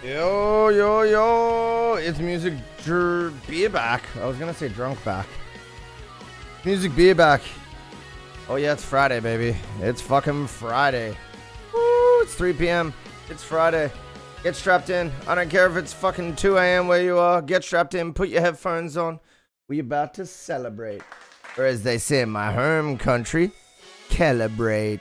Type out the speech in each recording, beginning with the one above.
Yo, yo, yo, it's Music Beerback. I was gonna say drunk back. Music Beerback. Oh yeah, it's Friday, baby. It's fucking Friday. Woo, it's 3 p.m. It's Friday. Get strapped in. I don't care if it's fucking 2 a.m. where you are. Get strapped in, put your headphones on. We're about to celebrate. Or as they say in my home country, celebrate.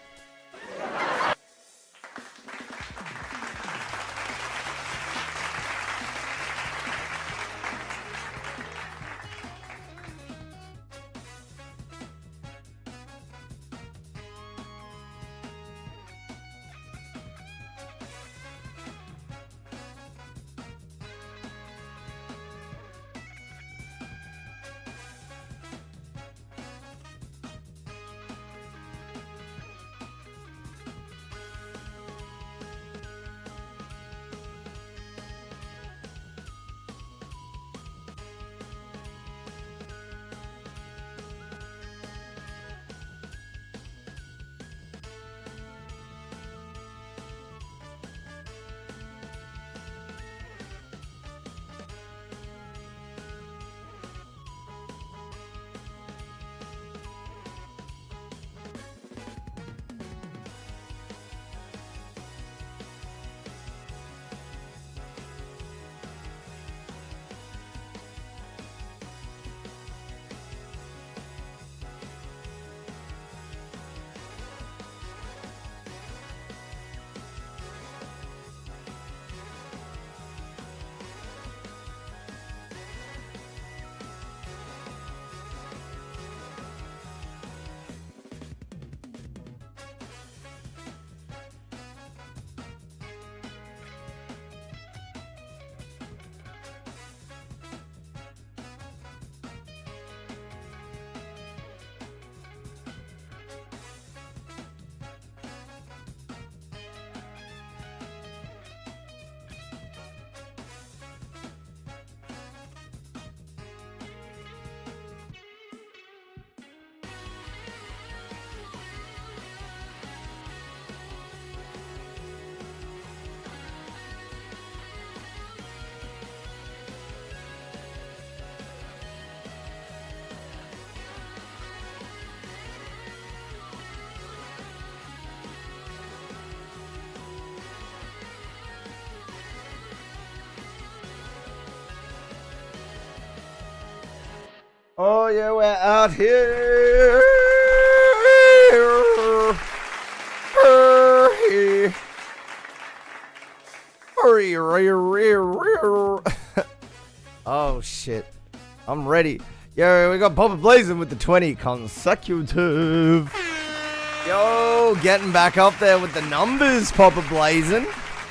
Oh yeah, we're out here. Oh shit, I'm ready. Yo, we got Papa Blazing with the 20 consecutive. Yo, getting back up there with the numbers, Papa Blazing.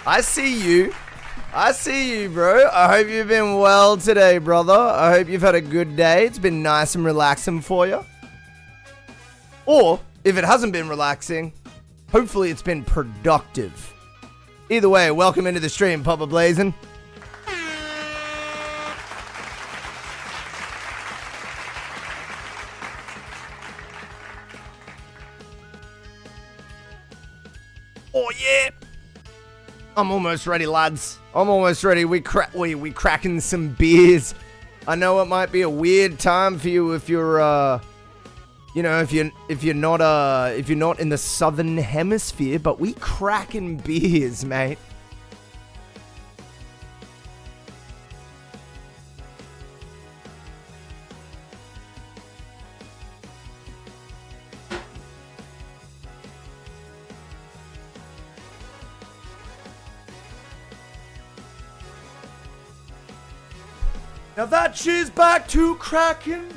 I see you. I see you, bro. I hope you've been well today, brother. I hope you've had a good day. It's been nice and relaxing for you. Or, if it hasn't been relaxing, hopefully it's been productive. Either way, welcome into the stream, Papa Blazing. Oh, yeah. I'm almost ready, lads. I'm almost ready. We cracking some beers. I know it might be a weird time for you if you're you know, if you're not in the southern hemisphere, but we cracking beers, mate. Now that she's back to cracking beer.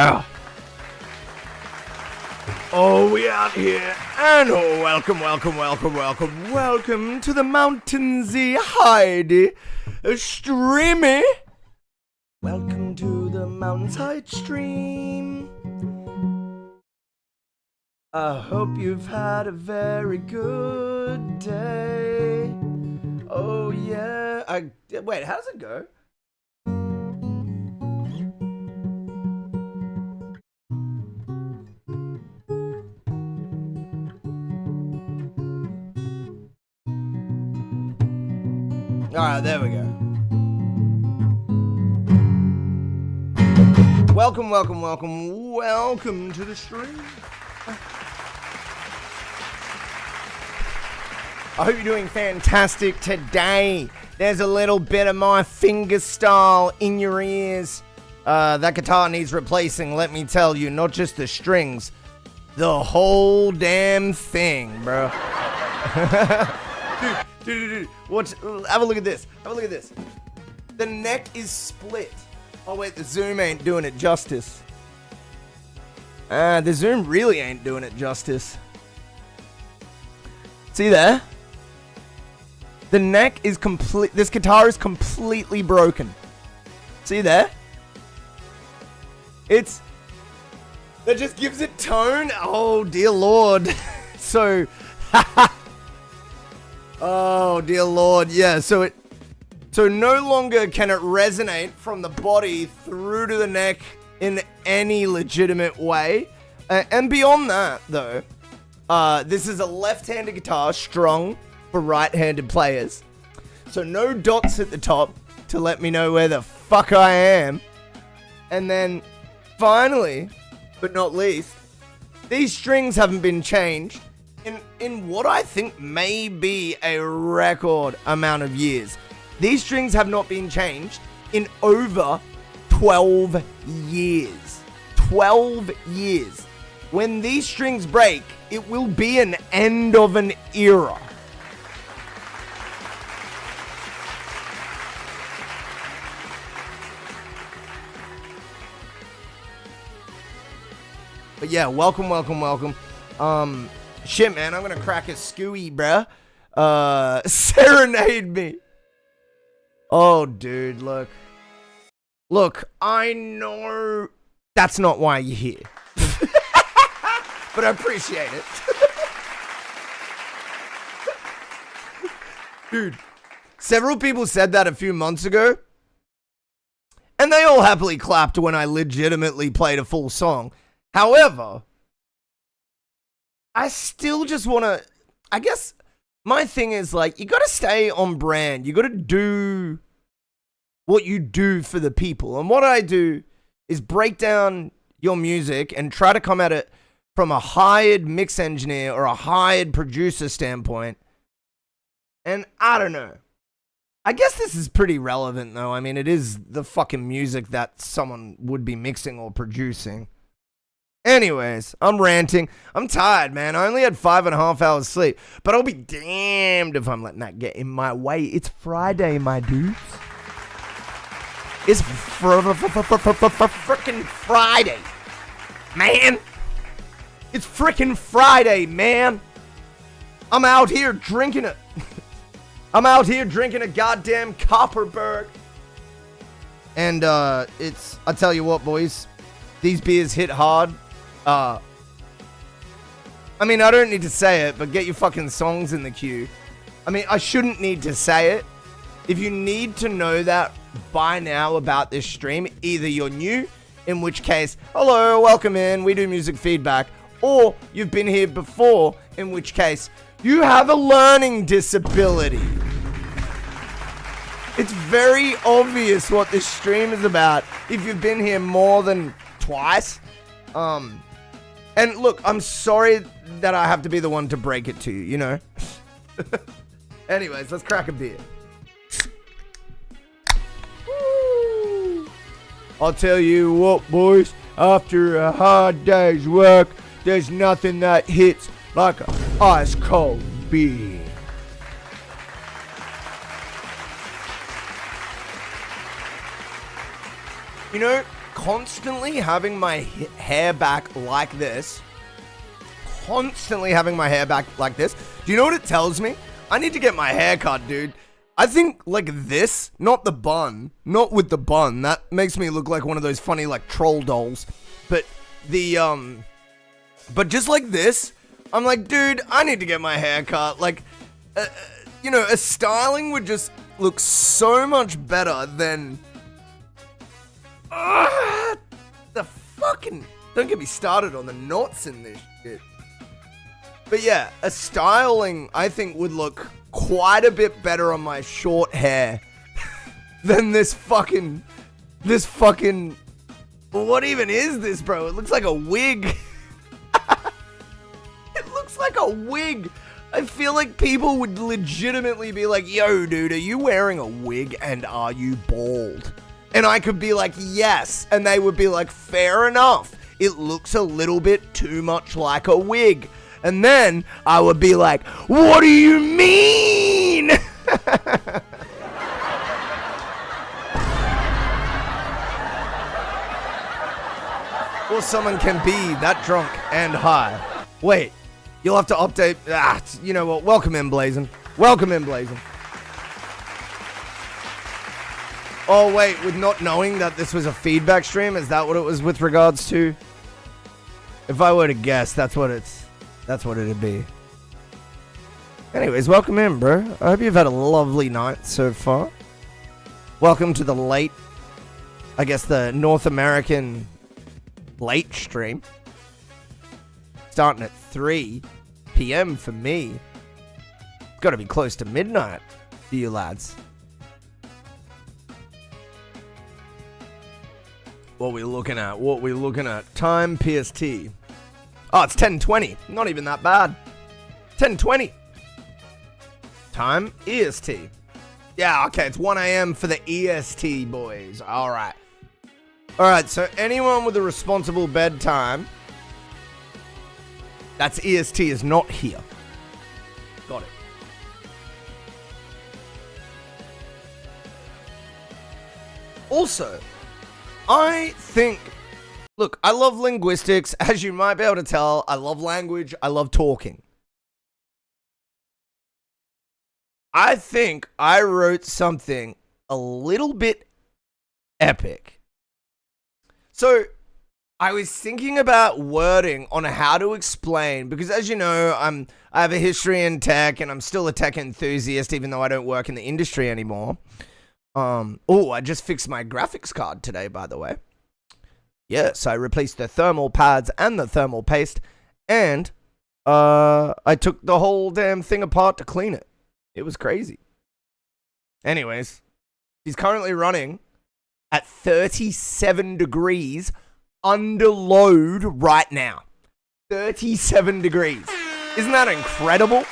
Yeah. Oh, we out here. And welcome to the MountainsHide streamy. Welcome to the MountainsHide stream. I hope you've had a very good day. Oh yeah. Wait, how does it go? Alright, there we go. Welcome to the stream. I hope you're doing fantastic today. There's a little bit of my finger style in your ears. That guitar needs replacing, let me tell you. Not just the strings, the whole damn thing, bro. Dude. Have a look at this. The neck is split. Oh, wait, the zoom ain't doing it justice. The zoom really ain't doing it justice. See there? The neck is complete. This guitar is completely broken. See there? That just gives it tone. Oh, dear Lord. So, oh, dear Lord. Yeah, so no longer can it resonate from the body through to the neck in any legitimate way. And beyond that, though, this is a left-handed guitar strung for right-handed players. So no dots at the top to let me know where the fuck I am. And then, finally, but not least, these strings haven't been changed in what I think may be a record amount of years. These strings have not been changed in over 12 years. 12 years. When these strings break, it will be an end of an era. But yeah, welcome. Shit, man, I'm gonna crack a scooey, bruh. Serenade me. Oh, dude, look. Look, I know that's not why you're here. But I appreciate it. Dude, several people said that a few months ago. And they all happily clapped when I legitimately played a full song. However, I still just want to, I guess my thing is like, you got to stay on brand. You got to do what you do for the people. And what I do is break down your music and try to come at it from a hired mix engineer or a hired producer standpoint. And I don't know. I guess this is pretty relevant though. I mean, it is the fucking music that someone would be mixing or producing. Anyways, I'm ranting. I'm tired, man. I only had 5.5 hours sleep. But I'll be damned if I'm letting that get in my way. It's Friday, my dudes. It's frickin' Friday. Man. It's frickin' Friday, man. I'm out here drinking it. I'm out here drinking a goddamn Copperberg. And, I tell you what, boys. These beers hit hard. I mean, I don't need to say it, but get your fucking songs in the queue. I mean, I shouldn't need to say it. If you need to know that by now about this stream, either you're new, in which case, hello, welcome in, we do music feedback, or you've been here before, in which case, you have a learning disability. It's very obvious what this stream is about if you've been here more than twice. And look, I'm sorry that I have to be the one to break it to you, you know? Anyways, let's crack a beer. Woo. I'll tell you what, boys, after a hard day's work, there's nothing that hits like a ice cold beer. You know, constantly having my hair back like this. Constantly having my hair back like this. Do you know what it tells me? I need to get my hair cut, dude. I think like this, not the bun, not with the bun. That makes me look like one of those funny like troll dolls. But but just like this, I'm like, dude, I need to get my hair cut. Like, you know, a styling would just look so much better than the fucking. Don't get me started on the knots in this shit. But yeah, a styling I think would look quite a bit better on my short hair than this fucking, what even is this, bro? It looks like a wig. It looks like a wig. I feel like people would legitimately be like, yo, dude, are you wearing a wig and are you bald? And I could be like, yes. And they would be like, fair enough. It looks a little bit too much like a wig. And then I would be like, what do you mean? Or someone can be that drunk and high. Wait, you'll have to update. You know what? Welcome in, Blazin'. Welcome in, Blazin'. Oh, wait, with not knowing that this was a feedback stream, is that what it was with regards to? If I were to guess, that's what it'd be. Anyways, welcome in, bro. I hope you've had a lovely night so far. Welcome to the late, I guess the North American late stream. Starting at 3 p.m. for me. It's got to be close to midnight for you lads. What we looking at? Time PST. Oh, it's 10:20. Not even that bad. 10:20. Time EST. Yeah, okay, it's 1 a.m. for the EST, boys. All right. All right, so anyone with a responsible bedtime, that's EST, is not here. Got it. Also, I think, look, I love linguistics. As you might be able to tell, I love language. I love talking. I think I wrote something a little bit epic. So, I was thinking about wording on how to explain, because as you know, I have a history in tech and I'm still a tech enthusiast, even though I don't work in the industry anymore. Oh, I just fixed my graphics card today, by the way. Yes, I replaced the thermal pads and the thermal paste, and I took the whole damn thing apart to clean it. It was crazy. Anyways, he's currently running at 37 degrees under load right now. 37 degrees. Isn't that incredible?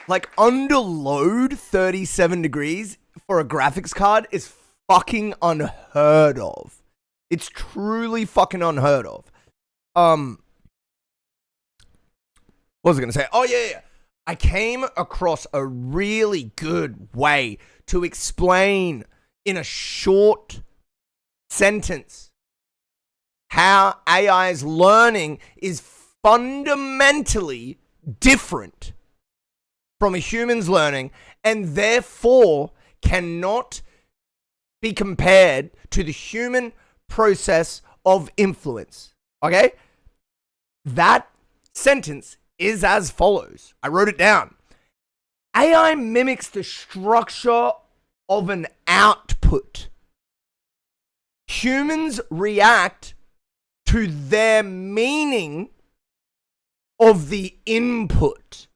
Like, under load, 37 degrees for a graphics card is fucking unheard of. It's truly fucking unheard of. What was I going to say? Oh, yeah. I came across a really good way to explain in a short sentence how AI's learning is fundamentally different from a human's learning, and therefore cannot be compared to the human process of influence. Okay? That sentence is as follows. I wrote it down. AI mimics the structure of an output. Humans react to their meaning of the input.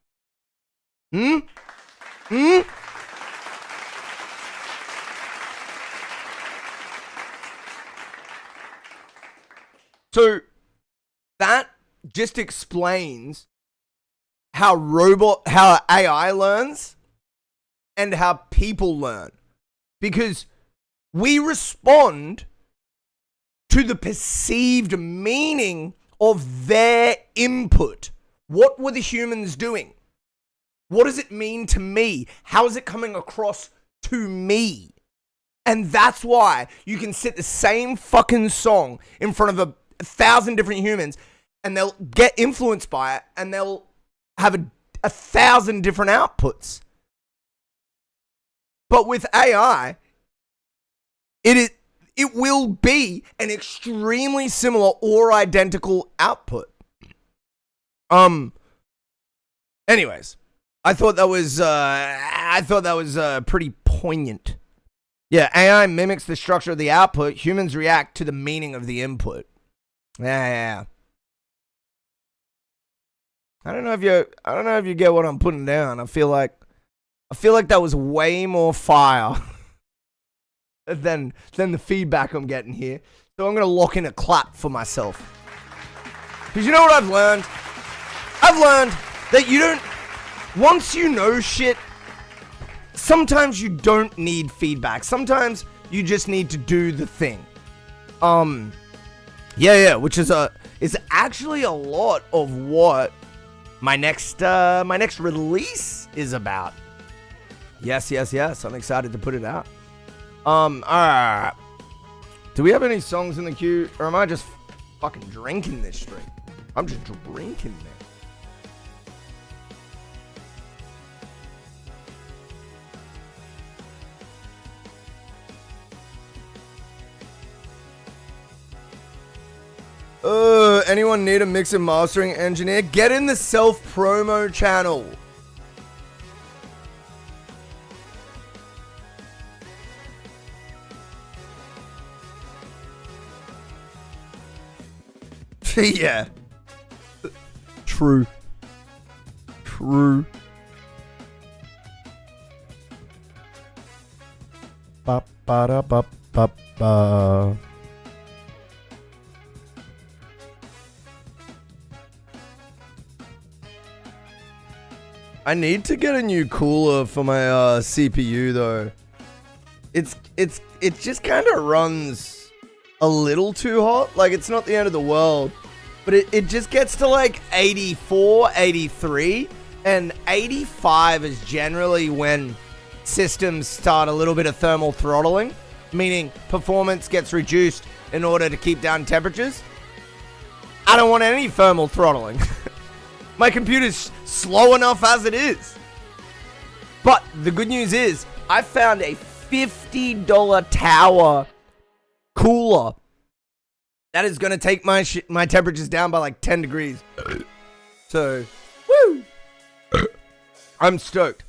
So that just explains how AI learns and how people learn. Because we respond to the perceived meaning of their input. What were the humans doing? What does it mean to me? How is it coming across to me. And that's why you can sit the same fucking song in front of 1,000 different humans and they'll get influenced by it and they'll have 1,000 different outputs. But with AI, it will be an extremely similar or identical output. Anyways, I thought that was pretty poignant. Yeah, AI mimics the structure of the output. Humans react to the meaning of the input. Yeah. I don't know if you get what I'm putting down. I feel like that was way more fire than the feedback I'm getting here. So I'm gonna lock in a clap for myself. Because you know what I've learned? I've learned that you don't. Once you know shit, sometimes you don't need feedback. Sometimes you just need to do the thing. Which is actually a lot of what my next release is about. Yes. I'm excited to put it out. Alright. Do we have any songs in the queue? Or am I just fucking drinking this straight? I'm just drinking, man. Anyone need a mix and mastering engineer? Get in the self-promo channel. Yeah. True. Ba ba da ba ba ba. I need to get a new cooler for my CPU though. It just kind of runs a little too hot. Like, it's not the end of the world, but it just gets to like 84, 83, and 85 is generally when systems start a little bit of thermal throttling, meaning performance gets reduced in order to keep down temperatures. I don't want any thermal throttling. My computer's slow enough as it is. But the good news is, I found a $50 tower cooler that is going to take my temperatures down by like 10 degrees. So, woo! I'm stoked.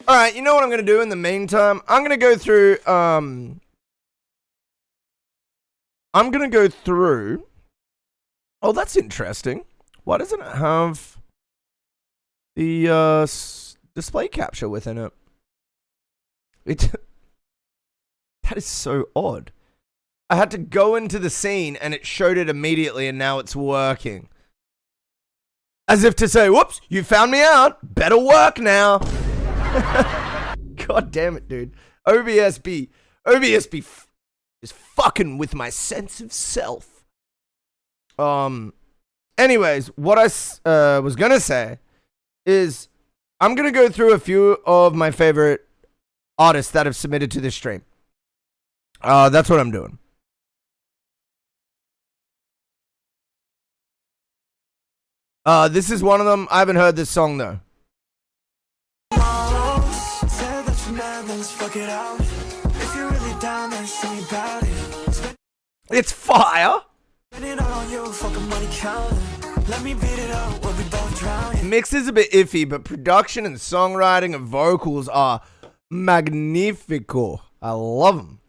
Alright, you know what I'm going to do in the meantime? I'm going to go through, oh, that's interesting. Why doesn't it have the display capture within it? That is so odd. I had to go into the scene and it showed it immediately and now it's working. As if to say, whoops, you found me out. Better work now. God damn it, dude. OBSB is fucking with my sense of self. Anyways, what I was gonna say is I'm gonna go through a few of my favorite artists that have submitted to this stream. That's what I'm doing. This is one of them. I haven't heard this song though. It's fire. Mix is a bit iffy, but production and songwriting and vocals are magnifico. I love them.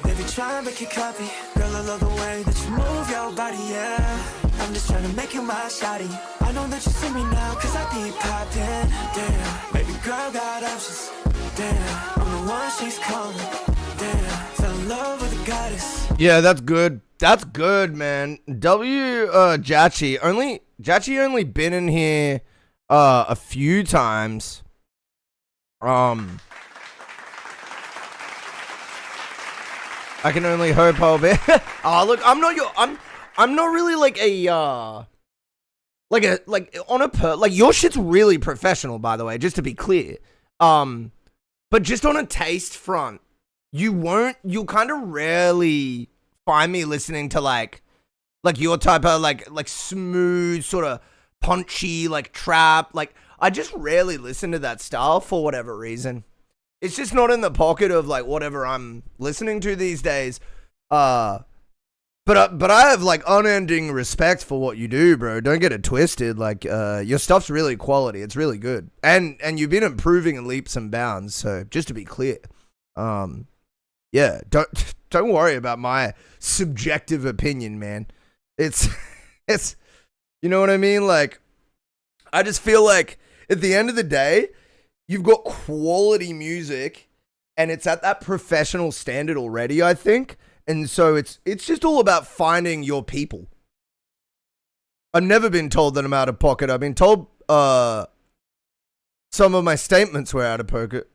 Baby, try and make you copy. Girl, I love the way that you move your body, yeah. I'm just trying to make you my shawty. I know that you see me now, cause I be poppin'. Damn, baby girl got options. Damn, I'm the one she's calling. Damn, fell in love with a goddess. Yeah, that's good. That's good, man. Jachi only been in here a few times. I can only hope I'll be. Oh, look, I'm not really like a like your shit's really professional, by the way, just to be clear. But just on a taste front, you'll kind of rarely find me listening to like your type of like smooth, sort of punchy, like trap. Like, I just rarely listen to that style for whatever reason. It's just not in the pocket of like whatever I'm listening to these days. But I have like unending respect for what you do, bro. Don't get it twisted. Like, your stuff's really quality. It's really good, and you've been improving in leaps and bounds. So just to be clear, yeah, don't worry about my subjective opinion, man. It's you know what I mean? Like, I just feel like at the end of the day, you've got quality music, and it's at that professional standard already, I think. And so it's just all about finding your people. I've never been told that I'm out of pocket. I've been told some of my statements were out of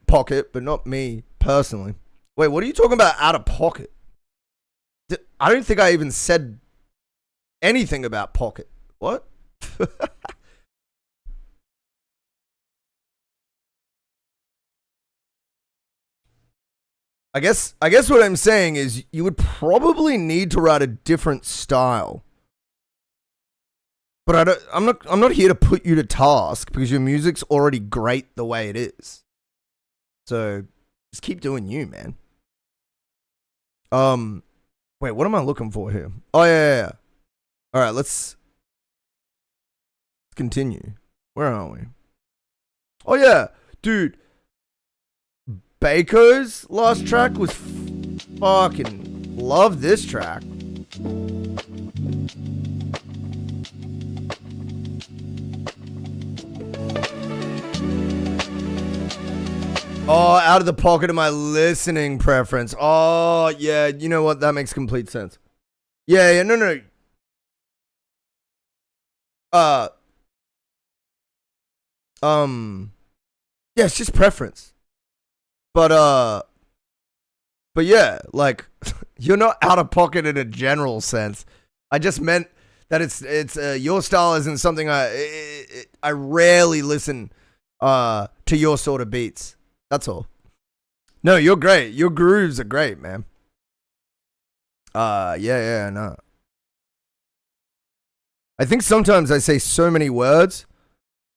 pocket, but not me personally. Wait, what are you talking about out of pocket? I don't think I even said anything about pocket. What? I guess what I'm saying is you would probably need to write a different style. But I'm not here to put you to task because your music's already great the way it is. So just keep doing you, man. Wait, what am I looking for here? Oh yeah. All right, let's continue. Where are we? Oh yeah, dude. Bako's last track was fucking love this track. Oh, out of the pocket of my listening preference. Oh, yeah, you know what? That makes complete sense. Yeah, no. Yeah, it's just preference. But yeah, like, you're not out of pocket in a general sense. I just meant that it's your style isn't something I rarely listen to your sort of beats. That's all. No, you're great. Your grooves are great, man. Yeah, no. I think sometimes I say so many words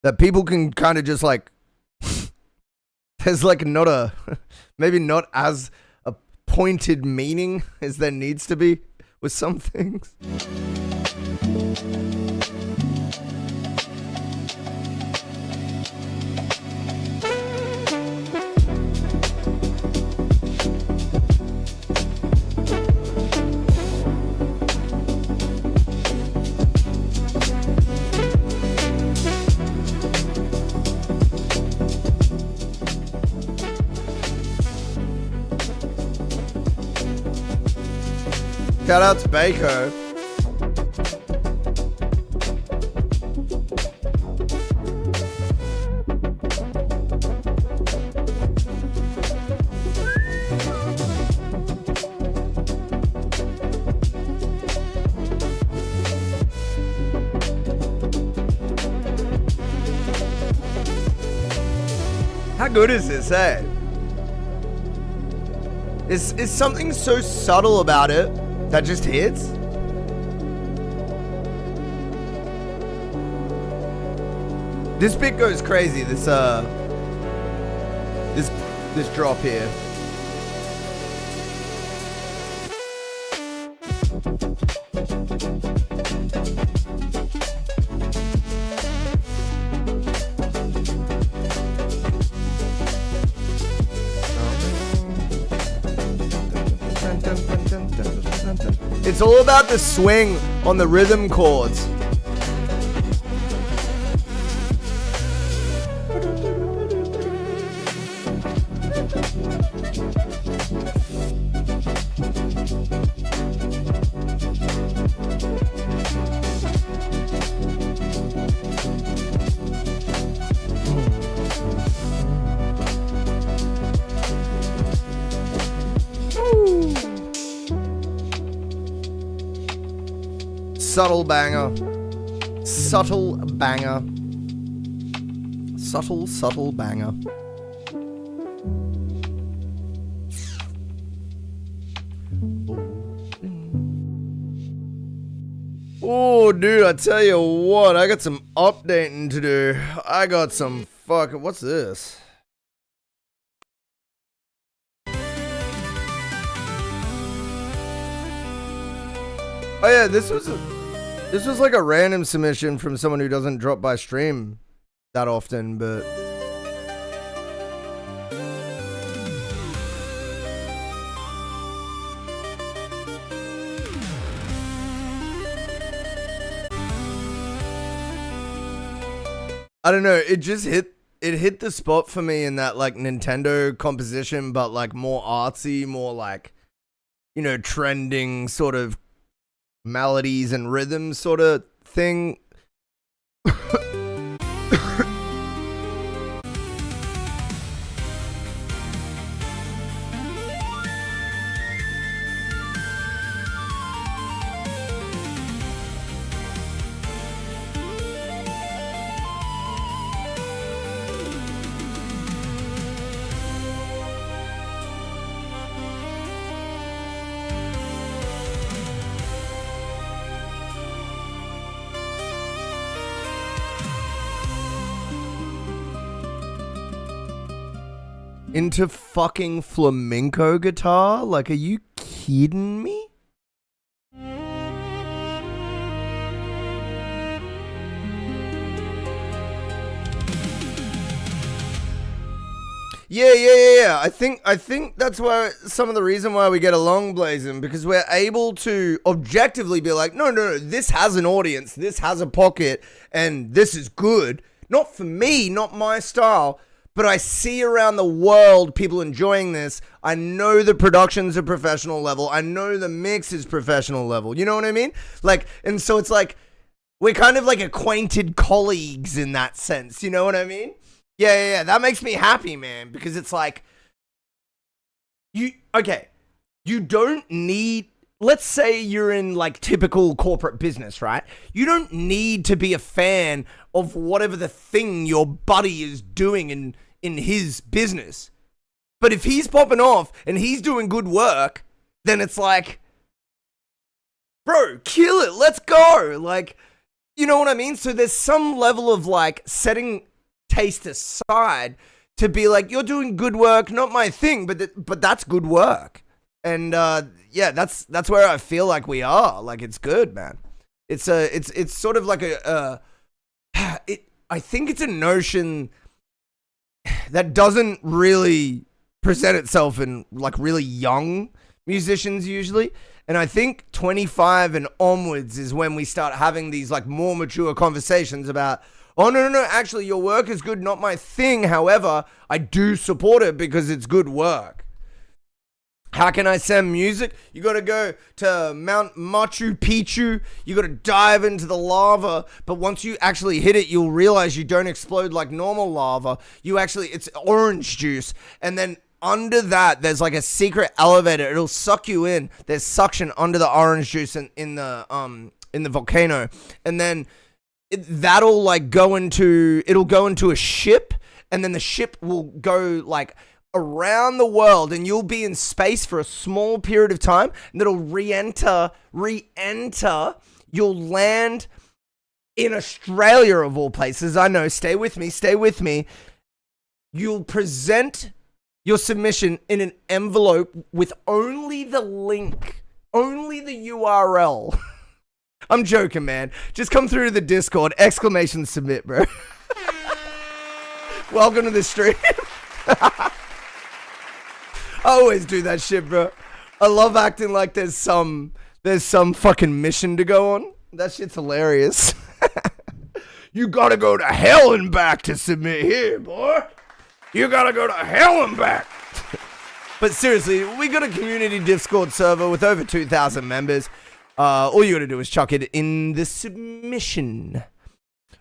that people can kind of just like there's like not a maybe not as a pointed meaning as there needs to be with some things. Shout out to Bako. How good is this, eh? Is something so subtle about it that just hits? This bit goes crazy. This drop here. It's all about the swing on the rhythm chords. Subtle banger. Subtle banger. Subtle banger. Oh, dude, I tell you what, I got some updating to do. I got some fucking, what's this? Oh yeah, this was like a random submission from someone who doesn't drop by stream that often, but I don't know, it hit the spot for me in that like Nintendo composition, but like more artsy, more like, you know, trending sort of melodies and rhythms sort of thing. Into fucking flamenco guitar? Like, are you kidding me? Yeah. I think that's why some of the reason why we get along, Blazing, because we're able to objectively be like, no, this has an audience, this has a pocket, and this is good. Not for me, not my style. But I see around the world people enjoying this. I know the production's a professional level. I know the mix is professional level. You know what I mean? Like, and so it's like, we're kind of like acquainted colleagues in that sense. You know what I mean? Yeah. That makes me happy, man. Because it's like, you don't need, let's say you're in like typical corporate business, right? You don't need to be a fan of whatever the thing your buddy is doing in his business. But if he's popping off and he's doing good work, then it's like, bro, kill it, let's go. Like, you know what I mean? So there's some level of like setting taste aside to be like, you're doing good work, not my thing, but that's good work. And yeah, that's where I feel like we are. Like, it's good, man. It's sort of like I think it's a notion that doesn't really present itself in like really young musicians usually. And I think 25 and onwards is when we start having these like more mature conversations about, oh, no, actually your work is good, not my thing. However, I do support it because it's good work. How can I send music? You got to go to Mount Machu Picchu. You got to dive into the lava. But once you actually hit it, you'll realize you don't explode like normal lava. It's orange juice. And then under that, there's like a secret elevator. It'll suck you in. There's suction under the orange juice in the volcano. And then that'll like go into a ship. And then the ship will go like around the world, and you'll be in space for a small period of time, and it'll re-enter, you'll land in Australia of all places. I know, stay with me. You'll present your submission in an envelope with only the link, only the URL. I'm joking, man. Just come through to the Discord, !submit, bro. Welcome to the stream. I always do that shit, bro. I love acting like there's some fucking mission to go on. That shit's hilarious. You gotta go to hell and back to submit here, boy. You gotta go to hell and back. But seriously, we got a community Discord server with over 2,000 members. All you gotta do is chuck it in the submission.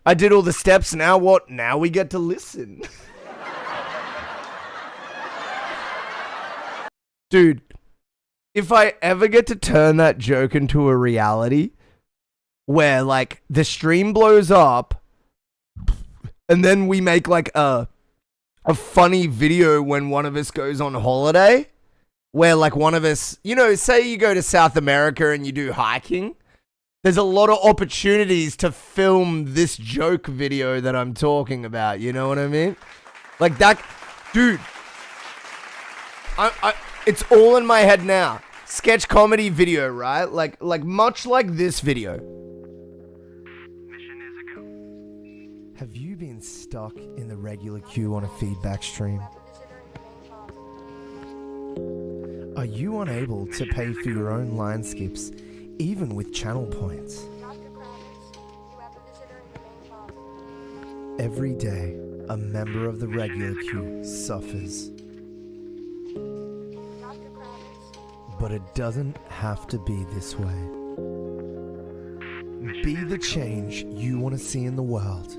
I did all the steps. Now what? Now we get to listen. Dude, if I ever get to turn that joke into a reality where like the stream blows up and then we make like a funny video when one of us goes on holiday, where like one of us, you know, say you go to South America and you do hiking, there's a lot of opportunities to film this joke video that I'm talking about. You know what I mean? Like that, dude. It's all in my head now. Sketch comedy video, right? Like much like this video. Mission is a go. Have you been stuck in the regular queue on a feedback stream? Are you unable to pay for your own line skips, even with channel points? Every day, a member of the regular queue suffers. But it doesn't have to be this way. Be the change you want to see in the world.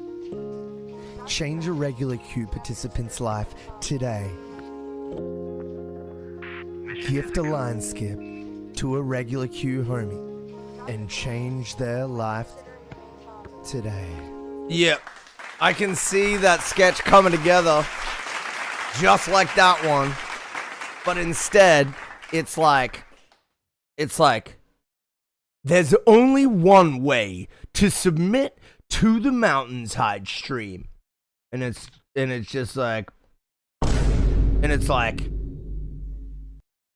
Change a regular queue participant's life today. Gift a line skip to a regular queue homie and change their life today. Yep, I can see that sketch coming together just like that one. But instead, it's like, there's only one way to submit to the MountainsHide stream. And it's just like,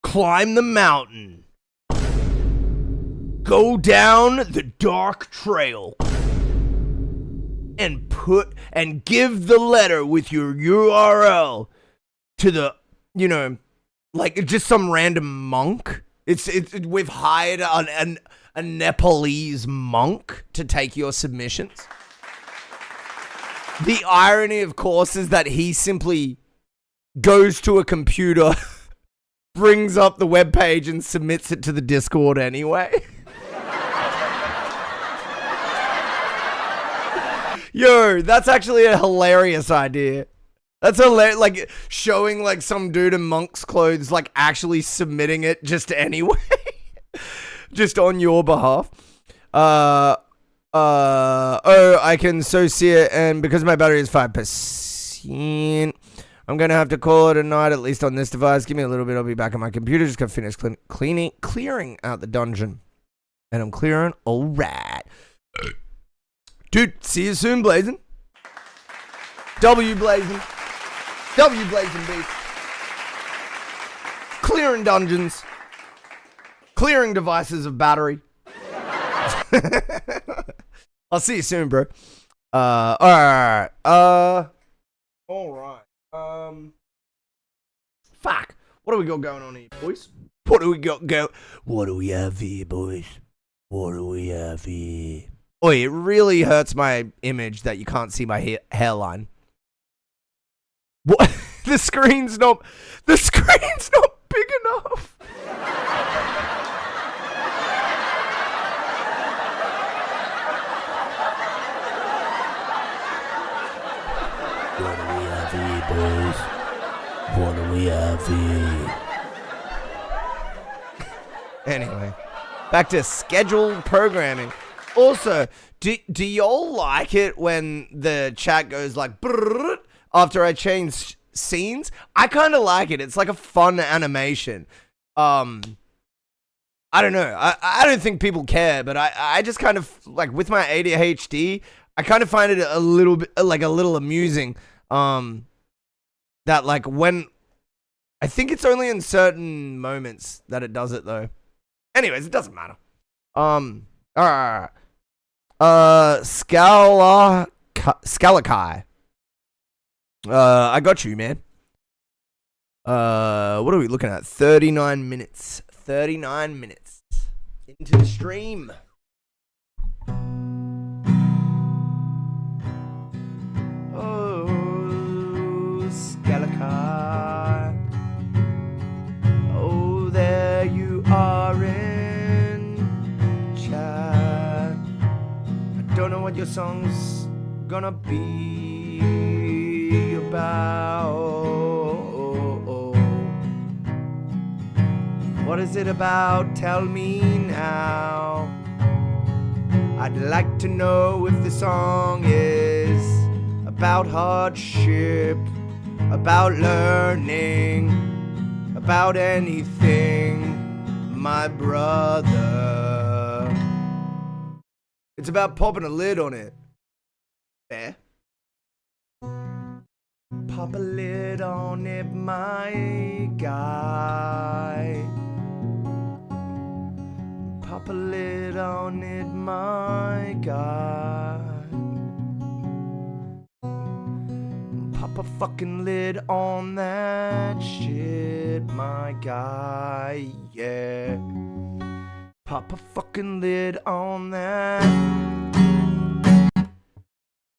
climb the mountain, go down the dark trail, and give the letter with your URL to the, you know, like just some random monk. We've hired a Nepalese monk to take your submissions. The irony, of course, is that he simply goes to a computer, brings up the webpage, and submits it to the Discord anyway. Yo, that's actually a hilarious idea. That's like showing like some dude in monk's clothes, like actually submitting it just anyway, just on your behalf. Oh, I can so see it, and because my battery is 5%, I'm gonna have to call it a night, at least on this device. Give me a little bit, I'll be back on my computer. Just gotta finish clearing out the dungeon, and I'm clearing. All right, dude. See you soon, Blazing. W Blazing beats. Clearing dungeons. Clearing devices of battery. I'll see you soon, bro. Alright. Alright. Fuck. What do we got going on here, boys? What do we have here, boys? What do we have here? Oh, it really hurts my image that you can't see my hairline. What? The screen's not big enough. What do we have here, boys? What do we have here? Anyway, back to scheduled programming. Also, do y'all like it when the chat goes like brrr after I change scenes? I kind of like it. It's like a fun animation. I don't know. I don't think people care, but I just kind of like with my ADHD, I kind of find it a little bit like a little amusing. That like when I think it's only in certain moments that it does it though. Anyways, it doesn't matter. Scalakai. I got you, man. What are we looking at? 39 minutes. 39 minutes into the stream. Oh, Scalakai. Oh, there you are in chat. I don't know what your song's gonna be about. What is it about? Tell me now. I'd like to know if the song is about hardship, about learning, about anything, my brother. It's about popping a lid on it. There. Pop a lid on it, my guy. Pop a lid on it, my guy. Pop a fucking lid on that shit, my guy, yeah. Pop a fucking lid on that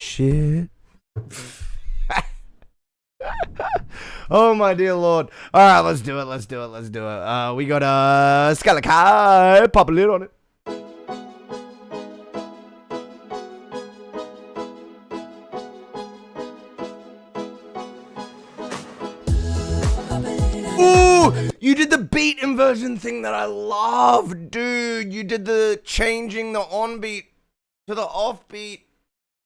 shit. Oh my dear lord. Alright, let's do it. We got Skalakai. Pop a lid on it. Ooh, you did the beat inversion thing that I love, dude. You did the changing the on beat to the off beat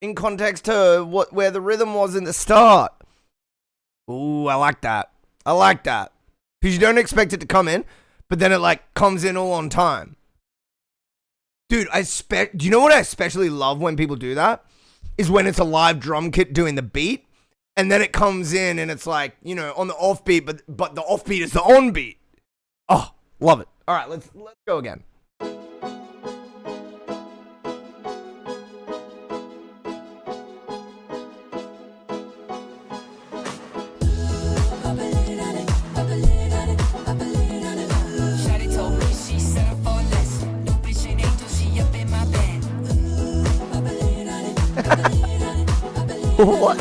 in context to where the rhythm was in the start. Ooh, I like that. Because you don't expect it to come in, but then it like comes in all on time. Dude, do you know what I especially love when people do that? Is when it's a live drum kit doing the beat, and then it comes in and it's like, you know, on the off beat, but the off beat is the on beat. Oh, love it. All right, let's go again. What?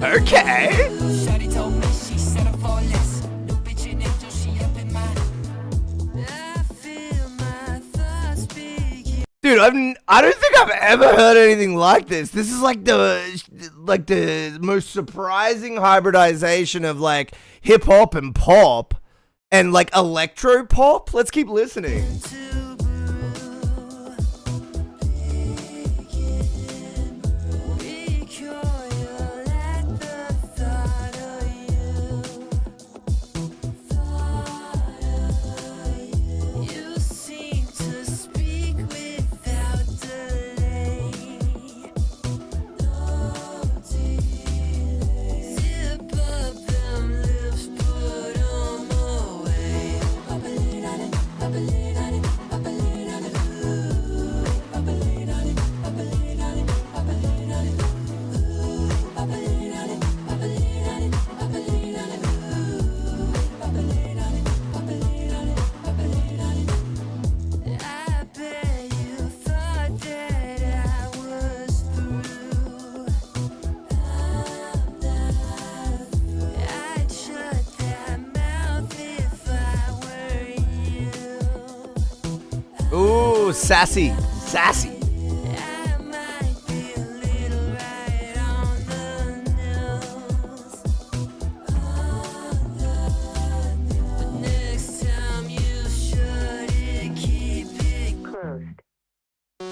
Okay. Dude, I don't think I've ever heard anything like this. This is like the most surprising hybridization of like hip hop and pop. And like electro pop. Let's keep listening. Ooh, sassy.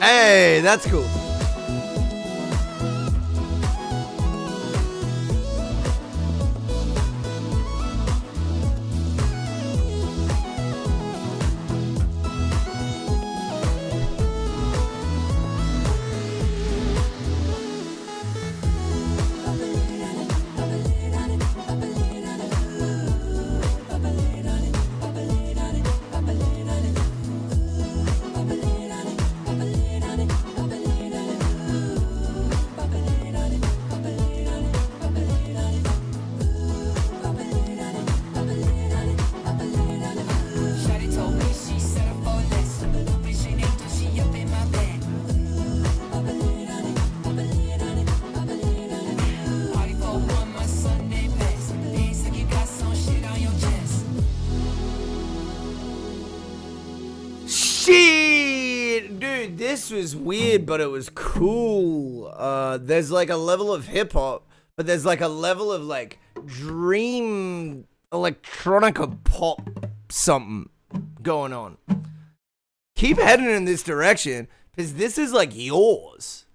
Hey, that's cool. Shit, dude, this was weird, but it was cool. There's like a level of hip hop, but there's like a level of like dream electronica pop something going on. Keep heading in this direction, because this is like yours.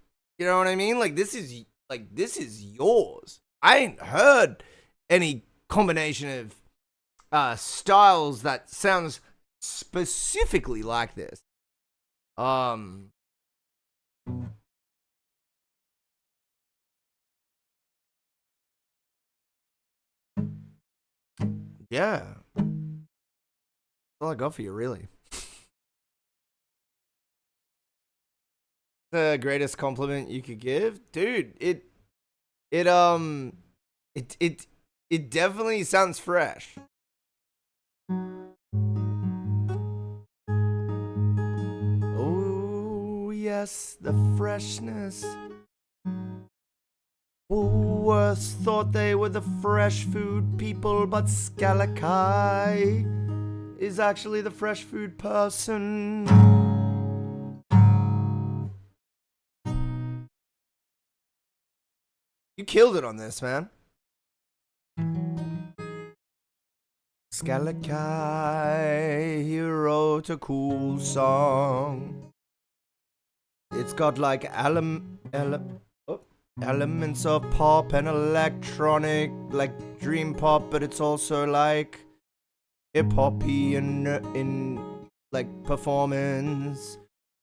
You know what I mean? Like this is yours. I ain't heard any combination of styles that sounds specifically like this. Yeah. That's all I got for you, really. The greatest compliment you could give? Dude, it definitely sounds fresh. Oh, yes, the freshness. Woolworths thought they were the fresh food people, but Skalakai is actually the fresh food person. You killed it on this, man. Skalakai, he wrote a cool song. It's got like elements of pop and electronic, like dream pop, but it's also like hip-hoppy and in like performance.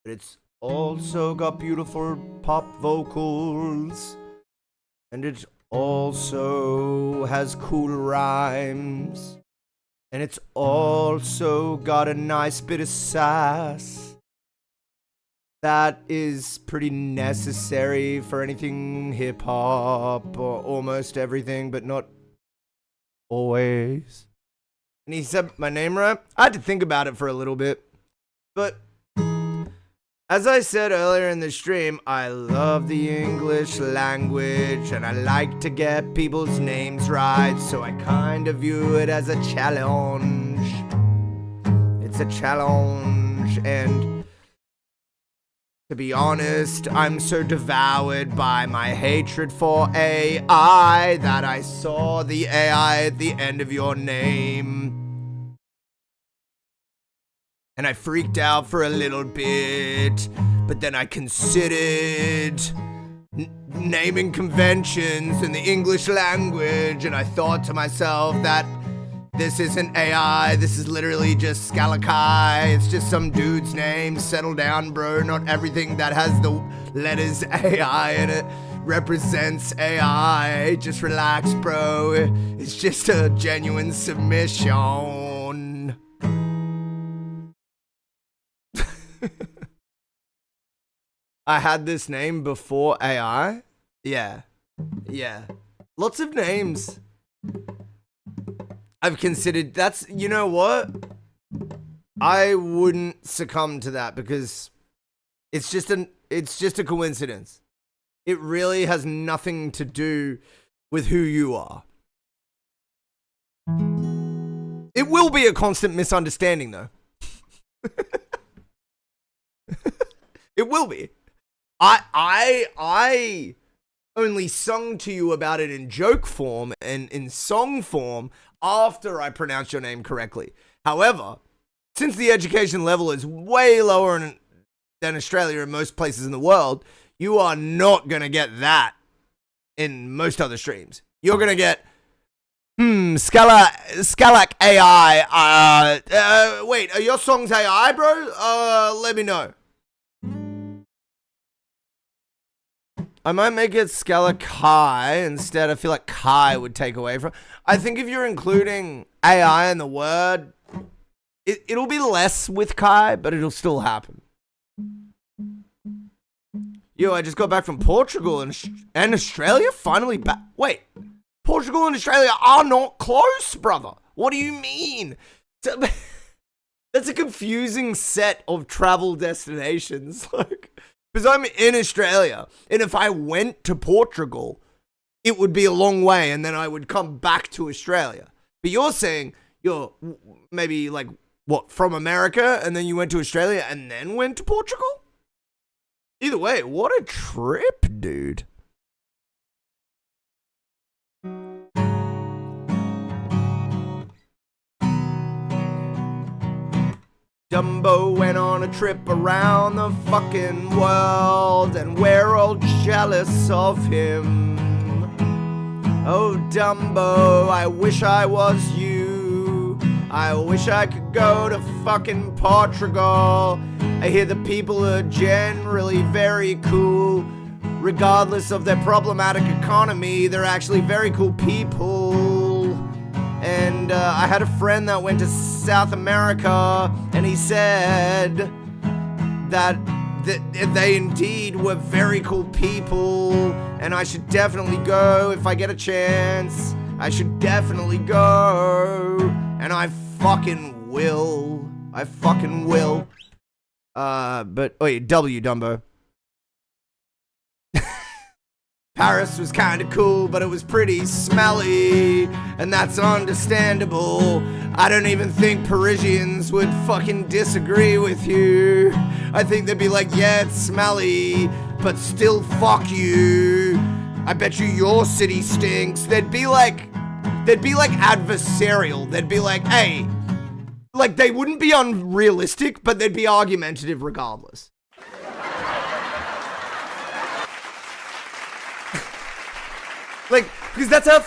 But it's also got beautiful pop vocals. And it also has cool rhymes. And it's also got a nice bit of sass. That is pretty necessary for anything hip-hop, or almost everything, but not always. And he said my name right. I had to think about it for a little bit. But as I said earlier in the stream, I love the English language and I like to get people's names right, so I kind of view it as a challenge. It's a challenge, and to be honest, I'm so devoured by my hatred for AI that I saw the AI at the end of your name. And I freaked out for a little bit, but then I considered naming conventions in the English language, and I thought to myself that this isn't AI, this is literally just Skalakai. It's just some dude's name. Settle down, bro. Not everything that has the letters AI in it represents AI. Just relax, bro. It's just a genuine submission. I had this name before AI. Yeah. Lots of names I've considered. That's, you know what? I wouldn't succumb to that because it's just a coincidence. It really has nothing to do with who you are. It will be a constant misunderstanding though. It will be. I only sung to you about it in joke form and in song form after I pronounced your name correctly. However, since the education level is way lower than Australia and most places in the world, you are not going to get that in most other streams. You're going to get, Scalac AI. Wait, are your songs AI, bro? Let me know. I might make it Skalakai instead. I feel like Kai would take away from. I think if you're including AI in the word, it'll be less with Kai, but it'll still happen. Yo, I just got back from Portugal and Australia finally back. Wait, Portugal and Australia are not close, brother. What do you mean? That's a confusing set of travel destinations. Like, because I'm in Australia, and if I went to Portugal, it would be a long way, and then I would come back to Australia. But you're saying you're maybe like, what, from America, and then you went to Australia, and then went to Portugal? Either way, what a trip, dude. Dumbo went on a trip around the fucking world, and we're all jealous of him. Oh, Dumbo, I wish I was you. I wish I could go to fucking Portugal. I hear the people are generally very cool. Regardless of their problematic economy, they're actually very cool people. And I had a friend that went to South America, and he said that they indeed were very cool people, and I should definitely go if I get a chance. I should definitely go, and I fucking will. I fucking will. But, wait, W, Dumbo. Paris was kinda cool, but it was pretty smelly, and that's understandable. I don't even think Parisians would fucking disagree with you. I think they'd be like, yeah, it's smelly, but still fuck you. I bet you your city stinks. They'd be like adversarial. They'd be like, hey, like they wouldn't be unrealistic, but they'd be argumentative regardless. Like, because that's how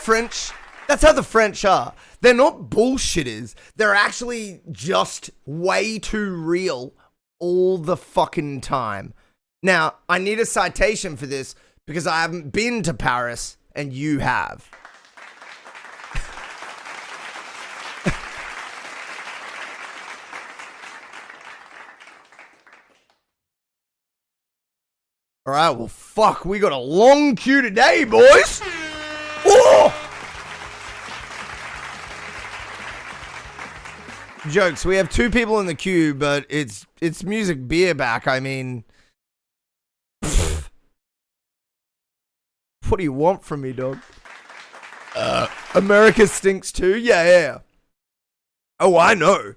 the French are. They're not bullshitters. They're actually just way too real all the fucking time. Now, I need a citation for this because I haven't been to Paris and you have. All right, well, fuck, we got a long queue today, boys. Oh! Jokes. We have 2 people in the queue, but it's music BEERBACK. I mean, what do you want from me, dog? America stinks too. Yeah. Oh, I know.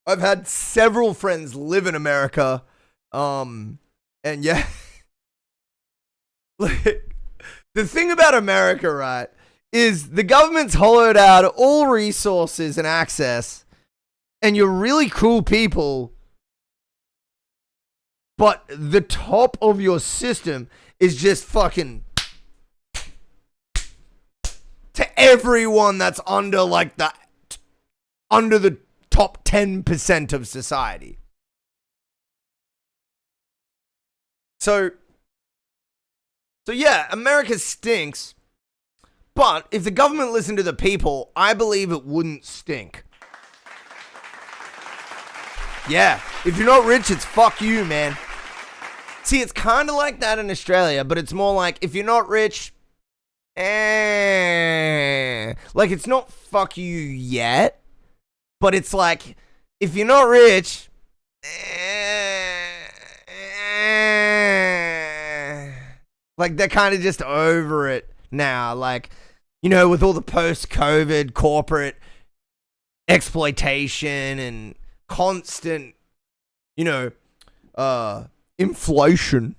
I've had several friends live in America, and yeah. Like, the thing about America, right, is the government's hollowed out all resources and access, and you're really cool people, but the top of your system is just fucking to everyone that's under like under the top 10% of society. So yeah, America stinks, but if the government listened to the people, I believe it wouldn't stink. Yeah, if you're not rich, it's fuck you, man. See, it's kind of like that in Australia, but it's more like, if you're not rich, like, it's not fuck you yet, but it's like, if you're not rich, like, they're kind of just over it now. Like, you know, with all the post-COVID corporate exploitation and constant, you know, inflation.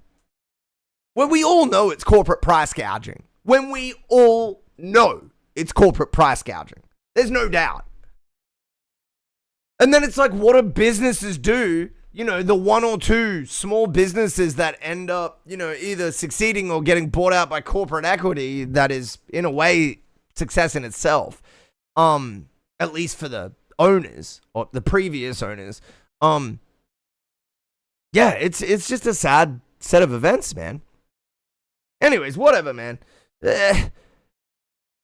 When we all know it's corporate price gouging. When we all know it's corporate price gouging. There's no doubt. And then it's like, what do businesses do? You know, the 1 or 2 small businesses that end up, you know, either succeeding or getting bought out by corporate equity that is, in a way, success in itself. At least for the owners, or the previous owners. Yeah, it's just a sad set of events, man. Anyways, whatever, man.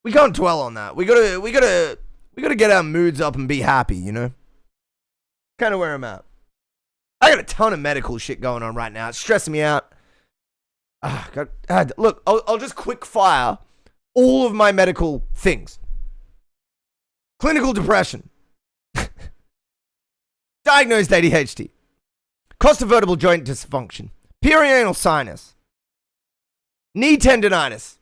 We can't dwell on that. We gotta get our moods up and be happy, you know? Kind of where I'm at. I got a ton of medical shit going on right now. It's stressing me out. Look, I'll just quick fire all of my medical things. Clinical depression. Diagnosed ADHD. Costovertebral joint dysfunction. Perianal sinus. Knee tendonitis.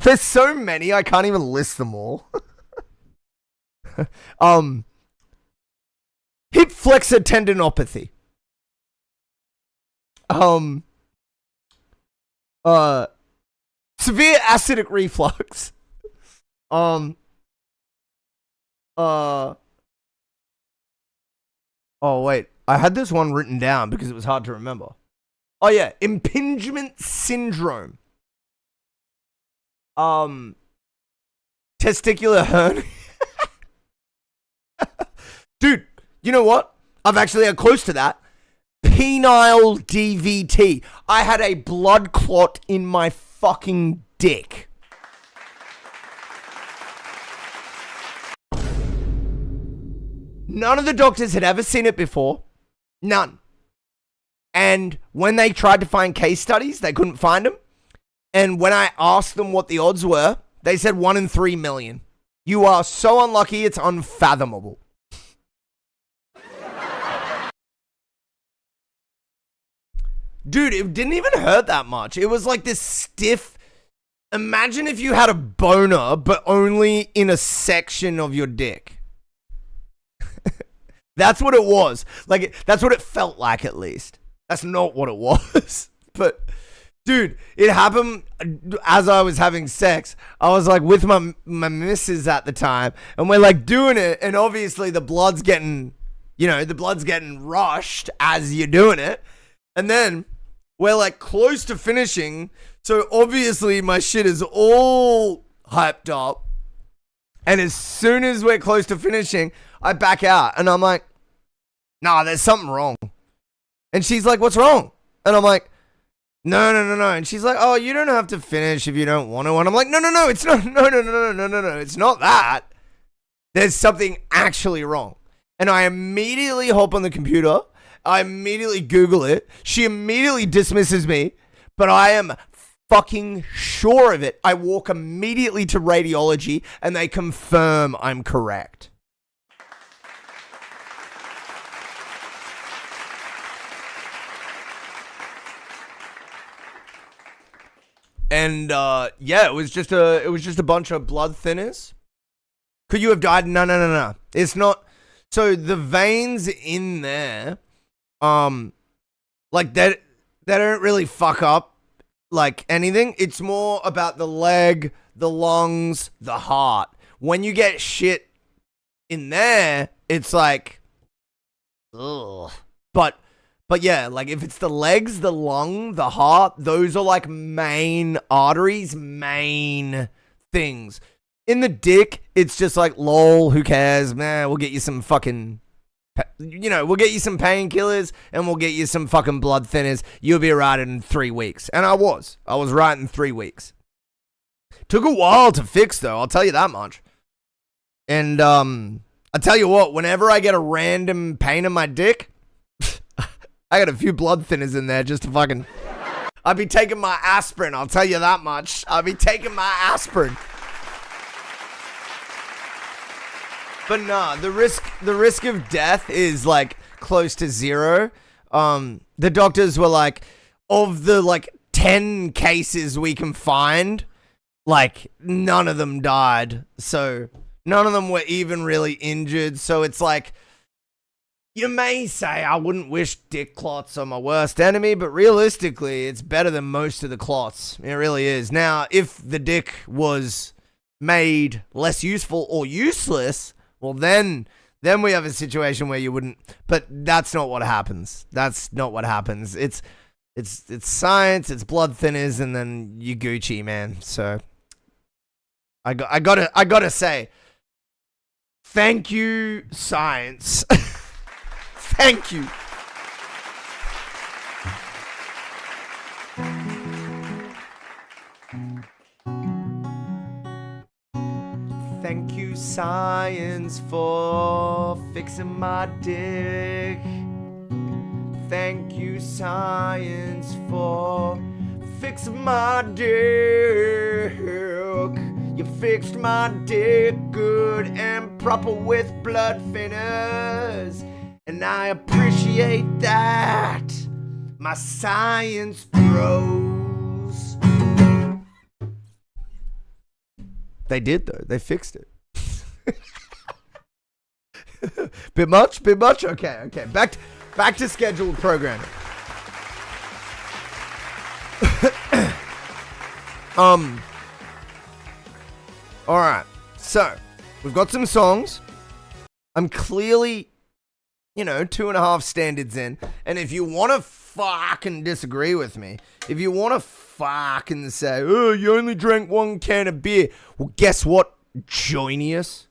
There's so many, I can't even list them all. Hip flexor tendinopathy. Severe acidic reflux. Oh, wait. I had this one written down because it was hard to remember. Oh, yeah. Impingement syndrome. Testicular hernia. Dude, you know what? I've actually had close to that. Penile DVT. I had a blood clot in my fucking dick. None of the doctors had ever seen it before. None. And when they tried to find case studies, they couldn't find them. And when I asked them what the odds were, they said 1 in 3 million. You are so unlucky, it's unfathomable. Dude, it didn't even hurt that much. It was like this stiff... Imagine if you had a boner, but only in a section of your dick. That's what it was. Like, that's what it felt like, at least. That's not what it was. But, dude, it happened as I was having sex. I was, like, with my missus at the time, and we're, like, doing it, and obviously the blood's getting, the blood's getting rushed as you're doing it. And then we're, like, close to finishing, so obviously my shit is all hyped up. And as soon as we're close to finishing, I back out and I'm like, nah, there's something wrong. And she's like, what's wrong? And I'm like, no. And she's like, oh, you don't have to finish if you don't want to. And I'm like, no, it's not, no, it's not that. There's something actually wrong. And I immediately hop on the computer. I immediately Google it. She immediately dismisses me, but I am fucking sure of it. I walk immediately to radiology and they confirm I'm correct. And yeah, it was just a bunch of blood thinners. Could you have died? No. It's not. So the veins in there, like they don't really fuck up like anything. It's more about the leg, the lungs, the heart. When you get shit in there, it's like, ugh. But yeah, like if it's the legs, the lung, the heart, those are like main arteries, main things. In the dick, it's just like, lol, who cares? Man, we'll get you some fucking, we'll get you some painkillers and we'll get you some fucking blood thinners. You'll be right in 3 weeks. And I was right in 3 weeks. Took a while to fix though, I'll tell you that much. And I tell you what, whenever I get a random pain in my dick, I got a few blood thinners in there just to fucking... I'll be taking my aspirin, I'll tell you that much. I'll be taking my aspirin. But nah, the risk of death is like close to zero. The doctors were like, of the like 10 cases we can find, like none of them died. So none of them were even really injured. So it's like, you may say I wouldn't wish dick clots on my worst enemy, but realistically, it's better than most of the clots. It really is. Now, if the dick was made less useful or useless, well, then we have a situation where you wouldn't. But that's not what happens. That's not what happens. It's science. It's blood thinners, and then you Gucci, man. So I gotta say, thank you, science. Thank you. Thank you, science, for fixing my dick. Thank you, science, for fixing my dick. You fixed my dick good and proper with blood thinners. And I appreciate that, my science bros. They did though, they fixed it. Bit much? Okay. Back to scheduled programming. Alright, so we've got some songs. I'm clearly, 2.5 standards in. And if you want to fucking disagree with me, if you want to fucking say, oh, you only drank 1 can of beer. Well, guess what, Joinius?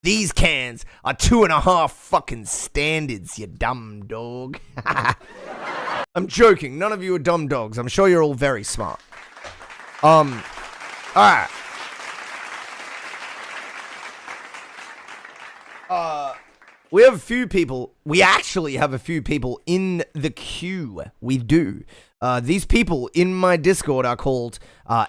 These cans are 2.5 fucking standards, you dumb dog. I'm joking. None of you are dumb dogs. I'm sure you're all very smart. All right. We have a few people. We actually have a few people in the queue. We do. These people in my Discord are called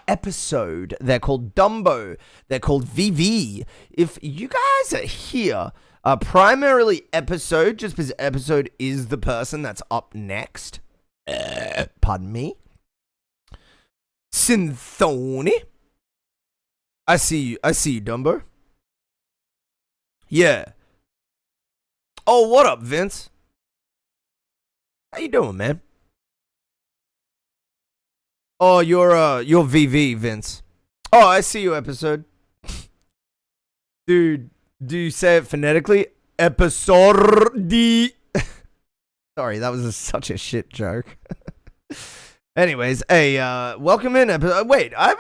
Episode. They're called Dumbo. They're called VV. If you guys are here, primarily Episode, just because Episode is the person that's up next. Pardon me. Synthony. I see you, Dumbo. Yeah. Oh, what up, Vince? How you doing, man? Oh, you're VV, Vince. Oh, I see you, Episode. Dude, do you say it phonetically? Episode. Sorry, that was such a shit joke. Anyways, hey, welcome in, Episode. Wait, I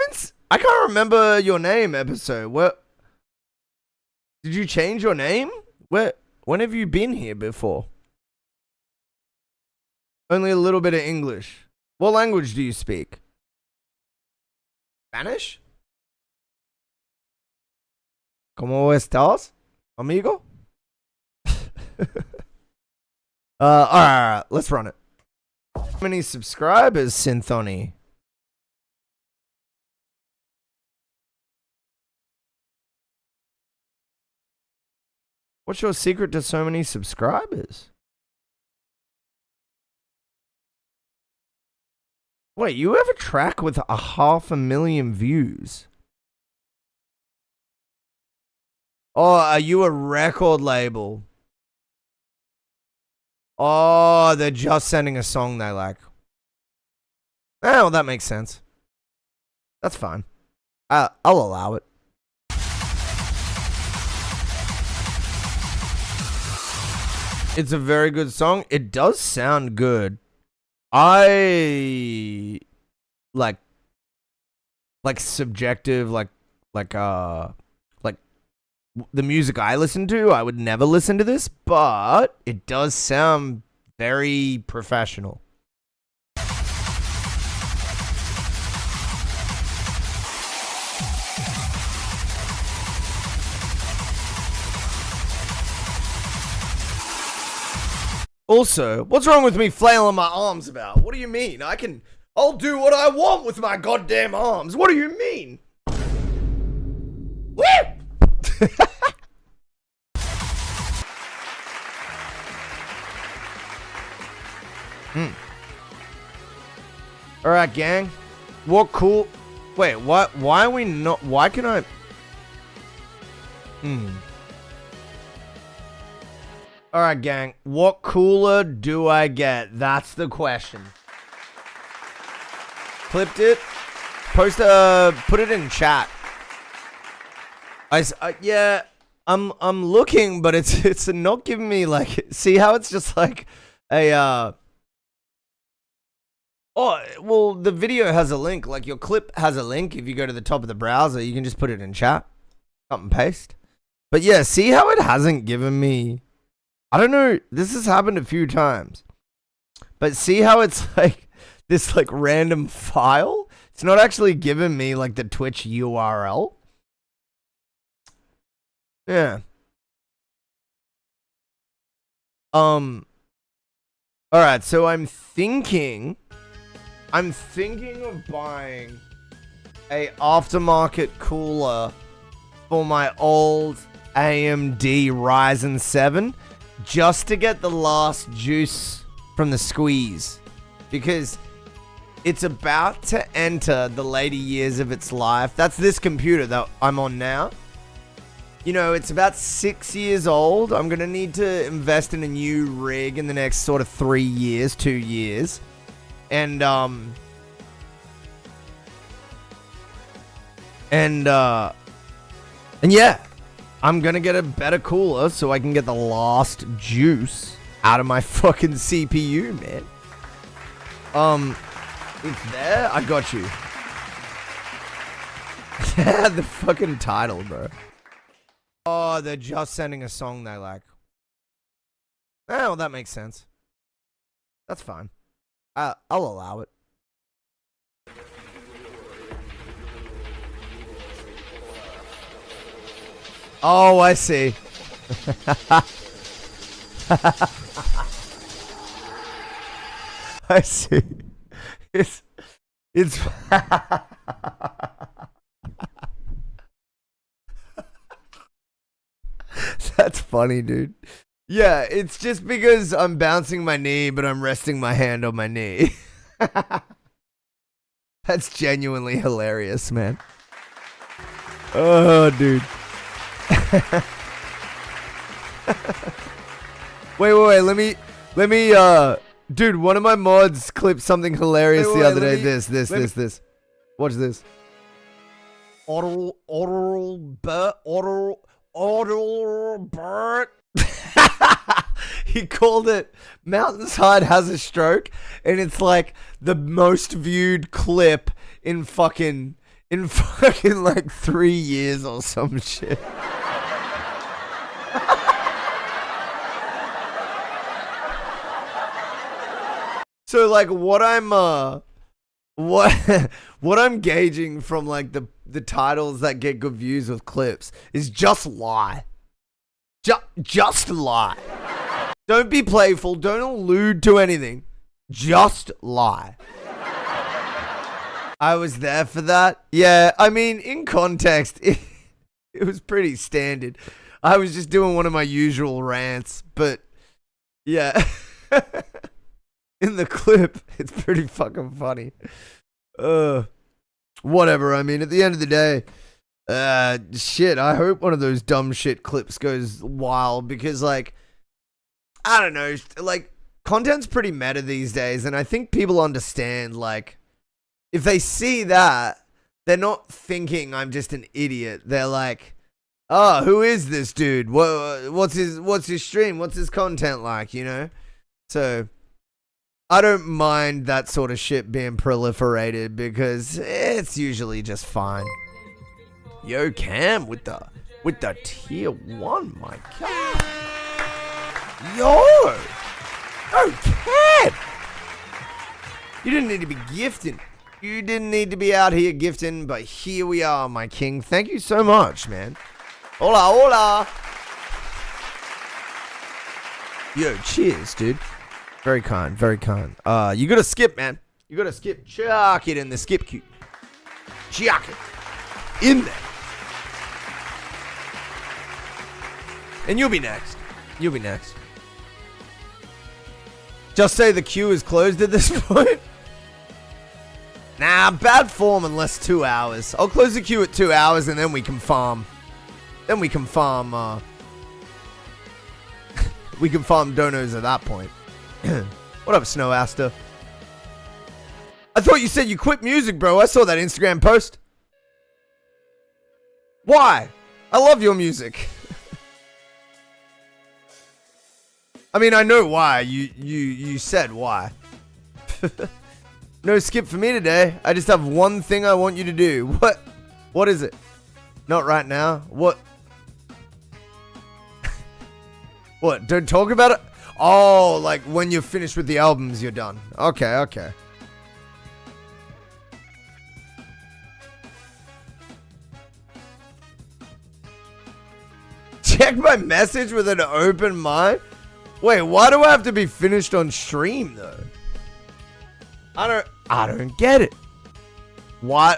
can't remember your name, Episode. What? Did you change your name? When have you been here before? Only a little bit of English. What language do you speak? Spanish? ¿Cómo estás, amigo? Alright, let's run it. How many subscribers, Synthony? What's your secret to so many subscribers? Wait, you have a track with 500,000 views? Oh, are you a record label? Oh, they're just sending a song they like. Oh, well, that makes sense. That's fine. I'll allow it. It's a very good song. It does sound good. I like subjective, like the music I listen to. I would never listen to this, but it does sound very professional. Also, what's wrong with me flailing my arms about? What do you mean? I'll do what I want with my goddamn arms. What do you mean? Woo! Alright, gang. What cool... Wait, why are we not... Why can I... Alright, gang. What cooler do I get? That's the question. Clipped it. Put it in chat. Yeah, I'm looking, but it's not giving me like... See how it's just like a... Oh, well, the video has a link. Like, your clip has a link. If you go to the top of the browser, you can just put it in chat. Cut and paste. But yeah, see how it hasn't given me... I don't know. This has happened a few times. But see how it's like this like random file? It's not actually giving me like the Twitch URL. Yeah. Alright, so I'm thinking of buying a aftermarket cooler for my old AMD Ryzen 7 just to get the last juice from the squeeze, because it's about to enter the later years of its life. That's this computer that I'm on now. You know, it's about 6 years old. I'm gonna need to invest in a new rig in the next sort of 3 years, 2 years. And yeah. I'm gonna get a better cooler so I can get the last juice out of my fucking CPU, man. It's there? I got you. The fucking title, bro. Oh, they're just sending a song they like. Oh, well, that makes sense. That's fine. I'll allow it. Oh, I see. I see. It's That's funny, dude. Yeah, it's just because I'm bouncing my knee, but I'm resting my hand on my knee. That's genuinely hilarious, man. Oh, dude. wait, let me, dude, one of my mods clipped something hilarious the other day. This. Watch this. Oral Bert. He called it MountainsHide has a stroke, and it's like the most viewed clip in fucking like 3 years or some shit. So like what I'm gauging from like the titles that get good views with clips is just lie. Just lie. Don't be playful. Don't allude to anything. Just lie. I was there for that. Yeah, I mean, in context, it was pretty standard. I was just doing one of my usual rants, but yeah. In the clip, it's pretty fucking funny. Whatever. I mean, at the end of the day, shit, I hope one of those dumb shit clips goes wild because, like, I don't know, like, content's pretty meta these days, and I think people understand, like, if they see that, they're not thinking I'm just an idiot. They're like, oh, who is this dude? What's his stream? What's his content like, you know? So I don't mind that sort of shit being proliferated because it's usually just fine. Yo, Cam with the tier 1, my god. Yo, Cam. You didn't need to be gifting. You didn't need to be out here gifting, but here we are, my king. Thank you so much, man. Hola, hola. Yo, cheers, dude. Very kind, very kind. You gotta skip, man. You gotta skip. Chuck it in the skip queue. Chuck it. In there. And you'll be next. You'll be next. Just say the queue is closed at this point. Nah, bad form unless 2 hours. I'll close the queue at 2 hours and then we can farm. Then we can farm, we can farm donos at that point. What up, Snow Aster? I thought you said you quit music, bro. I saw that Instagram post. Why? I love your music. I mean, I know why. You said why. No skip for me today. I just have one thing I want you to do. What? What is it? Not right now. What? What? Don't talk about it? Oh, like when you're finished with the albums, you're done. Okay, okay. Check my message with an open mind? Wait, why do I have to be finished on stream though? I don't get it. Why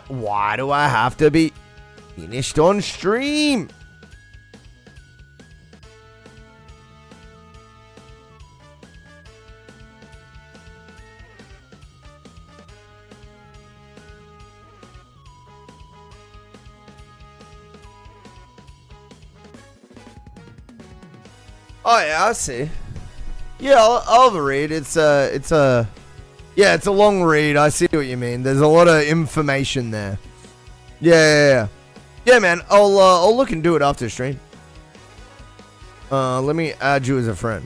do I have to be finished on stream? Oh yeah, I see. Yeah, I'll have a read. It's a long read. I see what you mean. There's a lot of information there. Yeah, man. I'll look and do it after stream. Let me add you as a friend.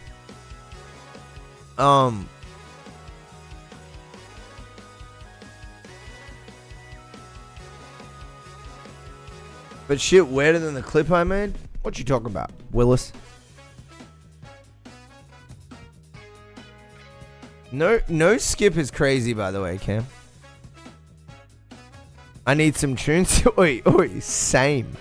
But shit weirder than the clip I made? What you talking about, Willis? No skip is crazy, by the way, Cam. I need some tunes. Oi, same.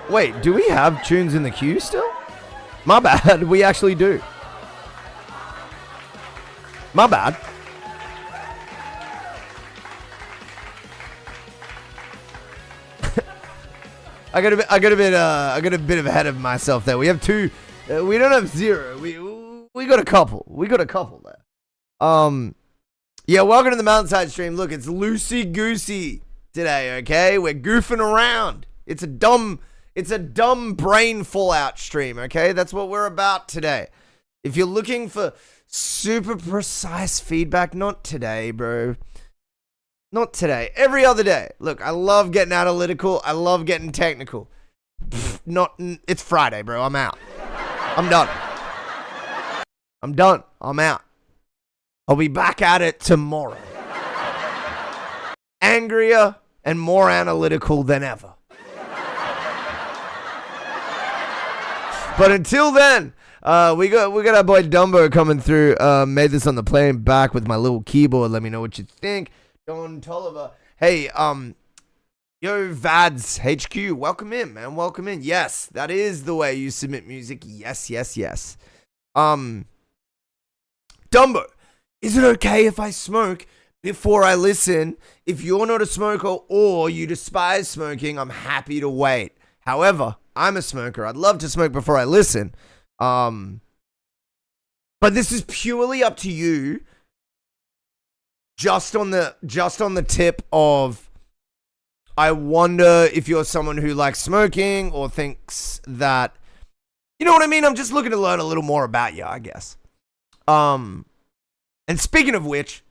Wait, do we have tunes in the queue still? My bad, we actually do. My bad. I got a bit ahead of myself there. We have two. We don't have zero. We got a couple. We got a couple there. Yeah. Welcome to the MountainsHide stream. Look, it's loosey goosey today. Okay, we're goofing around. It's a dumb brain fallout stream. Okay, that's what we're about today. If you're looking for super precise feedback, not today, bro. Not today. Every other day. Look, I love getting analytical. I love getting technical. It's Friday, bro. I'm out. I'm done. I'm out. I'll be back at it tomorrow. Angrier and more analytical than ever. But until then, we got our boy Dumbo coming through. Made this on the plane back with my little keyboard. Let me know what you think. Don Tolliver. Hey, yo, Vads HQ, welcome in, man. Welcome in. Yes, that is the way you submit music. Yes. Dumbo, is it okay if I smoke before I listen? If you're not a smoker or you despise smoking, I'm happy to wait. However, I'm a smoker. I'd love to smoke before I listen. But this is purely up to you. Just on the tip of, I wonder if you're someone who likes smoking or thinks that, you know what I mean? I'm just looking to learn a little more about you, I guess. And speaking of which,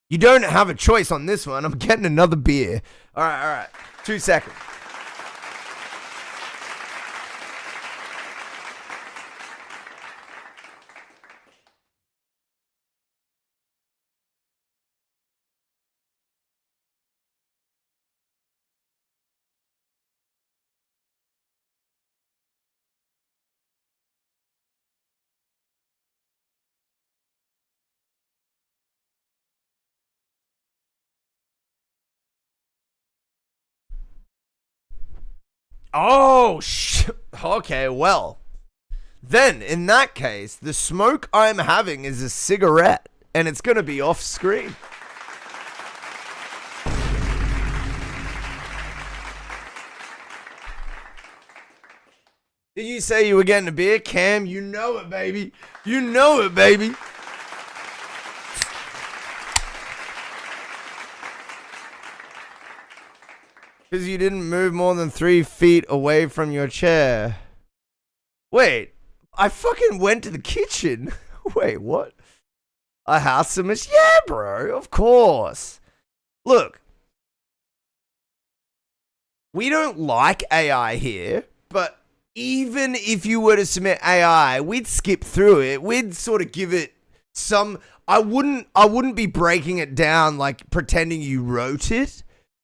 you don't have a choice on this one. I'm getting another beer. All right. 2 seconds. Oh, okay, well. Then, in that case, the smoke I'm having is a cigarette, and it's going to be off screen. Did you say you were getting a beer? Cam, you know it, baby. You know it, baby. Because you didn't move more than 3 feet away from your chair. Wait, I fucking went to the kitchen. Wait, what? I have some. Yeah, bro, of course. Look, we don't like AI here, but even if you were to submit AI, we'd skip through it. We'd sort of give it some. I wouldn't be breaking it down like pretending you wrote it.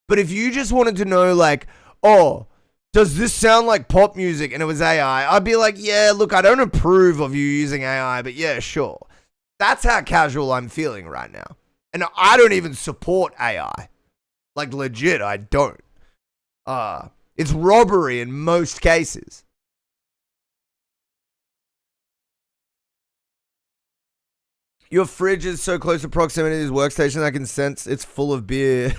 But if you just wanted to know, like, oh, does this sound like pop music? And it was AI, I'd be like, yeah, look, I don't approve of you using AI, but yeah, sure. That's how casual I'm feeling right now. And I don't even support AI. Like, legit, I don't. It's robbery in most cases. Your fridge is so close to proximity to his workstation, I can sense it's full of beer.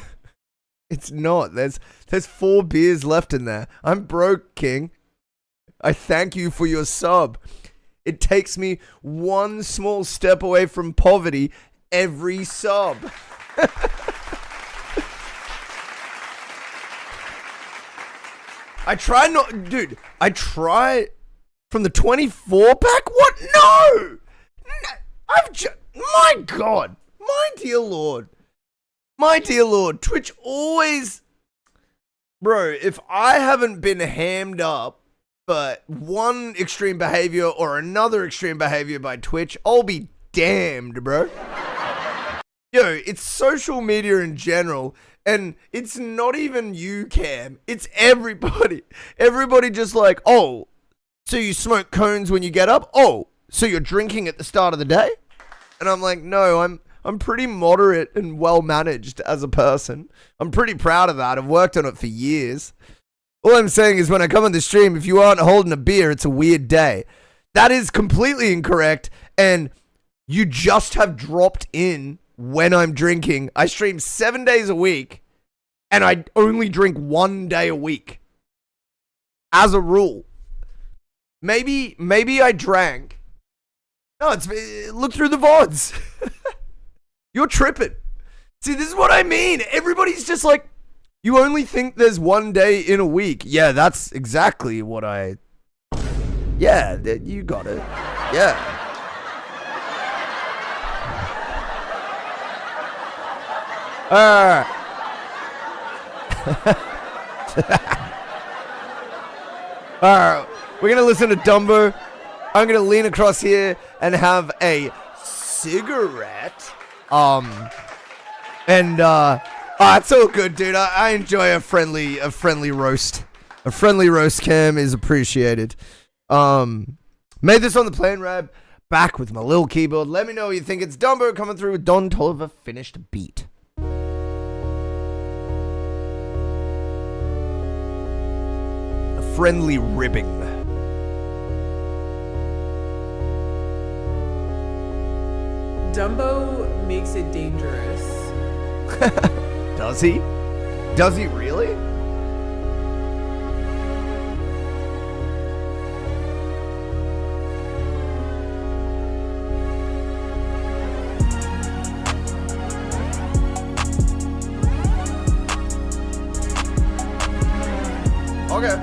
It's not. There's 4 beers left in there. I'm broke, King. I thank you for your sub. It takes me one small step away from poverty every sub. I try not... Dude, I try... From the 24 pack? What? No! My God, my dear Lord, Twitch always, bro, if I haven't been hammed up but one extreme behavior or another extreme behavior by Twitch, I'll be damned, bro. Yo, it's social media in general, and it's not even you, Cam. It's everybody. Everybody just like, oh, so you smoke cones when you get up? Oh, so you're drinking at the start of the day? And I'm like, no, I'm pretty moderate and well managed as a person. I'm pretty proud of that. I've worked on it for years. All I'm saying is when I come on the stream, if you aren't holding a beer, it's a weird day. That is completely incorrect, and you just have dropped in when I'm drinking. I stream 7 days a week, and I only drink 1 day a week. As a rule. Maybe I drank. No, look through the VODs. You're tripping. See, this is what I mean. Everybody's just like, you only think there's 1 day in a week. Yeah, that's exactly what yeah, you got it. Yeah. Alright, we're gonna listen to Dumbo. I'm gonna lean across here and have a cigarette. It's all good, dude. I enjoy a friendly roast. A friendly roast, Cam, is appreciated. Made this on the plane rap, back with my little keyboard. Let me know what you think. It's Dumbo coming through with Don Toliver finished beat. A friendly ribbing. Dumbo makes it dangerous. Does he? Does he really? Okay.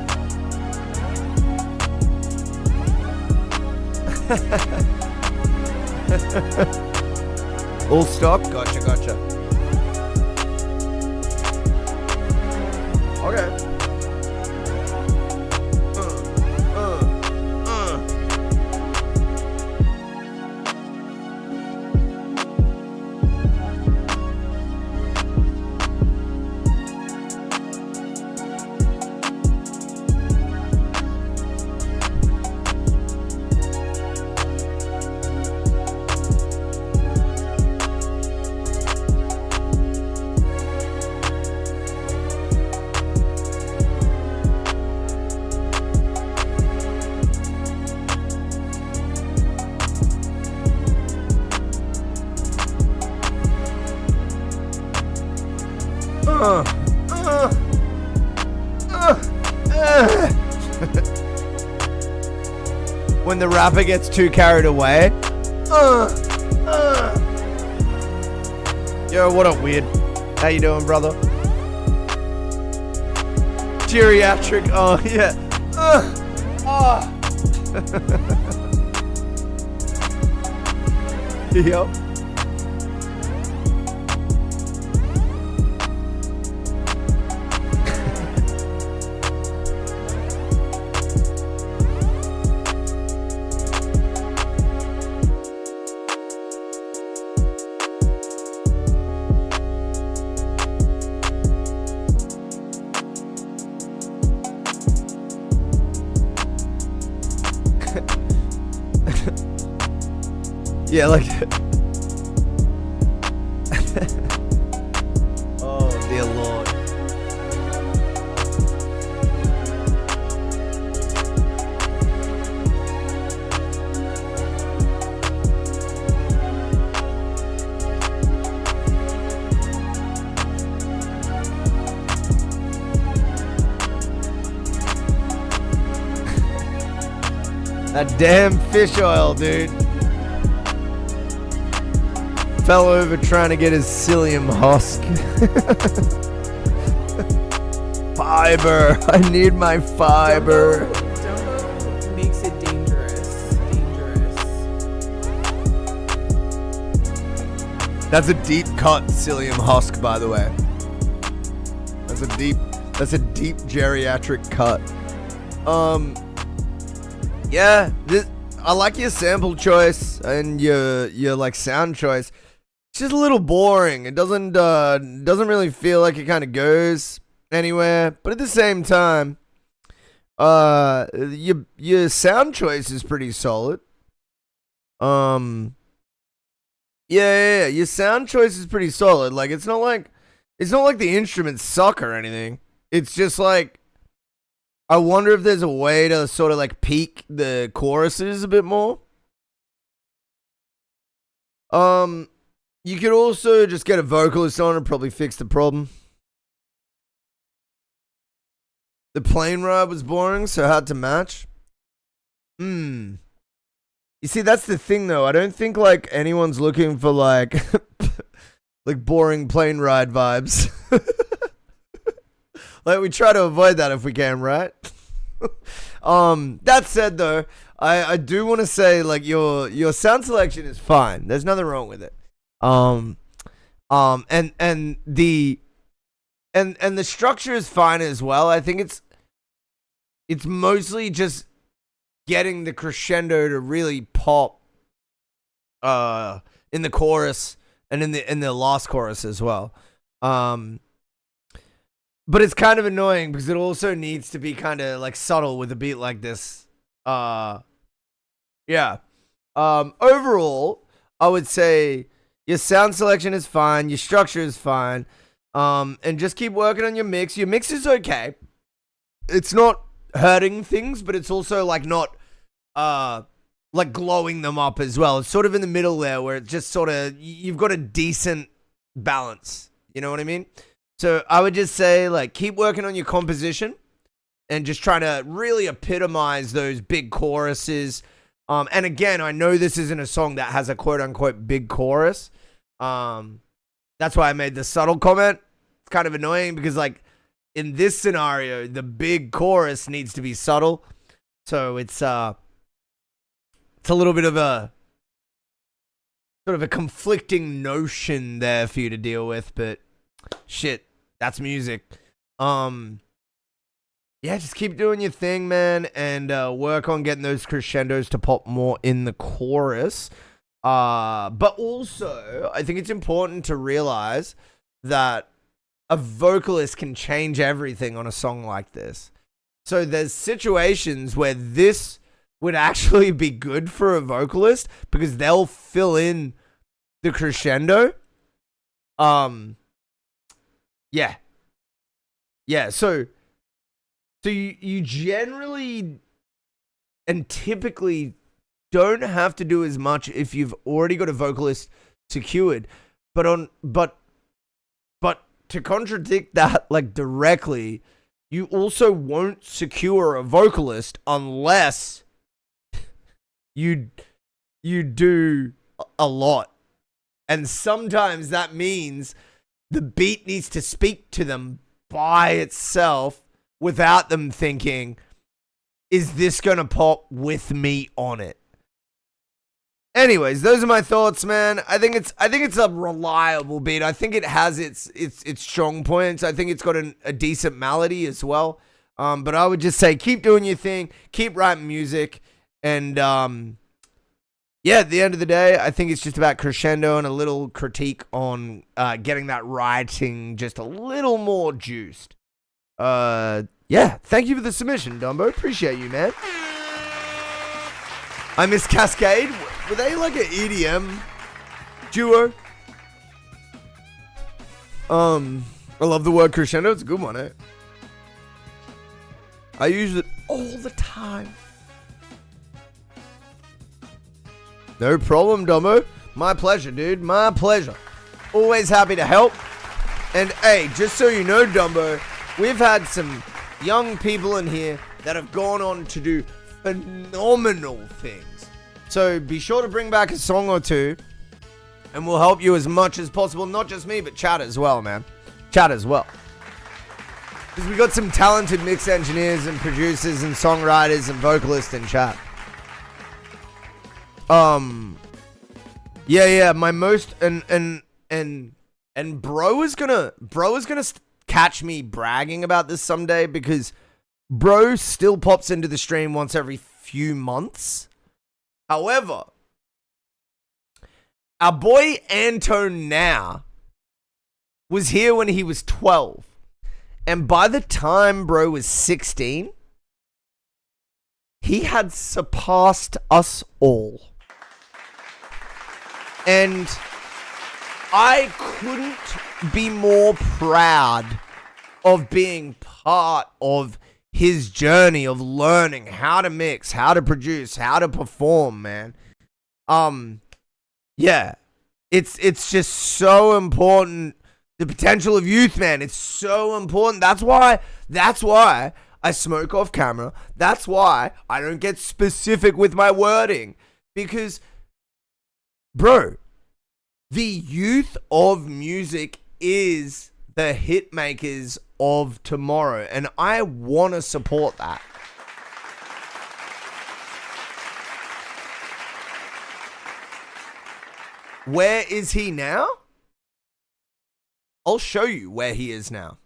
All stop? Gotcha. Okay. When the rapper gets too carried away. Yo, what up, Weird? How you doing, brother? Geriatric, oh yeah. Yo. Yeah, like. Oh, dear Lord. That damn fish oil, dude. Fell over trying to get his psyllium husk. Fiber. I need my fiber. Dumbo makes it dangerous. That's a deep cut, Psyllium Husk, by the way. That's a deep geriatric cut. Yeah, I like your sample choice and your like sound choice. It's just a little boring. It doesn't really feel like it kind of goes anywhere. But at the same time, your sound choice is pretty solid. Yeah, your sound choice is pretty solid. Like it's not like the instruments suck or anything. It's just like I wonder if there's a way to sort of like peak the choruses a bit more. You could also just get a vocalist on and probably fix the problem. The plane ride was boring, so hard to match. You see, that's the thing though. I don't think like anyone's looking for like like boring plane ride vibes. Like we try to avoid that if we can, right? That said though, I do want to say like your sound selection is fine. There's nothing wrong with it. And the structure is fine as well. I think it's mostly just getting the crescendo to really pop in the chorus and in the last chorus as well. But it's kind of annoying because it also needs to be kind of like subtle with a beat like this. Yeah. Overall, I would say your sound selection is fine, your structure is fine. And just keep working on your mix. Your mix is okay. It's not hurting things, but it's also like not like glowing them up as well. It's sort of in the middle there where it's just sort of you've got a decent balance. You know what I mean? So I would just say like keep working on your composition and just trying to really epitomize those big choruses. And again, I know this isn't a song that has a quote unquote big chorus. That's why I made the subtle comment. It's kind of annoying because like in this scenario, the big chorus needs to be subtle. So it's a little bit of a sort of a conflicting notion there for you to deal with, but shit, that's music. Yeah, just keep doing your thing, man, and work on getting those crescendos to pop more in the chorus. But also, I think it's important to realize that a vocalist can change everything on a song like this. So there's situations where this would actually be good for a vocalist because they'll fill in the crescendo. Yeah. So you generally and typically don't have to do as much if you've already got a vocalist secured. But to contradict that like directly, you also won't secure a vocalist unless you do a lot. And sometimes that means the beat needs to speak to them by itself without them thinking, is this going to pop with me on it? Anyways, those are my thoughts, man. I think it's a reliable beat. I think it has its strong points. I think it's got a decent melody as well. But I would just say keep doing your thing, keep writing music, and yeah, at the end of the day, I think it's just about crescendo and a little critique on getting that writing just a little more juiced. Yeah, thank you for the submission, Dumbo. Appreciate you, man. I miss Cascade. Were they like an EDM duo? I love the word crescendo. It's a good one, eh? I use it all the time. No problem, Dumbo. My pleasure, dude. My pleasure. Always happy to help. And hey, just so you know, Dumbo, we've had some young people in here that have gone on to do phenomenal things. So be sure to bring back a song or two, and we'll help you as much as possible. Not just me, but chat as well, man. Chat as well. Because we got some talented mix engineers and producers and songwriters and vocalists in chat. Yeah, my most and and bro is gonna catch me bragging about this someday, because bro still pops into the stream once every few months. However, our boy Anto now was here when he was 12. And by the time bro was 16, he had surpassed us all. And I couldn't be more proud of being part of his journey of learning how to mix, how to produce, how to perform, man. Yeah. It's just so important. The potential of youth, man. It's so important. That's why I smoke off camera. That's why I don't get specific with my wording. Because, bro, the youth of music is the hit makers of tomorrow. And I want to support that. Where is he now? I'll show you where he is now.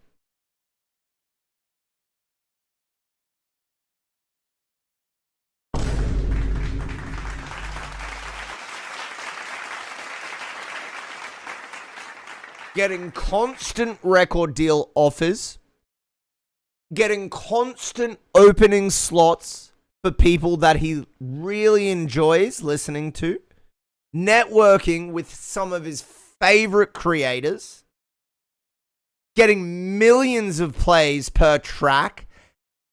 Getting constant record deal offers. Getting constant opening slots for people that he really enjoys listening to. Networking with some of his favorite creators. Getting millions of plays per track.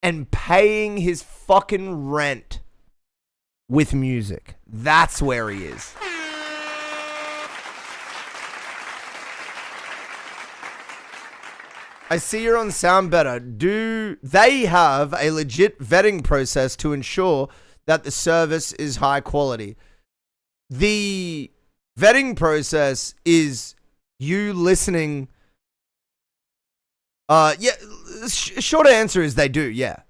And paying his fucking rent with music. That's where he is. I see you're on Sound Better. Do they have a legit vetting process to ensure that the service is high quality? The vetting process is you listening. Short answer is they do, yeah.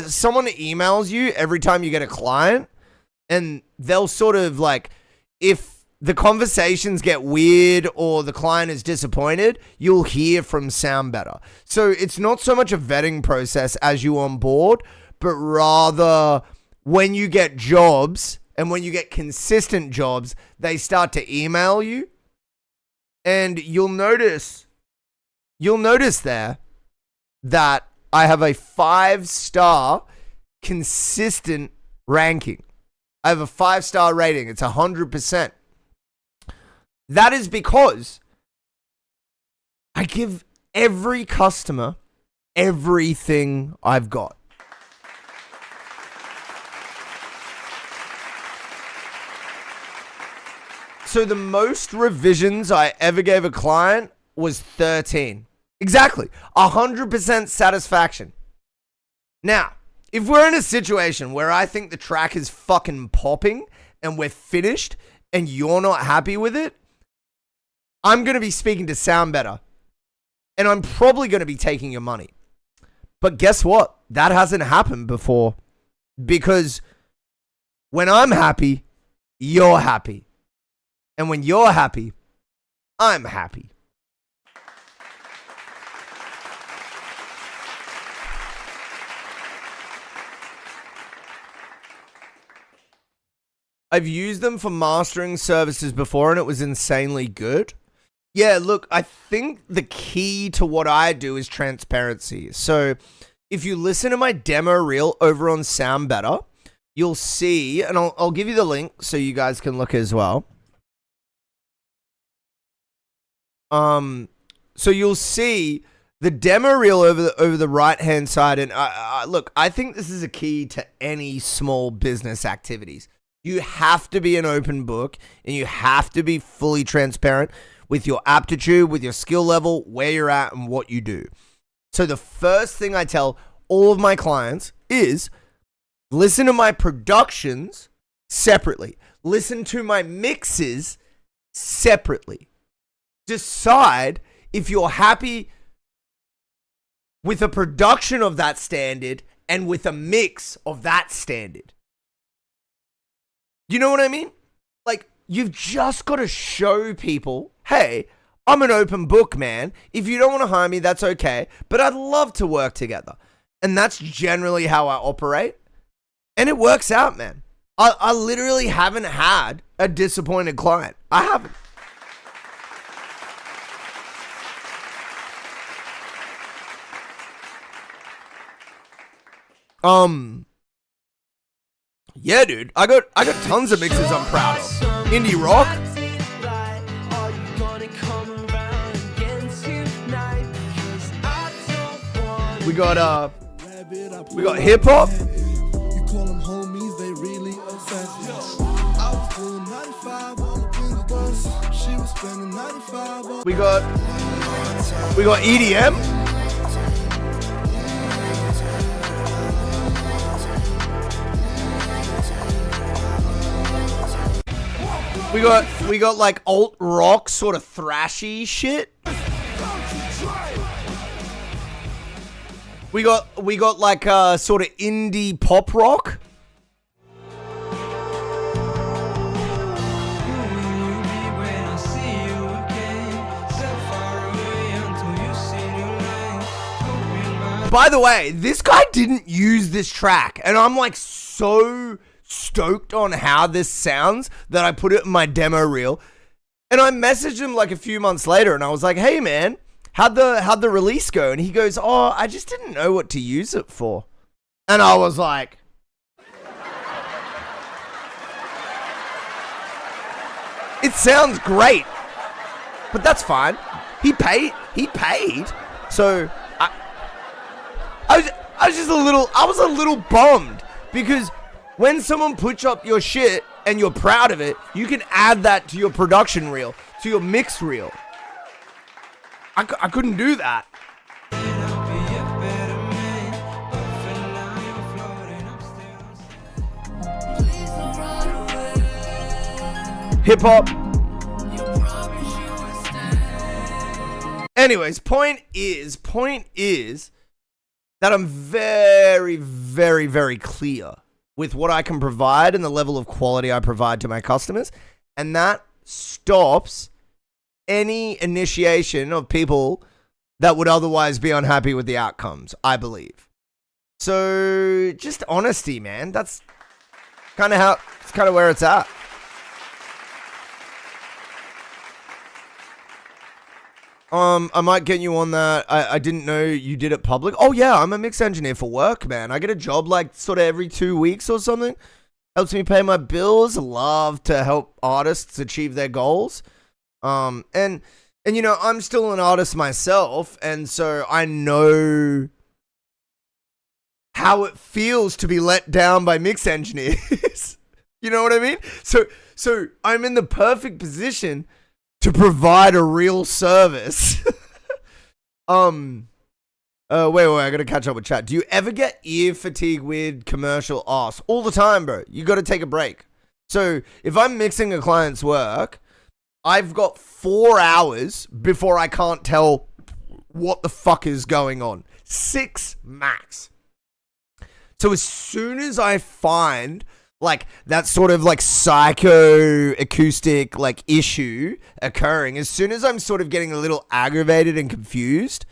Someone emails you every time you get a client, and they'll sort of like, if the conversations get weird or the client is disappointed, you'll hear from Sound Better. So it's not so much a vetting process as you onboard, but rather when you get jobs and when you get consistent jobs, they start to email you, and you'll notice there that I have a 5-star consistent ranking. I have a 5-star rating. It's 100%. That is because I give every customer everything I've got. So the most revisions I ever gave a client was 13. Exactly. 100% satisfaction. Now, if we're in a situation where I think the track is fucking popping and we're finished and you're not happy with it, I'm going to be speaking to Sound Better, and I'm probably going to be taking your money. But guess what? That hasn't happened before, because when I'm happy, you're happy. And when you're happy, I'm happy. I've used them for mastering services before, and it was insanely good. Yeah, look, I think the key to what I do is transparency. So if you listen to my demo reel over on Sound Better, you'll see, and I'll give you the link so you guys can look as well. So you'll see the demo reel over the right-hand side. And look, I think this is a key to any small business activities. You have to be an open book, and you have to be fully transparent with your aptitude, with your skill level, where you're at, and what you do. So the first thing I tell all of my clients is listen to my productions separately. Listen to my mixes separately. Decide if you're happy with a production of that standard and with a mix of that standard. You know what I mean? Like, you've just got to show people, hey, I'm an open book, man. If you don't want to hire me, that's okay. But I'd love to work together. And that's generally how I operate. And it works out, man. I literally haven't had a disappointed client. I haven't. Yeah, dude. I got tons of mixes I'm proud of. Indie rock. We got hip hop. You call them homies, they really obsessed. I was doing 95 on the Benz bus. She was spending 95 on. We got EDM. We got like alt rock sort of thrashy shit. We got like sort of indie pop rock. By the way, this guy didn't use this track, and I'm like so stoked on how this sounds that I put it in my demo reel. And I messaged him like a few months later, and I was like, "Hey man, how'd the release go?" And he goes, "Oh, I just didn't know what to use it for." And I was like, "It sounds great, but that's fine." He paid. So I was a little bummed because when someone puts up your shit and you're proud of it, you can add that to your production reel, to your mix reel. I couldn't do that. Hip hop. Anyways, point is that I'm very, very, very clear with what I can provide and the level of quality I provide to my customers. And that stops any initiation of people that would otherwise be unhappy with the outcomes, I believe. So just honesty, man. That's kind of where it's at. I might get you on that. I didn't know you did it public. Oh yeah, I'm a mix engineer for work, man. I get a job like sort of every 2 weeks or something. Helps me pay my bills. Love to help artists achieve their goals. And you know, I'm still an artist myself, and so I know how it feels to be let down by mix engineers. You know what I mean? So I'm in the perfect position to provide a real service. Wait, I gotta catch up with chat. Do you ever get ear fatigue with commercial arse? All the time, bro. You gotta take a break. So if I'm mixing a client's work, I've got 4 hours before I can't tell what the fuck is going on. 6 max. So as soon as I find like that sort of like psycho-acoustic like issue occurring, as soon as I'm sort of getting a little aggravated and confused,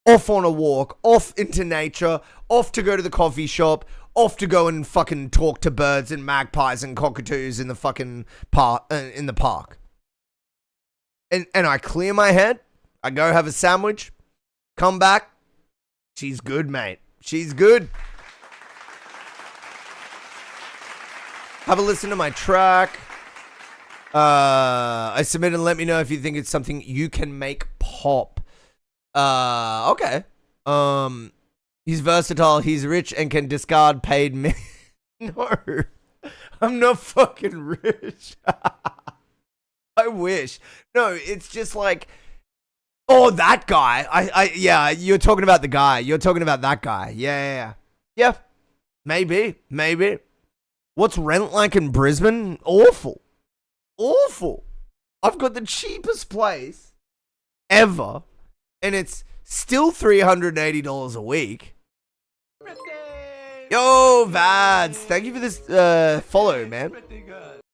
off on a walk, off into nature, off to go to the coffee shop, off to go and fucking talk to birds and magpies and cockatoos in the fucking park, in the park. And I clear my head, I go have a sandwich, come back, she's good, mate. She's good. Have a listen to my track. I submit and let me know if you think it's something you can make pop. Okay. He's versatile, he's rich, and can discard paid me. No. I'm not fucking rich. I wish. No, it's just like, oh, that guy. Yeah, you're talking about the guy. You're talking about that guy. Yeah. Maybe. What's rent like in Brisbane? Awful. I've got the cheapest place ever, and it's still $380 a week. Yo, Vads, thank you for this follow, man.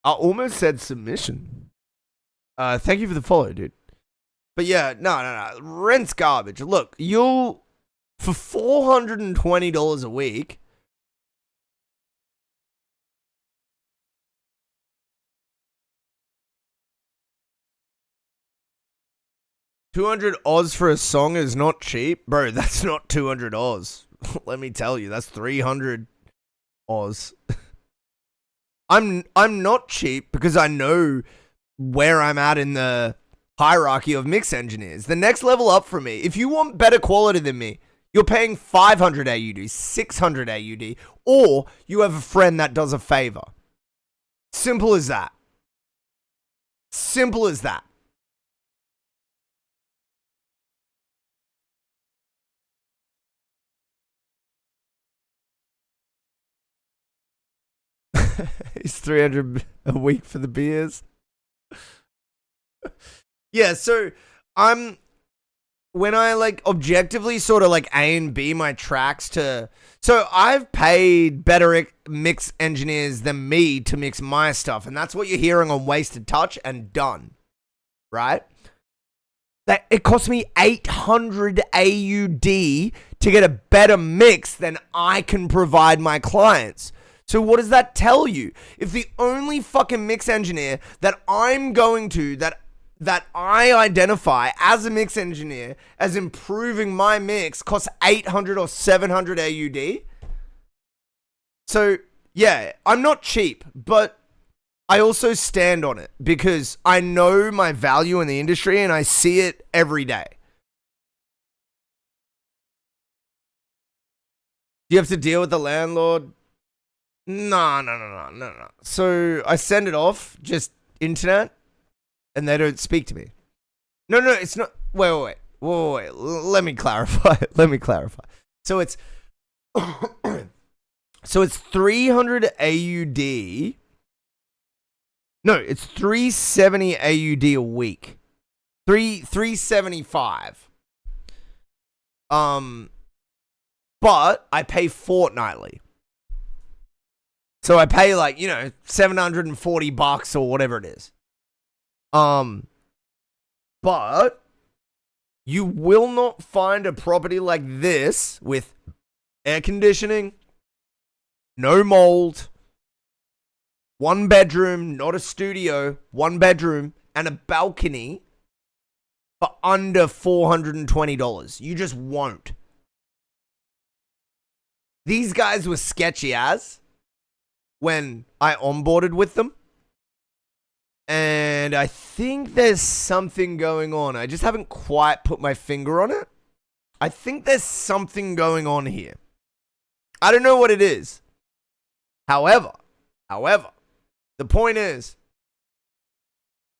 I almost said submission. Thank you for the follow, dude. But yeah, no. Rent's garbage. Look, you'll... For $420 a week... $200 Oz for a song is not cheap. Bro, that's not 200 Oz. Let me tell you, that's 300 Oz. I'm not cheap because I know where I'm at in the hierarchy of mix engineers. The next level up for me, if you want better quality than me, you're paying 500 AUD, 600 AUD, or you have a friend that does a favor. Simple as that. Simple as that. It's 300 a week for the beers. Yeah, so when I like objectively sort of like A and B my tracks to, so I've paid better mix engineers than me to mix my stuff, and that's what you're hearing on Wasted Touch and Done, right? That it cost me 800 AUD to get a better mix than I can provide my clients. So what does that tell you? If the only fucking mix engineer that I'm going to, that I identify as a mix engineer as improving my mix costs 800 or 700 AUD. So yeah, I'm not cheap, but I also stand on it because I know my value in the industry and I see it every day. Do you have to deal with the landlord? No. So I send it off, just internet, and they don't speak to me. No, it's not. Wait. Let me clarify. So it's 300 AUD. No, it's 370 AUD a week. 375. But I pay fortnightly. So I pay like, $740 or whatever it is. But you will not find a property like this with air conditioning, no mold, 1 bedroom, not a studio, 1 bedroom, and a balcony for under $420. You just won't. These guys were sketchy as when I onboarded with them. And I think there's something going on. I just haven't quite put my finger on it. I think there's something going on here. I don't know what it is. However, the point is,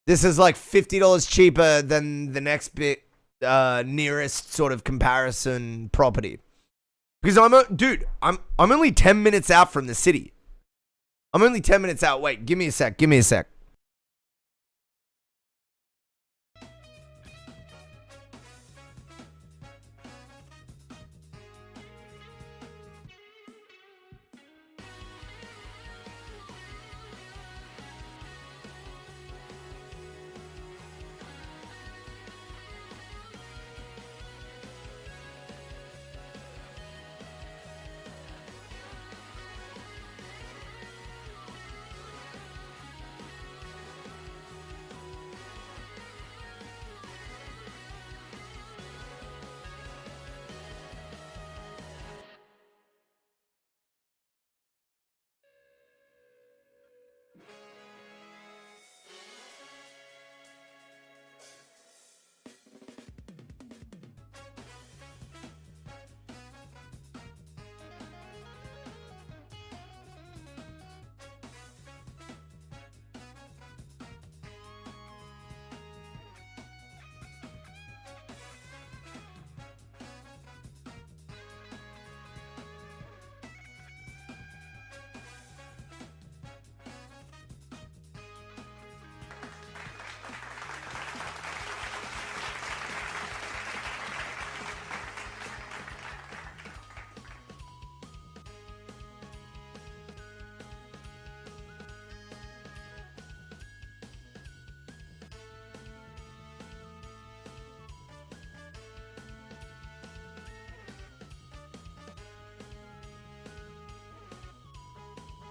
this is like $50 cheaper than the next bit nearest sort of comparison property. Because I'm only 10 minutes out from the city. I'm only 10 minutes out. Wait, give me a sec.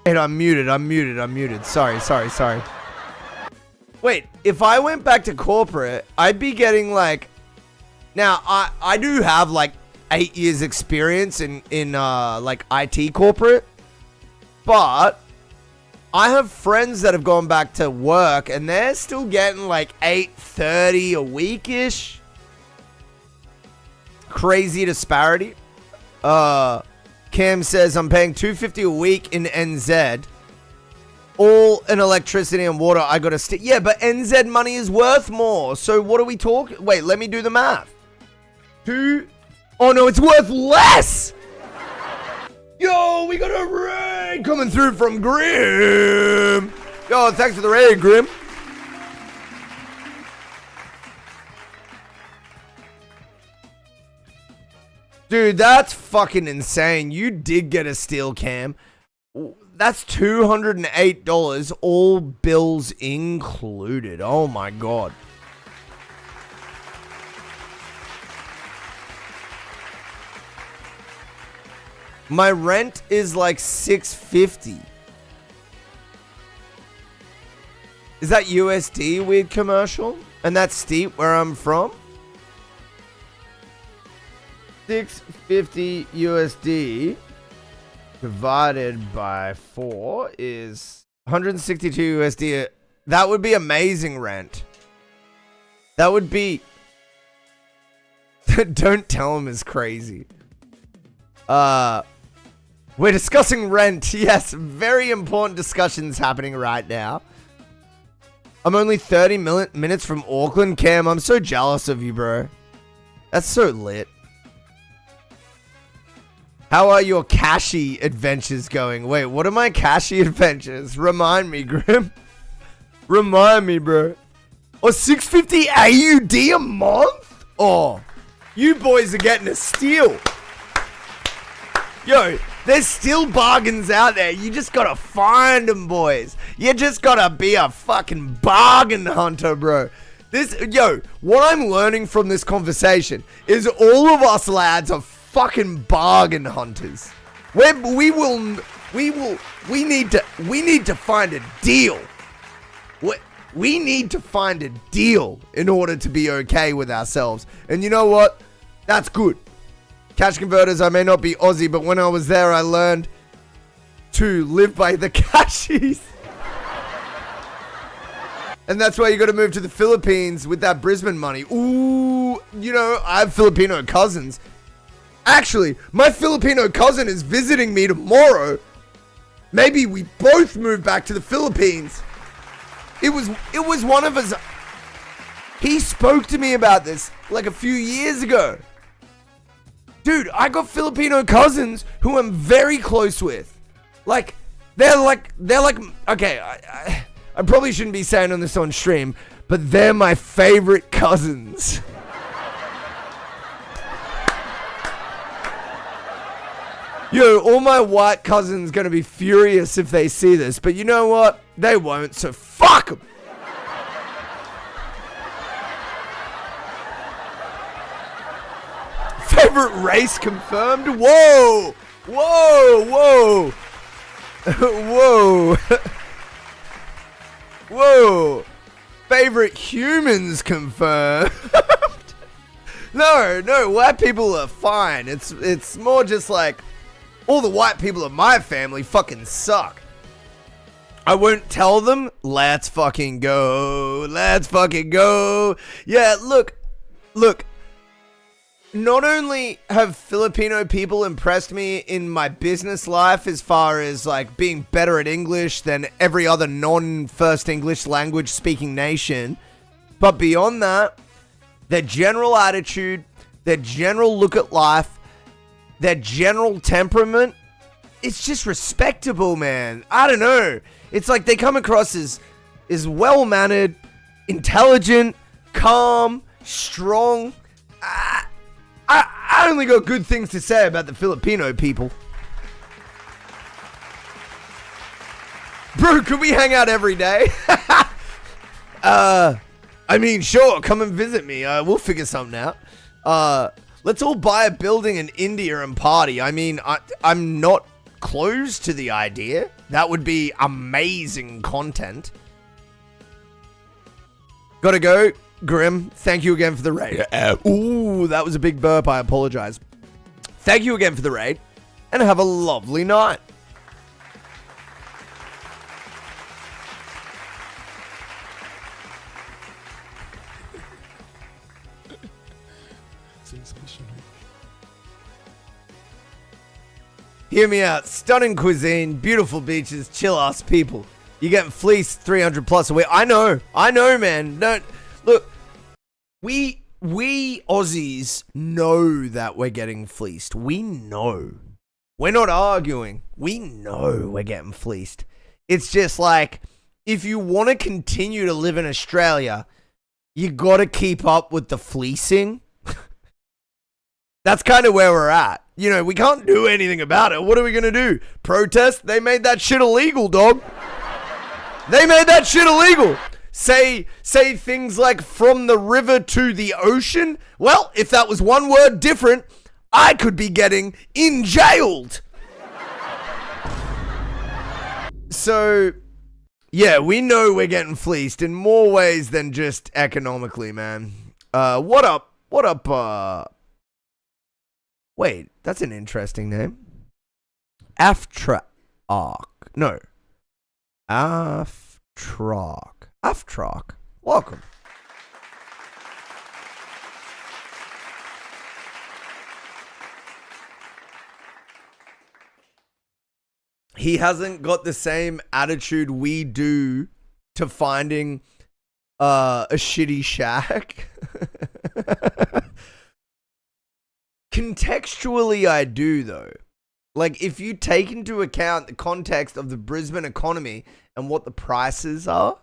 Wait, I'm muted. Sorry. Wait, if I went back to corporate, I'd be getting like... Now, I do have like 8 years experience in like IT corporate. But I have friends that have gone back to work and they're still getting like $8.30 a week-ish. Crazy disparity. Cam says I'm paying $250 a week in NZ. All in electricity and water. I gotta stick. Yeah, but NZ money is worth more. So what are we talking? Wait, let me do the math. Oh no, it's worth less. Yo, we got a raid coming through from Grim. Yo, thanks for the raid, Grim. Dude, that's fucking insane. You did get a steel cam. That's $208, all bills included. Oh my god. My rent is like $650. Is that USD, weird commercial? And that's steep where I'm from? $650 USD divided by 4 is 162 USD. That would be amazing rent. That would be... Don't tell him it's crazy. We're discussing rent. Yes, very important discussions happening right now. I'm only 30 minutes from Auckland. Cam, I'm so jealous of you, bro. That's so lit. How are your Kashi adventures going? Wait, what are my Kashi adventures? Remind me, Grim. Remind me, bro. Or 650 AUD a month? Oh, you boys are getting a steal. Yo, there's still bargains out there. You just gotta find them, boys. You just gotta be a fucking bargain hunter, bro. Yo, what I'm learning from this conversation is all of us lads are fucking bargain hunters. We need to find a deal. We need to find a deal in order to be okay with ourselves. And you know what? That's good. Cash converters, I may not be Aussie, but when I was there, I learned to live by the cashies. And that's why you got to move to the Philippines with that Brisbane money. Ooh, you know, I have Filipino cousins. Actually, my Filipino cousin is visiting me tomorrow. Maybe we both move back to the Philippines. It was one of us. He spoke to me about this like a few years ago. Dude, I got Filipino cousins who I'm very close with. Like, they're like, okay, I probably shouldn't be saying on this on stream, but they're my favorite cousins. Yo, all my white cousins gonna be furious if they see this, but you know what? They won't, so fuck them. Favorite race confirmed? Whoa! Whoa! Whoa! Whoa! Whoa! Favorite humans confirmed? No, white people are fine. It's more just like all the white people of my family fucking suck. I won't tell them. Let's fucking go. Let's fucking go. Yeah, look. Not only have Filipino people impressed me in my business life as far as like being better at English than every other non-first English language speaking nation, but beyond that, their general attitude, their general look at life, their general temperament, it's just respectable, man. I don't know. It's like they come across as well-mannered, intelligent, calm, strong. I only got good things to say about the Filipino people. Bro, could we hang out every day? I mean, sure, come and visit me. We'll figure something out. Let's all buy a building in India and party. I mean, I'm not close to the idea. That would be amazing content. Gotta go. Grim, thank you again for the raid. Ooh, that was a big burp. I apologize. Thank you again for the raid, and have a lovely night. Hear me out. Stunning cuisine, beautiful beaches, chill ass people. You're getting fleeced 300 plus a week. I know, man. Don't look. We Aussies know that we're getting fleeced. We know. We're not arguing. We know we're getting fleeced. It's just like, if you want to continue to live in Australia, you got to keep up with the fleecing. That's kind of where we're at. You know, we can't do anything about it. What are we going to do? Protest? They made that shit illegal, dog. They made that shit illegal. Say things like from the river to the ocean. Well, if that was one word different, I could be getting jailed. So, yeah, we know we're getting fleeced in more ways than just economically, man. What up? Wait, that's an interesting name. Aftrark. No. Aftrark. Welcome. He hasn't got the same attitude we do to finding a shitty shack. Contextually, I do, though. Like, if you take into account the context of the Brisbane economy and what the prices are,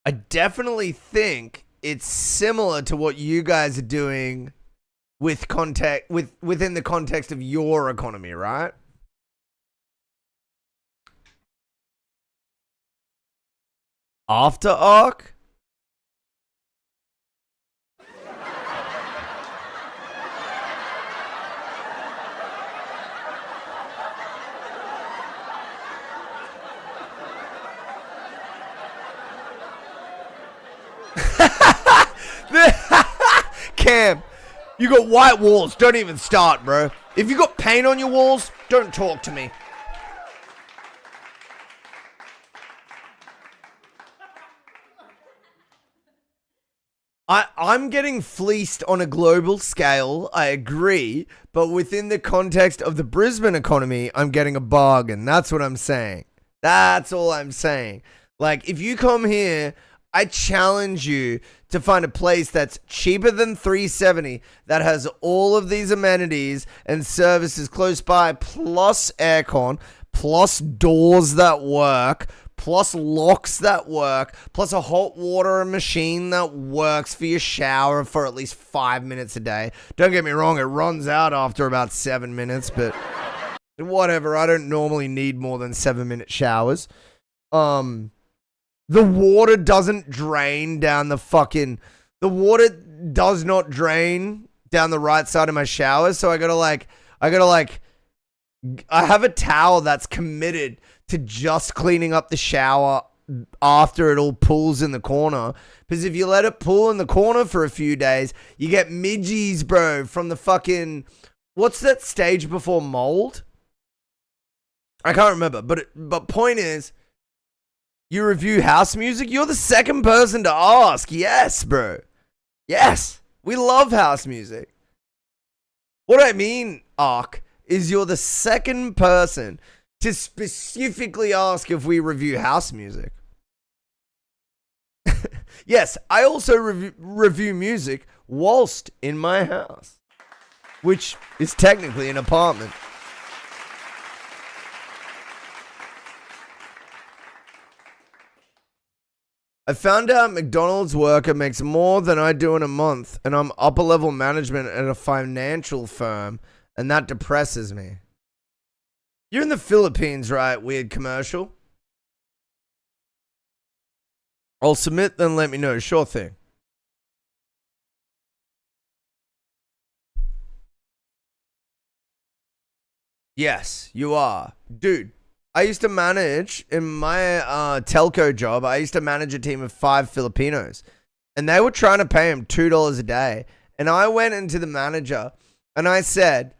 I definitely think it's similar to what you guys are doing with within the context of your economy, right? After Arc? Cam, you got white walls. Don't even start, bro. If you got paint on your walls, don't talk to me. I'm getting fleeced on a global scale, I agree, but within the context of the Brisbane economy, I'm getting a bargain. That's what I'm saying. That's all I'm saying. Like, if you come here, I challenge you to find a place that's cheaper than $370, that has all of these amenities and services close by, plus aircon, plus doors that work, plus locks that work, plus a hot water machine that works for your shower for at least 5 minutes a day. Don't get me wrong, it runs out after about 7 minutes, but whatever. I don't normally need more than 7-minute showers. The water doesn't drain down the fucking... The water does not drain down the right side of my shower, so I have a towel that's committed to just cleaning up the shower after it all pools in the corner. Because if you let it pool in the corner for a few days, you get midgies, bro, from the fucking... What's that stage before mold? I can't remember, but point is, you review house music? You're the second person to ask. Yes, bro. Yes. We love house music. What I mean, Ark, is you're the second person to specifically ask if we review house music. Yes, I also review music whilst in my house, which is technically an apartment. I found out McDonald's worker makes more than I do in a month, and I'm upper level management at a financial firm, and that depresses me. You're in the Philippines, right? Weird commercial. I'll submit, then let me know. Sure thing. Yes, you are. Dude, I used to manage, in my telco job, I used to manage a team of 5 Filipinos. And they were trying to pay him $2 a day. And I went into the manager and I said,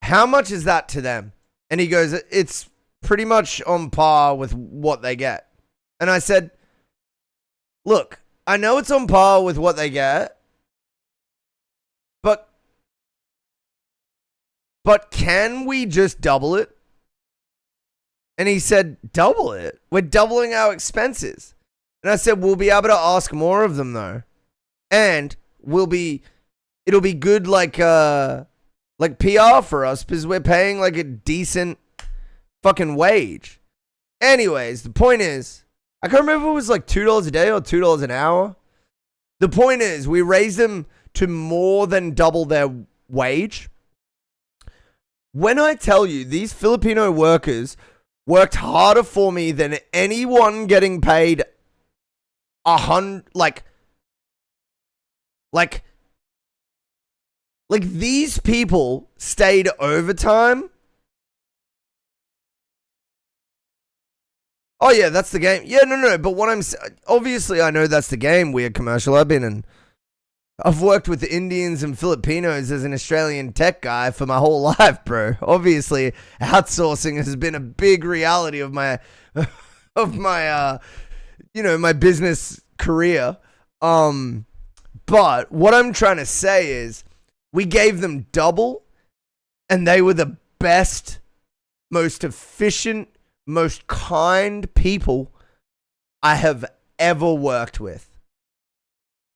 how much is that to them? And he goes, it's pretty much on par with what they get. And I said, look, I know it's on par with what they get, but can we just double it? And he said, double it? We're doubling our expenses. And I said, we'll be able to ask more of them though. And it'll be good like PR for us because we're paying like a decent fucking wage. Anyways, the point is, I can't remember if it was like $2 a day or $2 an hour. The point is, we raised them to more than double their wage. When I tell you these Filipino workers worked harder for me than anyone getting paid like these people stayed overtime. Oh yeah, that's the game. Yeah, no. But obviously I know that's the game. Weird commercial. I've worked with Indians and Filipinos as an Australian tech guy for my whole life, bro. Obviously, outsourcing has been a big reality of my my business career. But what I'm trying to say is we gave them double and they were the best, most efficient, most kind people I have ever worked with.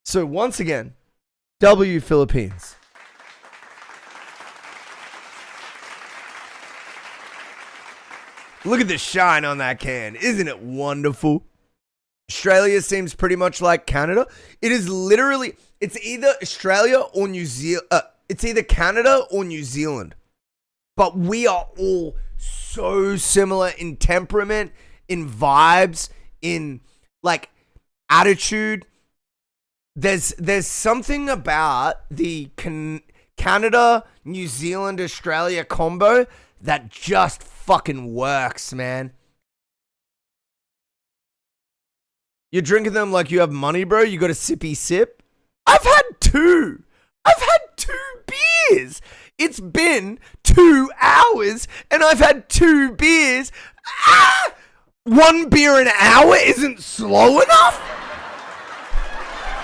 So once again, W Philippines. Look at the shine on that can. Isn't it wonderful? Australia seems pretty much like Canada. It is literally, it's either Australia or New Zealand. It's either Canada or New Zealand. But we are all so similar in temperament, in vibes, in like attitude. There's something about the Canada, New Zealand, Australia combo that just fucking works, man. You're drinking them like you have money, bro. You got a sippy sip. I've had 2 beers. It's been 2 hours and I've had 2 beers. 1 beer an hour isn't slow enough.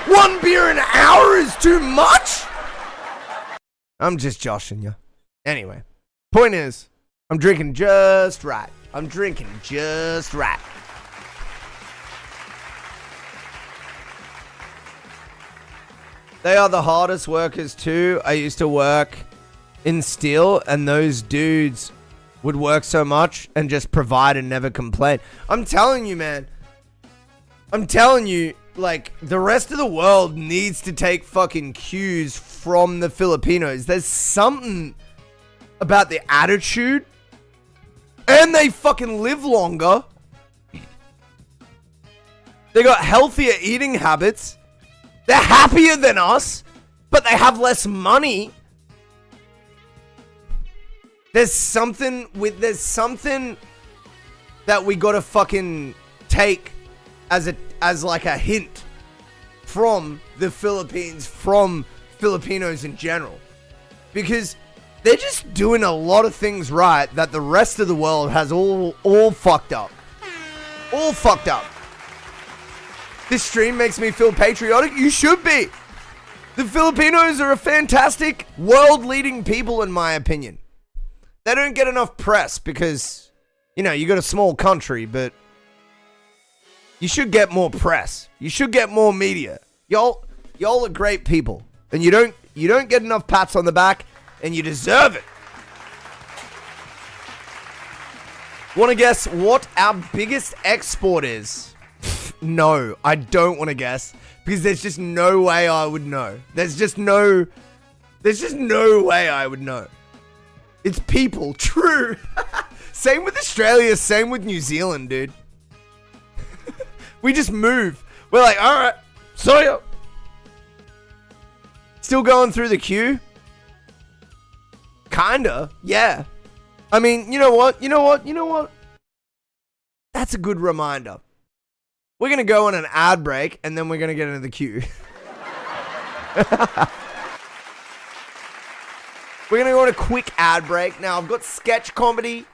1 beer an hour is too much. I'm just joshing you. Anyway, point is, I'm drinking just right. They are the hardest workers too. I used to work in steel and those dudes would work so much and just provide and never complain. I'm telling you, man. Like, the rest of the world needs to take fucking cues from the Filipinos. There's something about the attitude. And they fucking live longer. They got healthier eating habits. They're happier than us, but they have less money. There's something that we gotta fucking take as like a hint from the Philippines, from Filipinos in general. Because they're just doing a lot of things right that the rest of the world has all fucked up. All fucked up. This stream makes me feel patriotic. You should be. The Filipinos are a fantastic, world-leading people, in my opinion. They don't get enough press because, you got a small country, but you should get more press. You should get more media. Y'all are great people, and you don't get enough pats on the back, and you deserve it. Want to guess what our biggest export is? No, I don't want to guess because there's just no way I would know. There's just no way I would know. It's people, true. Same with Australia, same with New Zealand, dude. We just move. We're like, all right, sorry. Still going through the queue. Kinda, yeah. I mean, you know what? That's a good reminder. We're going to go on an ad break, and then we're going to get into the queue. We're going to go on a quick ad break. Now, I've got sketch comedy.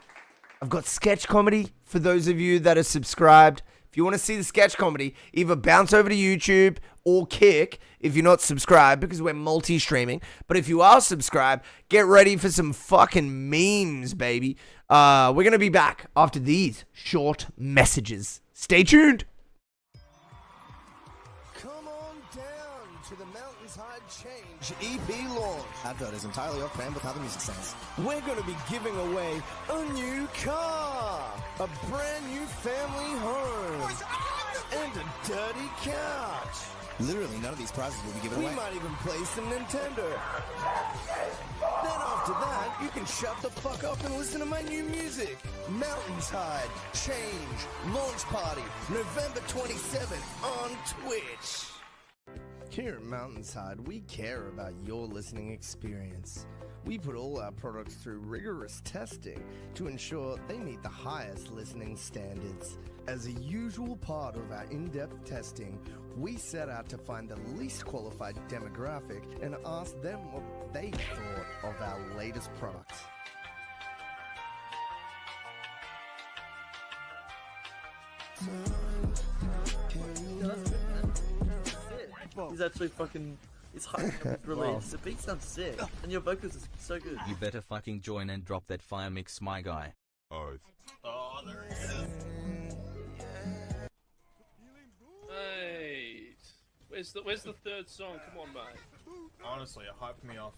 For those of you that are subscribed. If you want to see the sketch comedy, either bounce over to YouTube or Kick if you're not subscribed, because we're multi-streaming. But if you are subscribed, get ready for some fucking memes, baby. We're going to be back after these short messages. Stay tuned. Come on down to the MountainsHide Change EP launch. Advert is entirely off brand with how the music sounds. We're going to be giving away a new car, a brand new family home, and a dirty couch. Literally, none of these prizes will be given We away. might even play some Nintendo. Then after that, you can shut the fuck up and listen to my new music. MountainsHide Change Launch Party, November 27th on Twitch. Here at MountainsHide, we care about your listening experience. We put all our products through rigorous testing to ensure they meet the highest listening standards. As a usual part of our in-depth testing, we set out to find the least qualified demographic and ask them what they thought of our latest products. He's actually fucking. It's hype. It's released. The beat sounds sick, and your vocals is so good. You better fucking join and drop that fire mix, my guy. Oath. Oh, there he is. Mate, where's the third song? Come on, mate. Honestly, it hyped me off.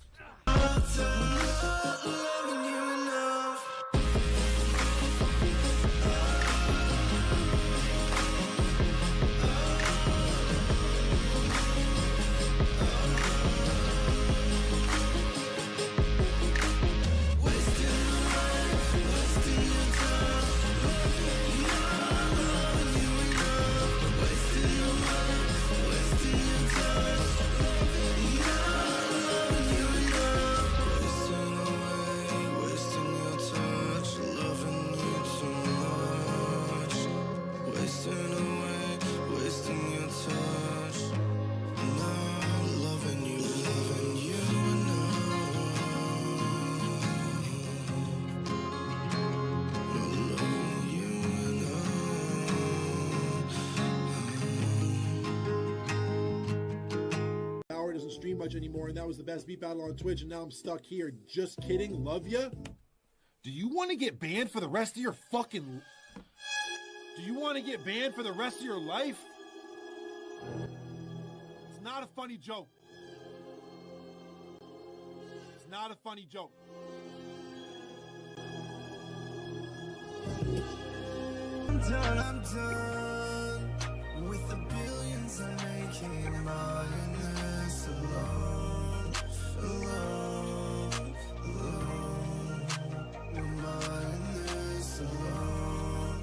Doesn't stream much anymore, and that was the best beat battle on Twitch, and now I'm stuck here. Just kidding. Love ya. Do you want to get banned for the rest of your fucking... Do you want to get banned for the rest of your life? It's not a funny joke. It's not a funny joke. I'm done with the billions I'm making buying this alone, we're buying this alone.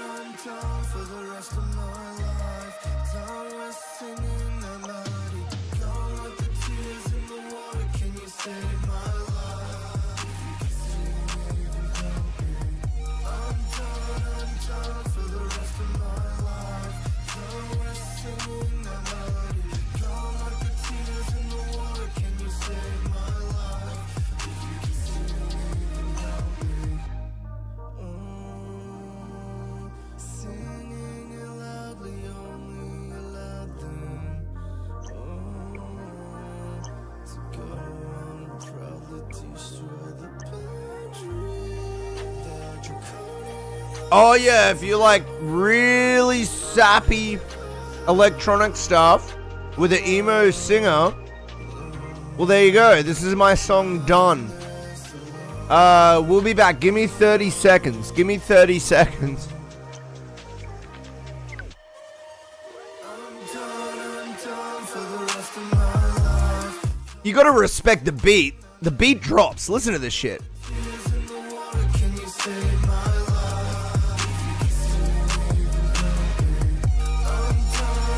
I'm done for the rest of my life. Done with singing that melody. Gone with the tears in the water. Can you save my life? I'm done for the rest of my life. Done with singing that melody. Gone with the tears in the water. Can you save my life? If you can sing, help me. Singing it loudly, only allowed them to go on proudly destroy the boundary. They're draconian. Oh yeah, if you like really sappy electronic stuff with an emo singer, well there you go. This is my song Done. We'll be back. Give me 30 seconds. Give me 30 seconds. I'm done for the rest of my life. You gotta respect the beat. The beat drops. Listen to this shit. Tears in the water, can you save my life? I'm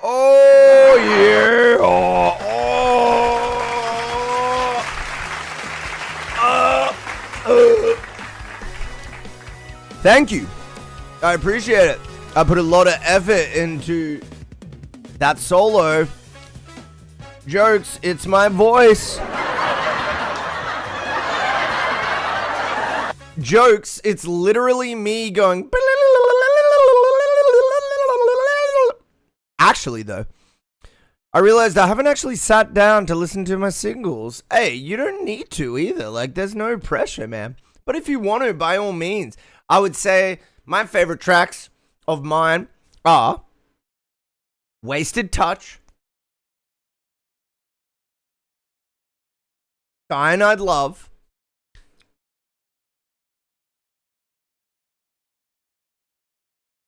Oh yeah! Thank you. I appreciate it. I put a lot of effort into that solo. Jokes, it's my voice. Jokes, it's literally me going. Actually, though, I realized I haven't actually sat down to listen to my singles. Hey, you don't need to either. Like, there's no pressure, man. But if you want to, by all means, I would say my favorite tracks of mine are Wasted Touch, Cyanide Love,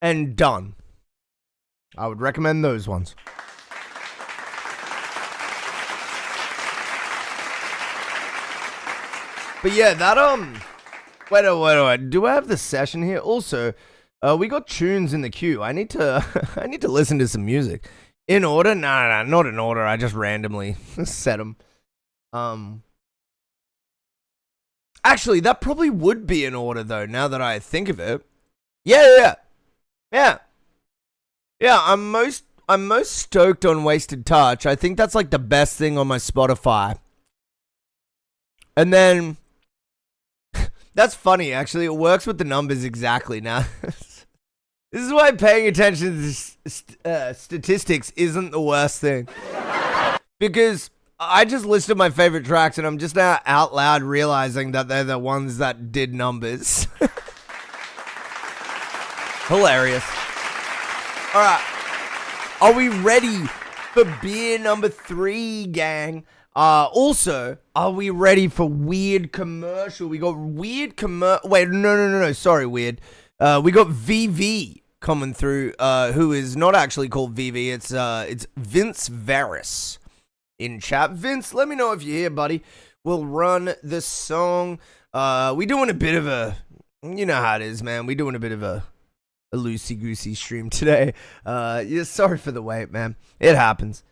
and Done. I would recommend those ones. But yeah, that wait, do I have the session here? Also, we got tunes in the queue. I need to I need to listen to some music. In order? No, not in order. I just randomly set them. Actually, that probably would be in order though, now that I think of it. Yeah. I'm most stoked on Wasted Touch. I think that's like the best thing on my Spotify. And then that's funny, actually. It works with the numbers exactly now. This is why paying attention to statistics isn't the worst thing. Because I just listed my favorite tracks and I'm just now out loud realizing that they're the ones that did numbers. Hilarious. All right. Are we ready for beer number 3, gang? Also, are we ready for weird commercial? We got weird Wait, no. Sorry, weird. We got VV coming through, who is not actually called VV. It's Vince Veris in chat. Vince, let me know if you're here, buddy. We'll run the song. We doing a bit of a, you know how it is, man. We doing a bit of a loosey-goosey stream today. Yeah, sorry for the wait, man. It happens.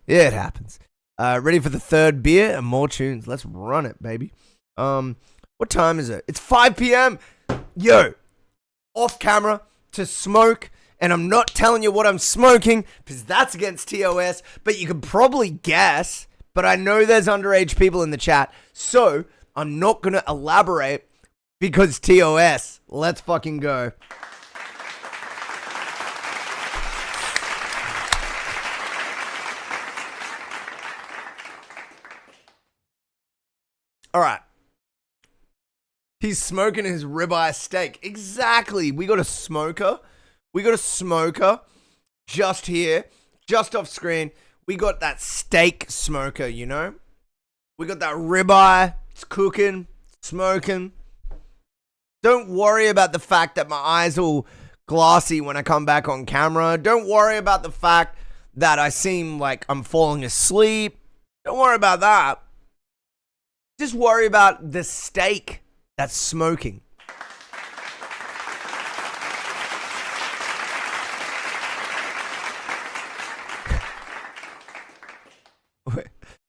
Ready for the third beer and more tunes. Let's run it, baby. What time is it? It's 5 p.m. Yo, off camera to smoke, and I'm not telling you what I'm smoking because that's against TOS, but you can probably guess, but I know there's underage people in the chat, so I'm not going to elaborate because TOS. Let's fucking go. All right. He's smoking his ribeye steak. Exactly. We got a smoker. Just here. Just off screen. We got that steak smoker, you know? We got that ribeye. It's cooking. Smoking. Don't worry about the fact that my eyes are all glassy when I come back on camera. Don't worry about the fact that I seem like I'm falling asleep. Don't worry about that. Just worry about the steak that's smoking.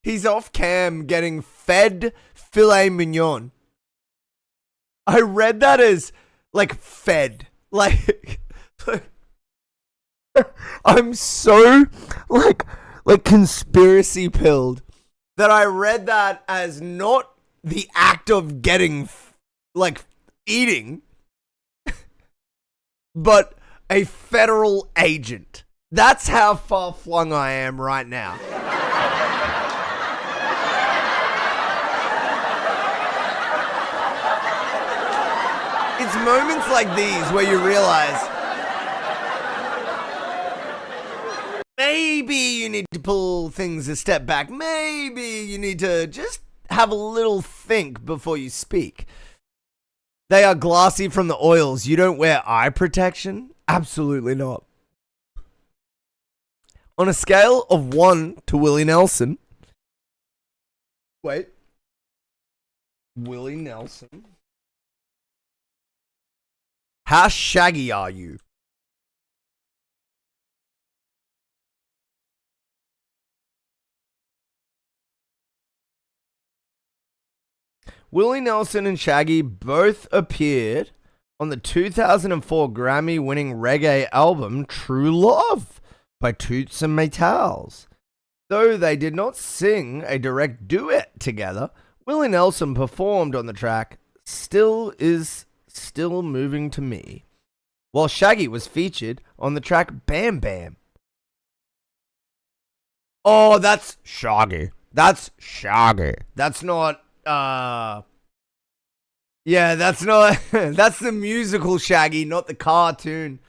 He's off cam getting fed filet mignon. I read that as like fed. Like I'm so like conspiracy pilled that I read that as not the act of getting, like, eating, but a federal agent. That's how far flung I am right now. It's moments like these where you realize maybe you need to pull things a step back. Maybe you need to just have a little think before you speak. They are glassy from the oils. You don't wear eye protection? Absolutely not. On a scale of 1 to Willie Nelson. Wait. Willie Nelson. How shaggy are you? Willie Nelson and Shaggy both appeared on the 2004 Grammy-winning reggae album True Love by Toots and Maytals. Though they did not sing a direct duet together, Willie Nelson performed on the track Still Moving to Me, while Shaggy was featured on the track Bam Bam. Oh, that's Shaggy. That's Shaggy. That's not, yeah, that's not, that's the musical Shaggy, not the cartoon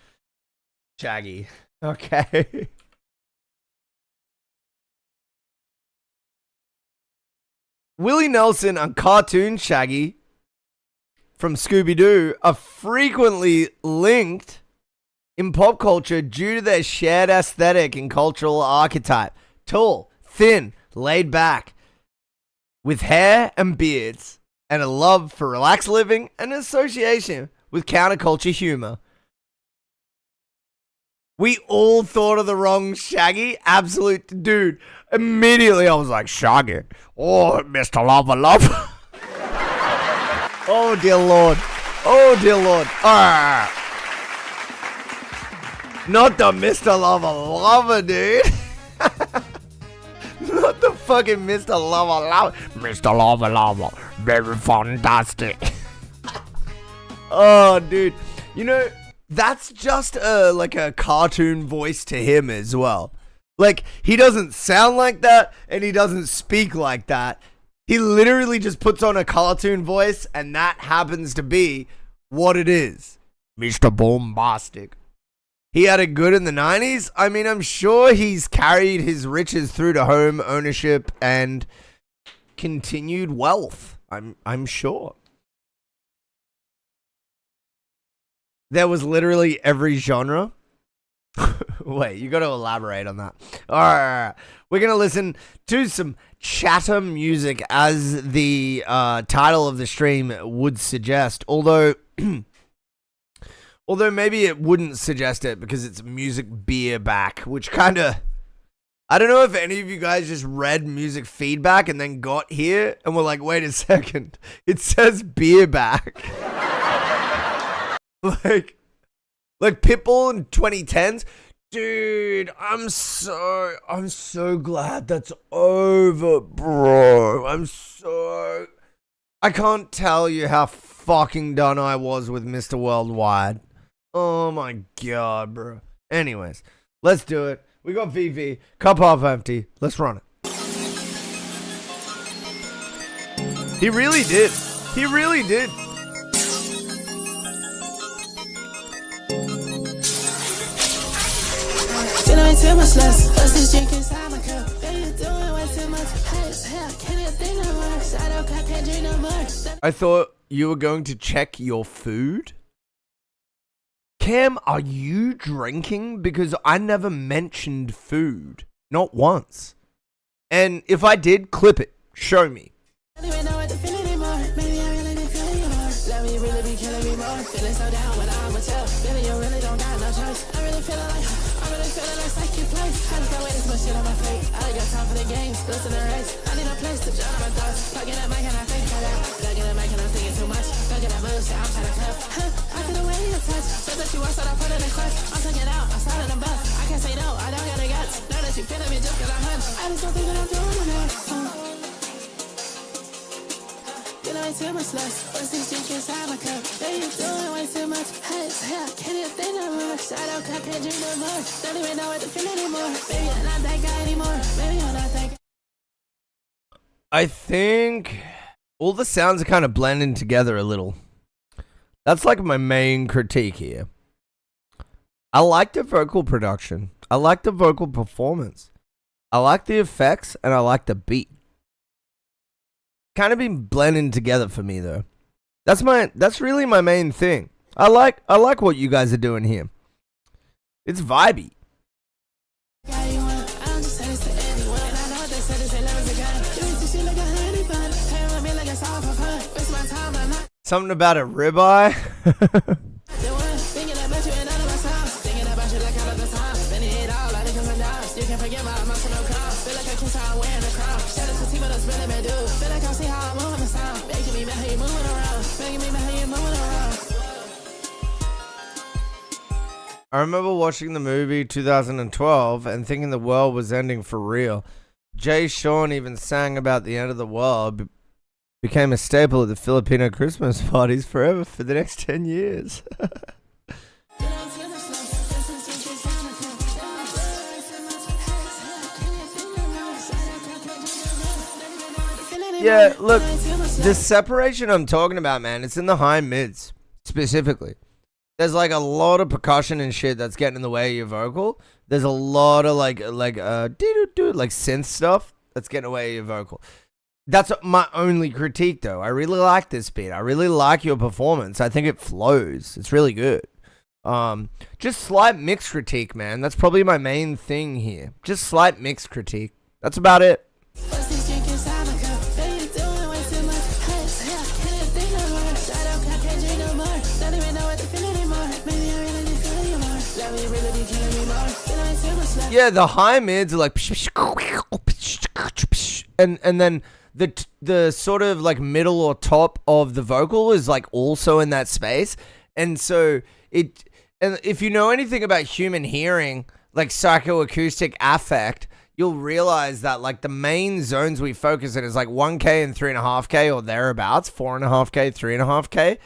Shaggy. Okay. Willie Nelson and cartoon Shaggy from Scooby-Doo are frequently linked in pop culture due to their shared aesthetic and cultural archetype. Tall, thin, laid back, with hair and beards, and a love for relaxed living and an association with counterculture humor. We all thought of the wrong Shaggy. Absolute dude. Immediately I was like, Shaggy. Oh, Mr. Lover Lover. Oh, dear Lord. Oh, dear Lord. Arr. Not the Mr. Lover Lover, dude. Not the fucking Mr. Lover Lover. Mr. Lover Lover. Very fantastic. Oh, dude. You know, that's just like a cartoon voice to him as well. Like, he doesn't sound like that, and he doesn't speak like that. He literally just puts on a cartoon voice, and that happens to be what it is. Mr. Bombastic. He had it good in the 90s. I mean, I'm sure he's carried his riches through to home ownership and continued wealth. I'm sure. There was literally every genre. Wait, you got to elaborate on that. All right. We're going to listen to some chatter music as the title of the stream would suggest. Although maybe it wouldn't suggest it because it's music BEERBACK, which kind of... I don't know if any of you guys just read music feedback and then got here and were like, wait a second. It says BEERBACK. Like Pitbull in 2010s. Dude, I'm so glad that's over, bro. I can't tell you how fucking done I was with Mr. Worldwide. Oh my god, bro. Anyways, let's do it. We got VV, cup half empty. Let's run it. He really did. He really did. Too much less. What's this drink inside my cup? Baby, you're doing way too much. High as hell, can't even think no more. Shadow cut, can't drink no more. I thought you were going to check your food. Cam, are you drinking? Because I never mentioned food. Not once. And if I did, clip it. Show me. I don't even know what to feel anymore. Maybe I really didn't feel anymore. Let me really be killing me more. Feeling so down when I'm with you. Feeling you really don't got no choice. I really feeling like second place. I just got way too much shit on my plate. I ain't got time for the games, listen to race. I need a place to drown my thoughts. Plugging that mic and I think about it. Plugging that mic and I'm thinking too much. Plugging that mood, I'm trying to cuff. I feel the way you touch. So that you want, so I put it in clutch. I'm taking out, I'm starting to bust. I can't say no, I don't got the guts. Know that you feeling me just cause I hunch. I just don't think that I'm doing enough. You know, way too much less. What's this drink inside my cup? Baby, you're doing way too much. High as hell, can't even think no more. Shadow cut, can't drink no more. Don't even know what to feel anymore. Baby, I'm not that guy anymore. Baby, I'm not that guy. I think all the sounds are kind of blending together a little. That's like my main critique here. I like the vocal production. I like the vocal performance. I like the effects and I like the beat. Kind of been blending together for me though. That's really my main thing. I like what you guys are doing here. It's vibey. Something about a ribeye. you moving around. Making me mad how you moving around. I remember watching the movie 2012 and thinking the world was ending for real. Jay Sean even sang about the end of the world. Became a staple at the Filipino Christmas parties forever for the next 10 years. Yeah, look, the separation I'm talking about, man, it's in the high mids, specifically. There's like a lot of percussion and shit that's getting in the way of your vocal. There's a lot of like synth stuff that's getting in the way of your vocal. That's my only critique, though. I really like this beat. I really like your performance. I think it flows. It's really good. Just slight mix critique, man. That's probably my main thing here. Just slight mix critique. That's about it. Yeah, the high mids are like, and then the sort of like middle or top of the vocal is like also in that space, and so and if you know anything about human hearing, like psychoacoustic affect, you'll realize that like the main zones we focus in is like 1K and 3.5K or thereabouts, 4.5K, 3.5K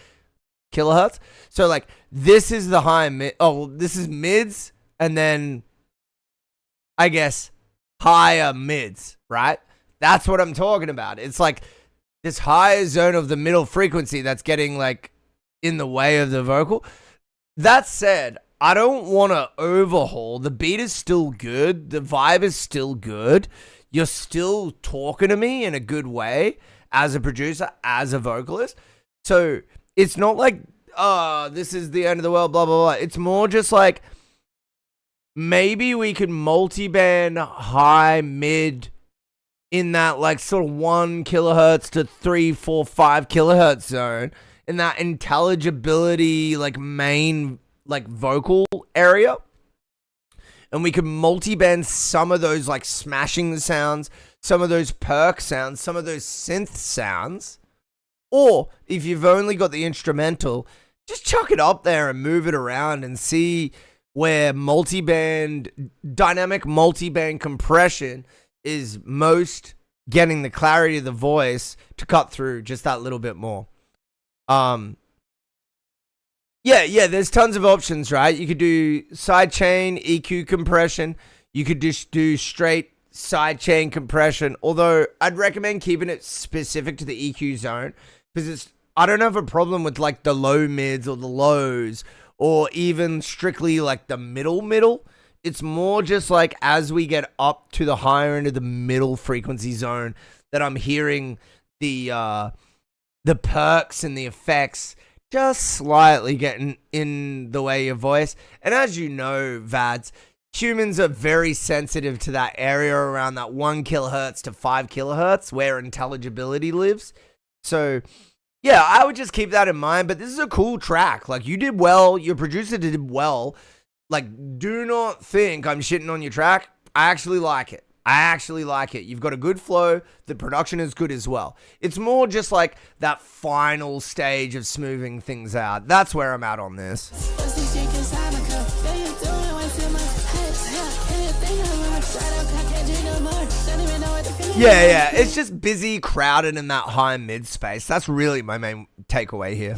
kilohertz. So like this is the high mid. Oh, this is mids, and then I guess higher mids, right? That's what I'm talking about. It's like this higher zone of the middle frequency that's getting like in the way of the vocal. That said, I don't want to overhaul. The beat is still good. The vibe is still good. You're still talking to me in a good way as a producer, as a vocalist. So it's not like, oh, this is the end of the world, blah, blah, blah. It's more just like, maybe we could multi-band high, mid in that like sort of 1 kilohertz to 3, 4, 5 kilohertz zone in that intelligibility like main like vocal area. And we could multi-band some of those like smashing sounds, some of those perk sounds, some of those synth sounds. Or if you've only got the instrumental, just chuck it up there and move it around and see where dynamic multi-band compression is most getting the clarity of the voice to cut through just that little bit more. Yeah, there's tons of options, right? You could do sidechain EQ compression. You could just do straight sidechain compression, although I'd recommend keeping it specific to the EQ zone, because I don't have a problem with like the low mids or the lows, or even strictly like the middle. It's more just like as we get up to the higher end of the middle frequency zone that I'm hearing the perks and the effects just slightly getting in the way of your voice. And as you know, Vads, humans are very sensitive to that area around that 1 kilohertz to 5 kilohertz where intelligibility lives. So yeah, I would just keep that in mind. But this is a cool track. Like, you did well. Your producer did well. Like, do not think I'm shitting on your track. I actually like it. You've got a good flow. The production is good as well. It's more just like that final stage of smoothing things out. That's where I'm at on this. Yeah. It's just busy, crowded in that high mid space. That's really my main takeaway here.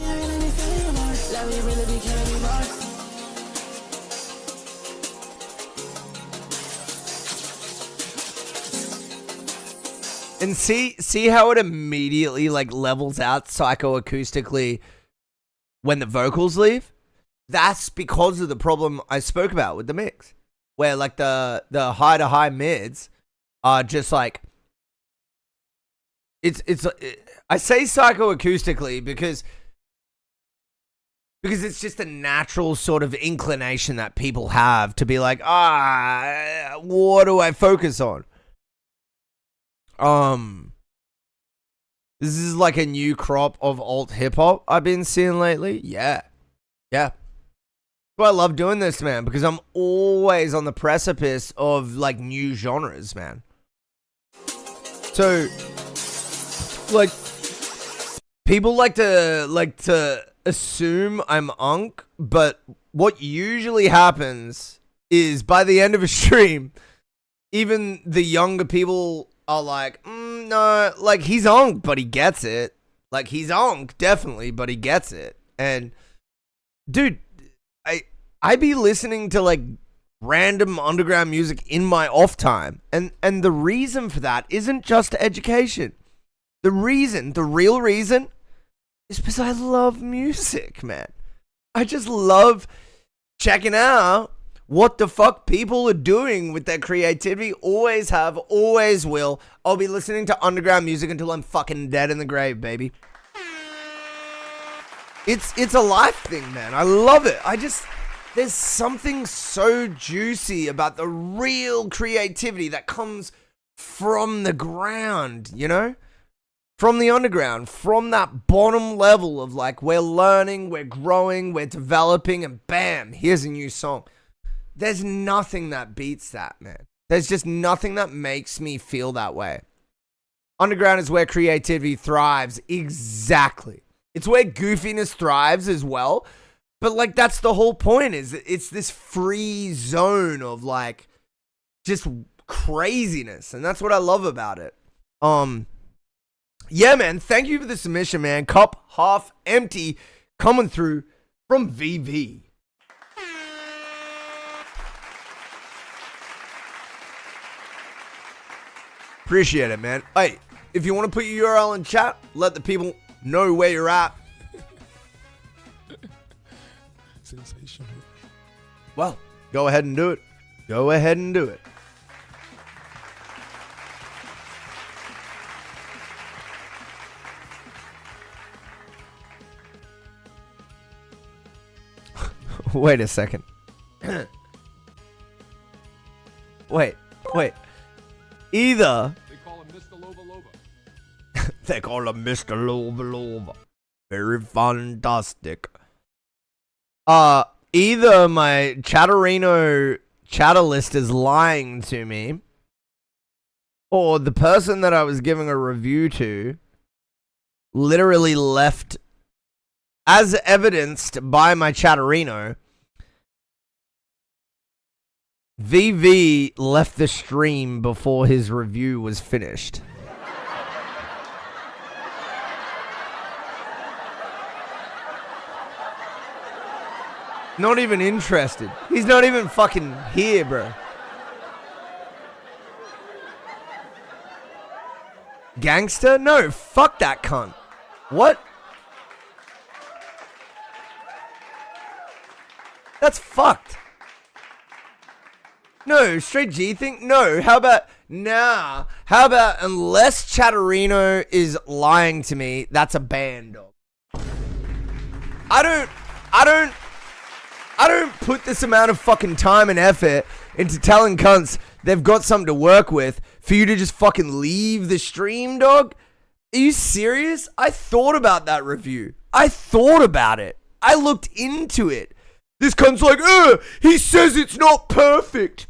And see how it immediately like levels out psychoacoustically when the vocals leave? That's because of the problem I spoke about with the mix, where like the high to high mids are just like I say psychoacoustically because it's just a natural sort of inclination that people have to be like, what do I focus on? This is like a new crop of alt hip hop I've been seeing lately. Yeah. Well, I love doing this, man, because I'm always on the precipice of like new genres, man. So, like, people like to assume I'm unk, but what usually happens is by the end of a stream, even the younger people are like, no, like he's unk, but he gets it. Like he's unk, definitely, but he gets it. And dude, I be listening to like random underground music in my off time. And the reason for that isn't just education. The real reason is because I love music, man. I just love checking out what the fuck people are doing with their creativity. Always have, always will. I'll be listening to underground music until I'm fucking dead in the grave, baby. It's a life thing, man. I love it. There's something so juicy about the real creativity that comes from the ground, you know? From the underground, from that bottom level of like, we're learning, we're growing, we're developing, and bam, here's a new song. There's nothing that beats that, man. There's just nothing that makes me feel that way. Underground is where creativity thrives. Exactly. It's where goofiness thrives as well. But like, that's the whole point, is it's this free zone of like just craziness. And that's what I love about it. Yeah, man. Thank you for the submission, man. Cup half empty coming through from VV. Appreciate it, man. Hey, if you want to put your URL in chat, let the people know where you're at. Sensational. Well, go ahead and do it. Go ahead and do it. Wait a second. Wait. Either They call him Mr. Loba Loba. they call him Mr. Loba Loba. Very fantastic. Either my Chatterino chatter list is lying to me, or the person that I was giving a review to literally left, as evidenced by my Chatterino. VV left the stream before his review was finished. Not even interested. He's not even fucking here, bro. Gangster? No, fuck that cunt. What? That's fucked. No, straight G thing? No, how about, nah. How about, unless Chatterino is lying to me, that's a ban, dog. I don't put this amount of fucking time and effort into telling cunts they've got something to work with for you to just fucking leave the stream, dog. Are you serious? I thought about that review. I thought about it. I looked into it. This cunt's like, he says it's not perfect.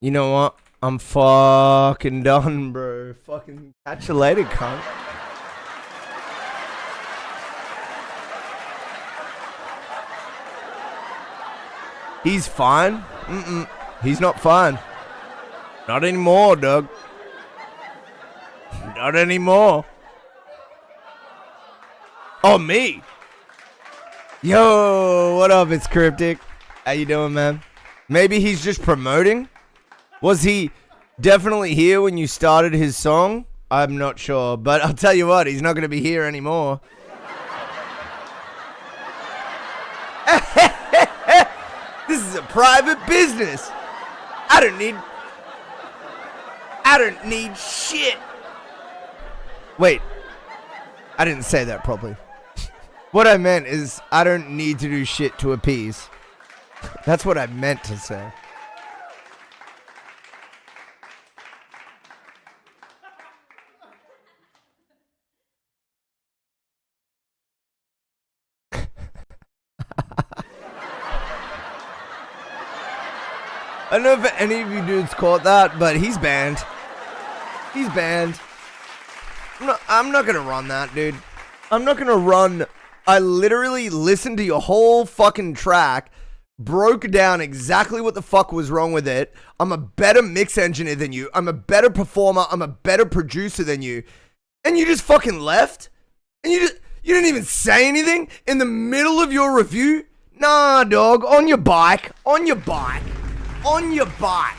You know what? I'm fucking done, bro. Fucking catch you later, cunt. He's fine? He's not fine. Not anymore, dog. Not anymore. Oh, me? Yo, what up? It's Cryptic. How you doing, man? Maybe he's just promoting? Was he definitely here when you started his song? I'm not sure, but I'll tell you what, he's not going to be here anymore. This is a private business. I don't need shit. Wait, I didn't say that properly. What I meant is I don't need to do shit to appease. That's what I meant to say. I don't know if any of you dudes caught that, but he's banned. He's banned. I'm not gonna run that, dude. I'm not gonna run. I literally listened to your whole fucking track, broke down exactly what the fuck was wrong with it. I'm a better mix engineer than you. I'm a better performer. I'm a better producer than you. And you just fucking left? And you didn't even say anything in the middle of your review? Nah, dog. On your bike. On your bike. On your bike.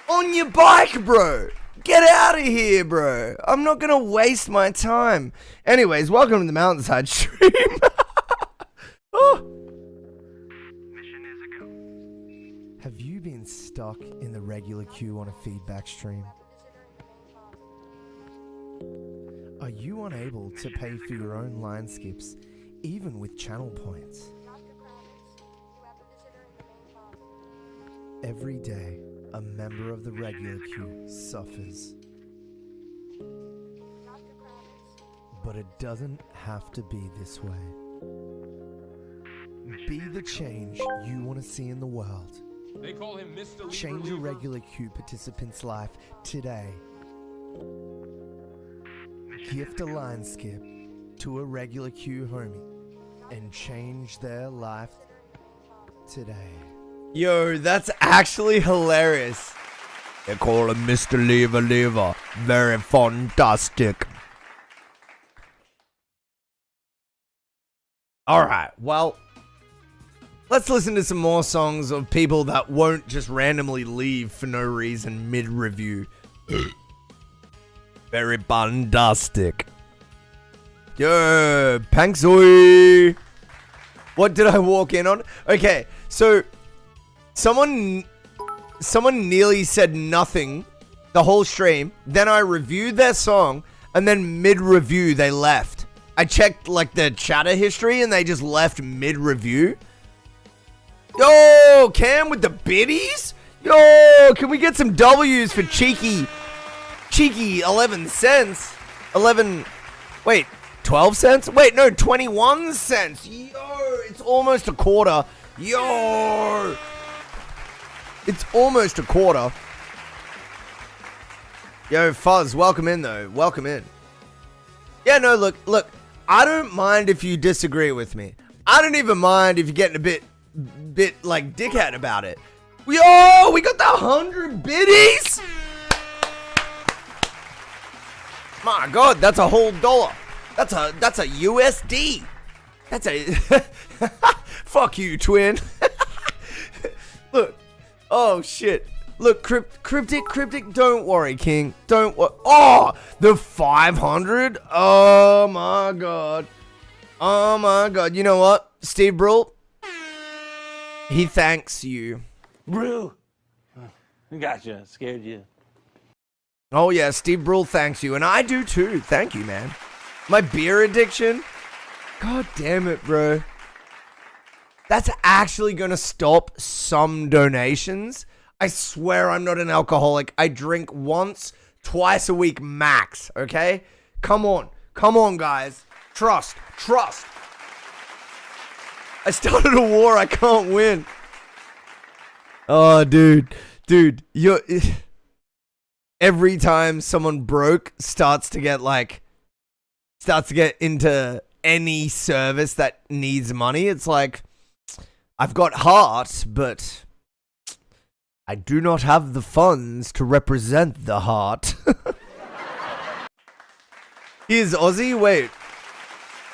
On your bike, bro. Get out of here, bro. I'm not gonna waste my time. Anyways, welcome to the MountainsHide stream. Oh. Have you been stuck in the regular queue on a feedback stream? Are you unable to pay for your own line skips, even with channel points? Every day, a member of the regular queue suffers. But it doesn't have to be this way. Be the change you want to see in the world. They call him Mr. Change a regular queue participant's life today. Gift a line skip to a regular queue homie and change their life today. Yo, that's actually hilarious. They call him Mr. Lever. Very fantastic. Alright, well, let's listen to some more songs of people that won't just randomly leave for no reason mid-review. Very fantastic. Yo, Panksoi. What did I walk in on? Okay, so someone nearly said nothing the whole stream. Then I reviewed their song, and then mid-review they left. I checked like the chatter history, and they just left mid-review. Yo, Cam with the biddies? Yo, can we get some W's for cheeky 11 cents? 12 cents? Wait, no, 21 cents. Yo, it's almost a quarter. Yo. It's almost a quarter. Yo, Fuzz, welcome in though. Welcome in. Yeah, no, look. I don't mind if you disagree with me. I don't even mind if you're getting a bit like dickhead about it. Yo, we got the 100 biddies. My God, that's a whole dollar. That's a USD. That's a fuck you, twin. Look. Oh shit. Look, cryptic, don't worry, King. Don't worry. Oh, the 500? Oh my God. Oh my God. You know what? Steve Brule, he thanks you. Brule. Gotcha. Scared you. Oh yeah, Steve Brule thanks you. And I do too. Thank you, man. My beer addiction. God damn it, bro. That's actually gonna stop some donations. I swear I'm not an alcoholic. I drink once, twice a week max, okay? Come on, guys. Trust. I started a war I can't win. Oh, dude, you're... Every time someone broke starts to get into any service that needs money, it's like, I've got heart, but I do not have the funds to represent the heart. He is Aussie? Wait.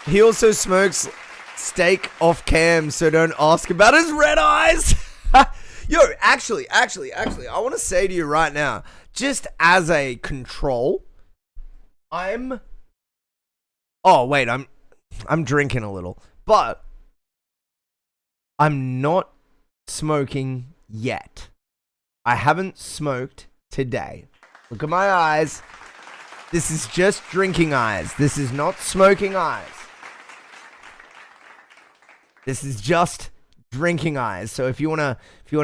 He also smokes steak off cam, so don't ask about his red eyes. Yo, actually, I want to say to you right now, just as a control, I'm drinking a little, but I'm not smoking yet. I haven't smoked today. Look at my eyes. This is just drinking eyes. This is not smoking eyes. This is just drinking eyes. So if you wanna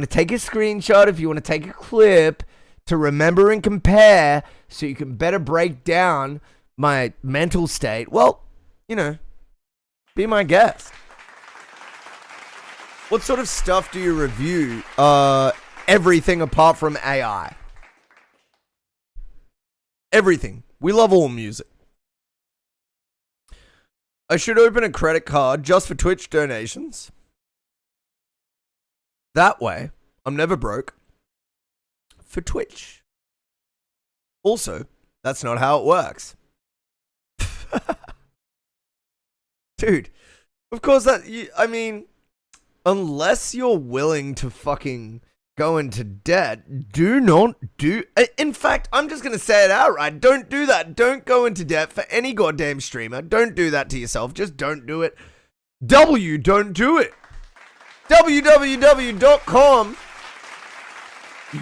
take a screenshot, if you wanna take a clip to remember and compare, so you can better break down my mental state, well, you know, be my guest. What sort of stuff do you review? Everything apart from AI. Everything. We love all music. I should open a credit card just for Twitch donations. That way, I'm never broke. For Twitch. Also, that's not how it works. Dude, of course I mean, unless you're willing to fucking go into debt, do not do... In fact, I'm just going to say it outright. Don't do that. Don't go into debt for any goddamn streamer. Don't do that to yourself. Just don't do it. Don't do it. www.com.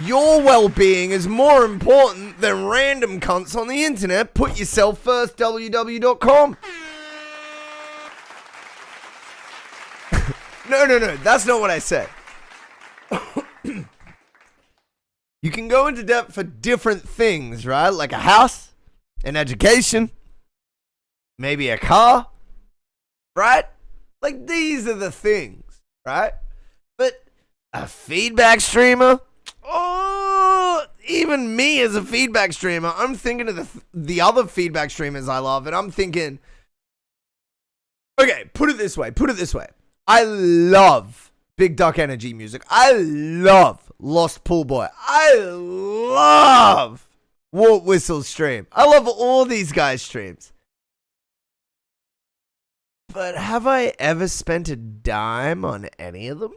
Your well-being is more important than random cunts on the internet. Put yourself first, www.com. No. That's not what I said. You can go into debt for different things, right? Like a house, an education, maybe a car, right? Like these are the things, right? But a feedback streamer, oh, even me as a feedback streamer, I'm thinking of the other feedback streamers I love, and I'm thinking, okay, put it this way. I love Big Duck Energy music. I love Lost Pool Boy. I love Walt Whistle's stream. I love all these guys' streams. But have I ever spent a dime on any of them?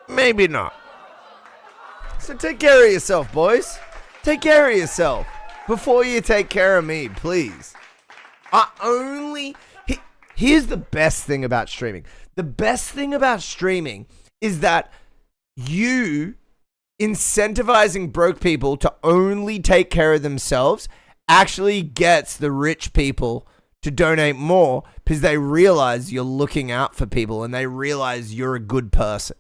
Maybe not. So take care of yourself, boys. Take care of yourself before you take care of me, please. Here's the best thing about streaming. The best thing about streaming is that you incentivizing broke people to only take care of themselves actually gets the rich people to donate more because they realize you're looking out for people and they realize you're a good person.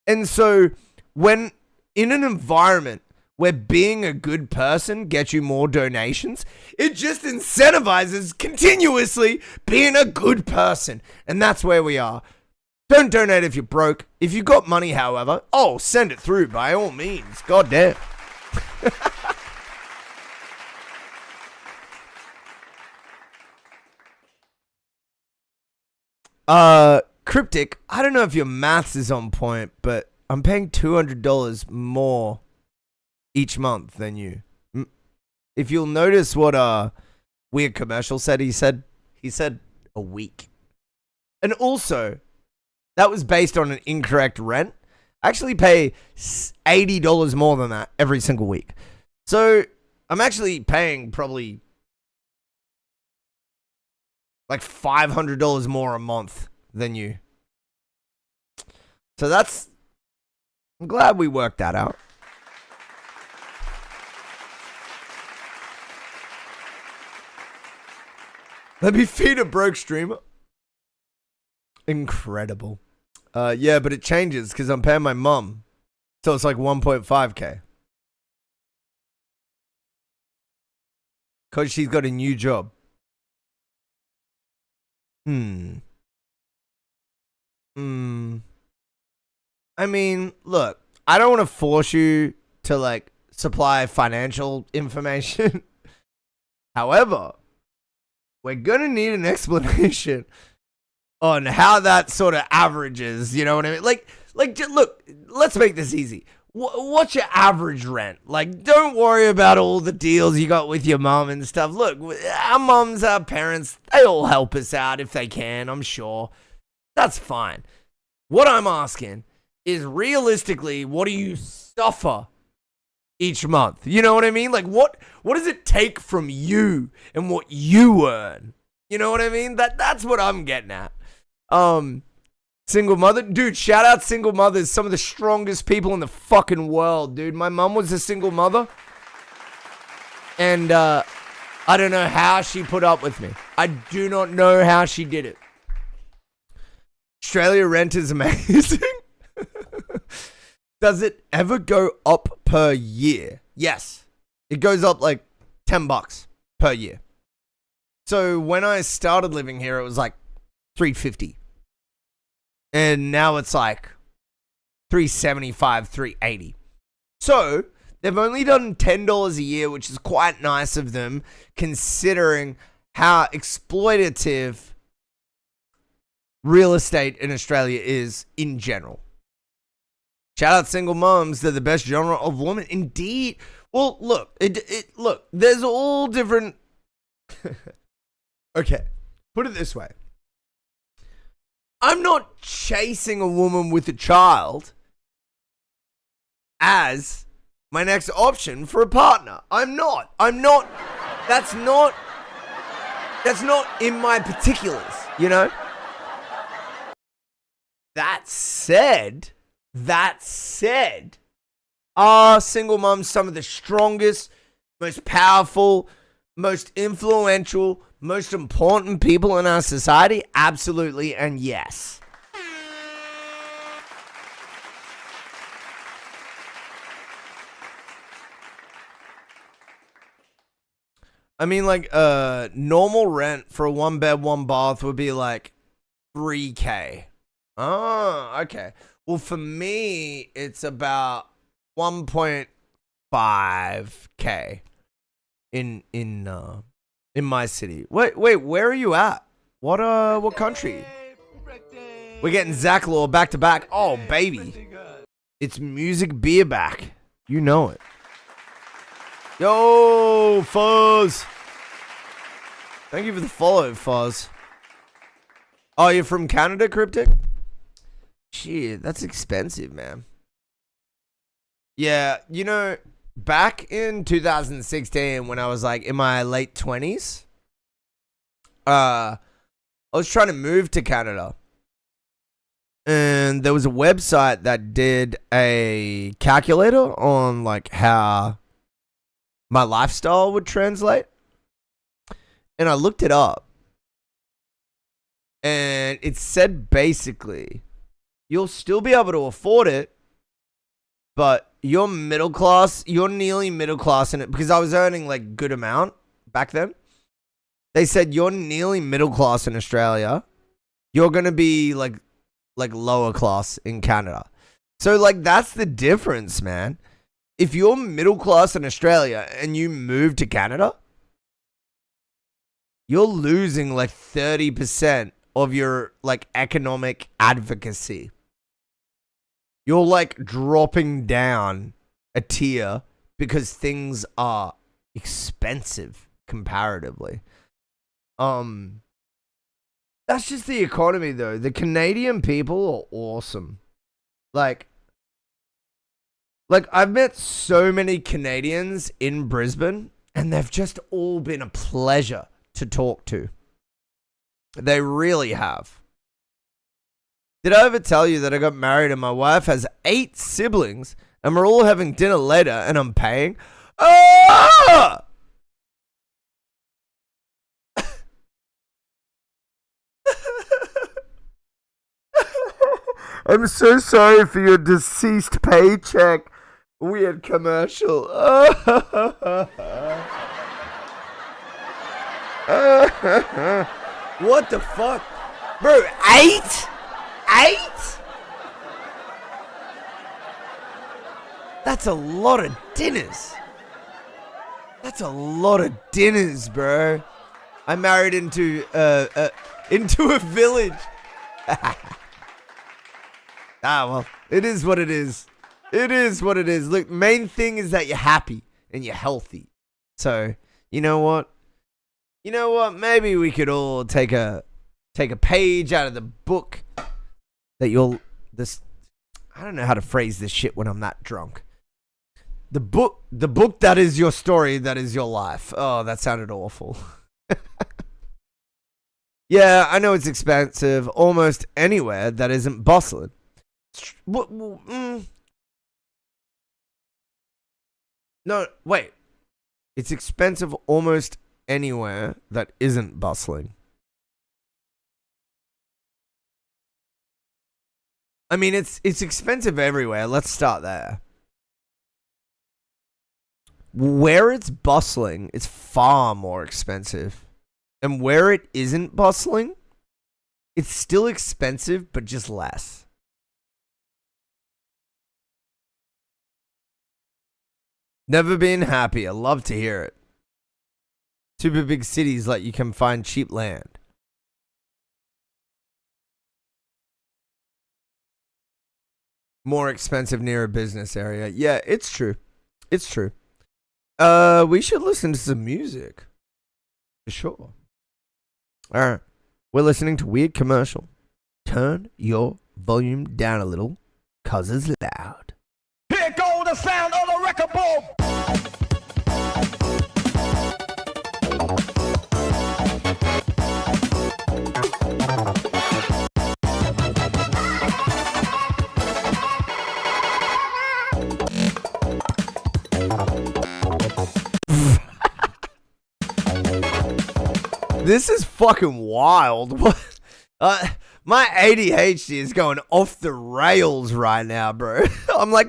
And so when in an environment where being a good person gets you more donations, it just incentivizes continuously being a good person. And that's where we are. Don't donate if you're broke. If you got money, however, send it through by all means. God damn. Cryptic, I don't know if your maths is on point, but I'm paying $200 more each month than you. If you'll notice what Weird Commercial said, he said a week. And also, that was based on an incorrect rent. I actually pay $80 more than that every single week. So I'm actually paying probably like $500 more a month than you. So I'm glad we worked that out. Let me feed a broke streamer. Incredible. Yeah, but it changes because I'm paying my mum. So it's like 1.5K. Because she's got a new job. I mean, look, I don't want to force you to like supply financial information. However, we're going to need an explanation on how that sort of averages, you know what I mean? Like look, let's make this easy. What's your average rent? Like, don't worry about all the deals you got with your mom and stuff. Look, our moms, our parents, they all help us out if they can, I'm sure. That's fine. What I'm asking is realistically, what do you suffer each month. You know what I mean? Like, what does it take from you and what you earn? You know what I mean? That's what I'm getting at. Single mother, dude, shout out single mothers, some of the strongest people in the fucking world, dude. My mom was a single mother, and I don't know how she put up with me. I do not know how she did it. Australia rent is amazing. Does it ever go up per year? Yes. It goes up like $10 per year. So when I started living here, it was like $350. And now it's like $375, $380. So they've only done $10 a year, which is quite nice of them, considering how exploitative real estate in Australia is in general. Shout out single moms. They're the best genre of woman. Indeed. Well, look, look, there's all different. Okay, put it this way. I'm not chasing a woman with a child as my next option for a partner. I'm not. That's not in my particulars, you know? That said, are single moms some of the strongest, most powerful, most influential, most important people in our society? Absolutely, and yes. I mean, like, normal rent for a 1-bed, 1-bath would be like $3K. Oh, okay. Well, for me, it's about 1.5K in my city. Wait, where are you at? What country? We're getting Zach Law back to back. Oh, baby. It's music BEERBACK. You know it. Yo, Fuzz. Thank you for the follow, Fuzz. Oh, you're from Canada, Cryptic? Shit, that's expensive, man. Yeah, you know, back in 2016, when I was like in my late 20s, I was trying to move to Canada. And there was a website that did a calculator on like how my lifestyle would translate. And I looked it up. And it said basically, you'll still be able to afford it, but you're middle class, you're nearly middle class in it, because I was earning like good amount back then. They said you're nearly middle class in Australia. You're going to be like lower class in Canada. So like that's the difference, man. If you're middle class in Australia and you move to Canada, you're losing like 30% of your like economic advocacy. You're like dropping down a tier because things are expensive comparatively. That's just the economy though. The Canadian people are awesome. Like I've met so many Canadians in Brisbane and they've just all been a pleasure to talk to. They really have. Did I ever tell you that I got married and my wife has 8 siblings and we're all having dinner later and I'm paying? Ah! I'm so sorry for your deceased paycheck. Weird commercial. What the fuck? Bro, 8? 8? That's a lot of dinners. That's a lot of dinners, bro. I married into a village. Well, it is what it is. It is what it is. Look, main thing is that you're happy and you're healthy. So, you know what? You know what? Maybe we could all take a page out of the book that I don't know how to phrase this shit when I'm that drunk. The book that is your story, that is your life. Oh, that sounded awful. Yeah, I know it's expensive almost anywhere that isn't bustling. No, wait. It's expensive almost anywhere that isn't bustling. I mean, it's expensive everywhere. Let's start there. Where it's bustling, it's far more expensive. And where it isn't bustling, it's still expensive, but just less. Never been happier. Love to hear it. Super big cities like you can find cheap land. More expensive near a business area. Yeah, it's true. It's true. We should listen to some music. For sure. Alright. We're listening to Weird Commercial. Turn your volume down a little, cause it's loud. Here go the sound of the record ball. This is fucking wild. My ADHD is going off the rails right now, bro. I'm like,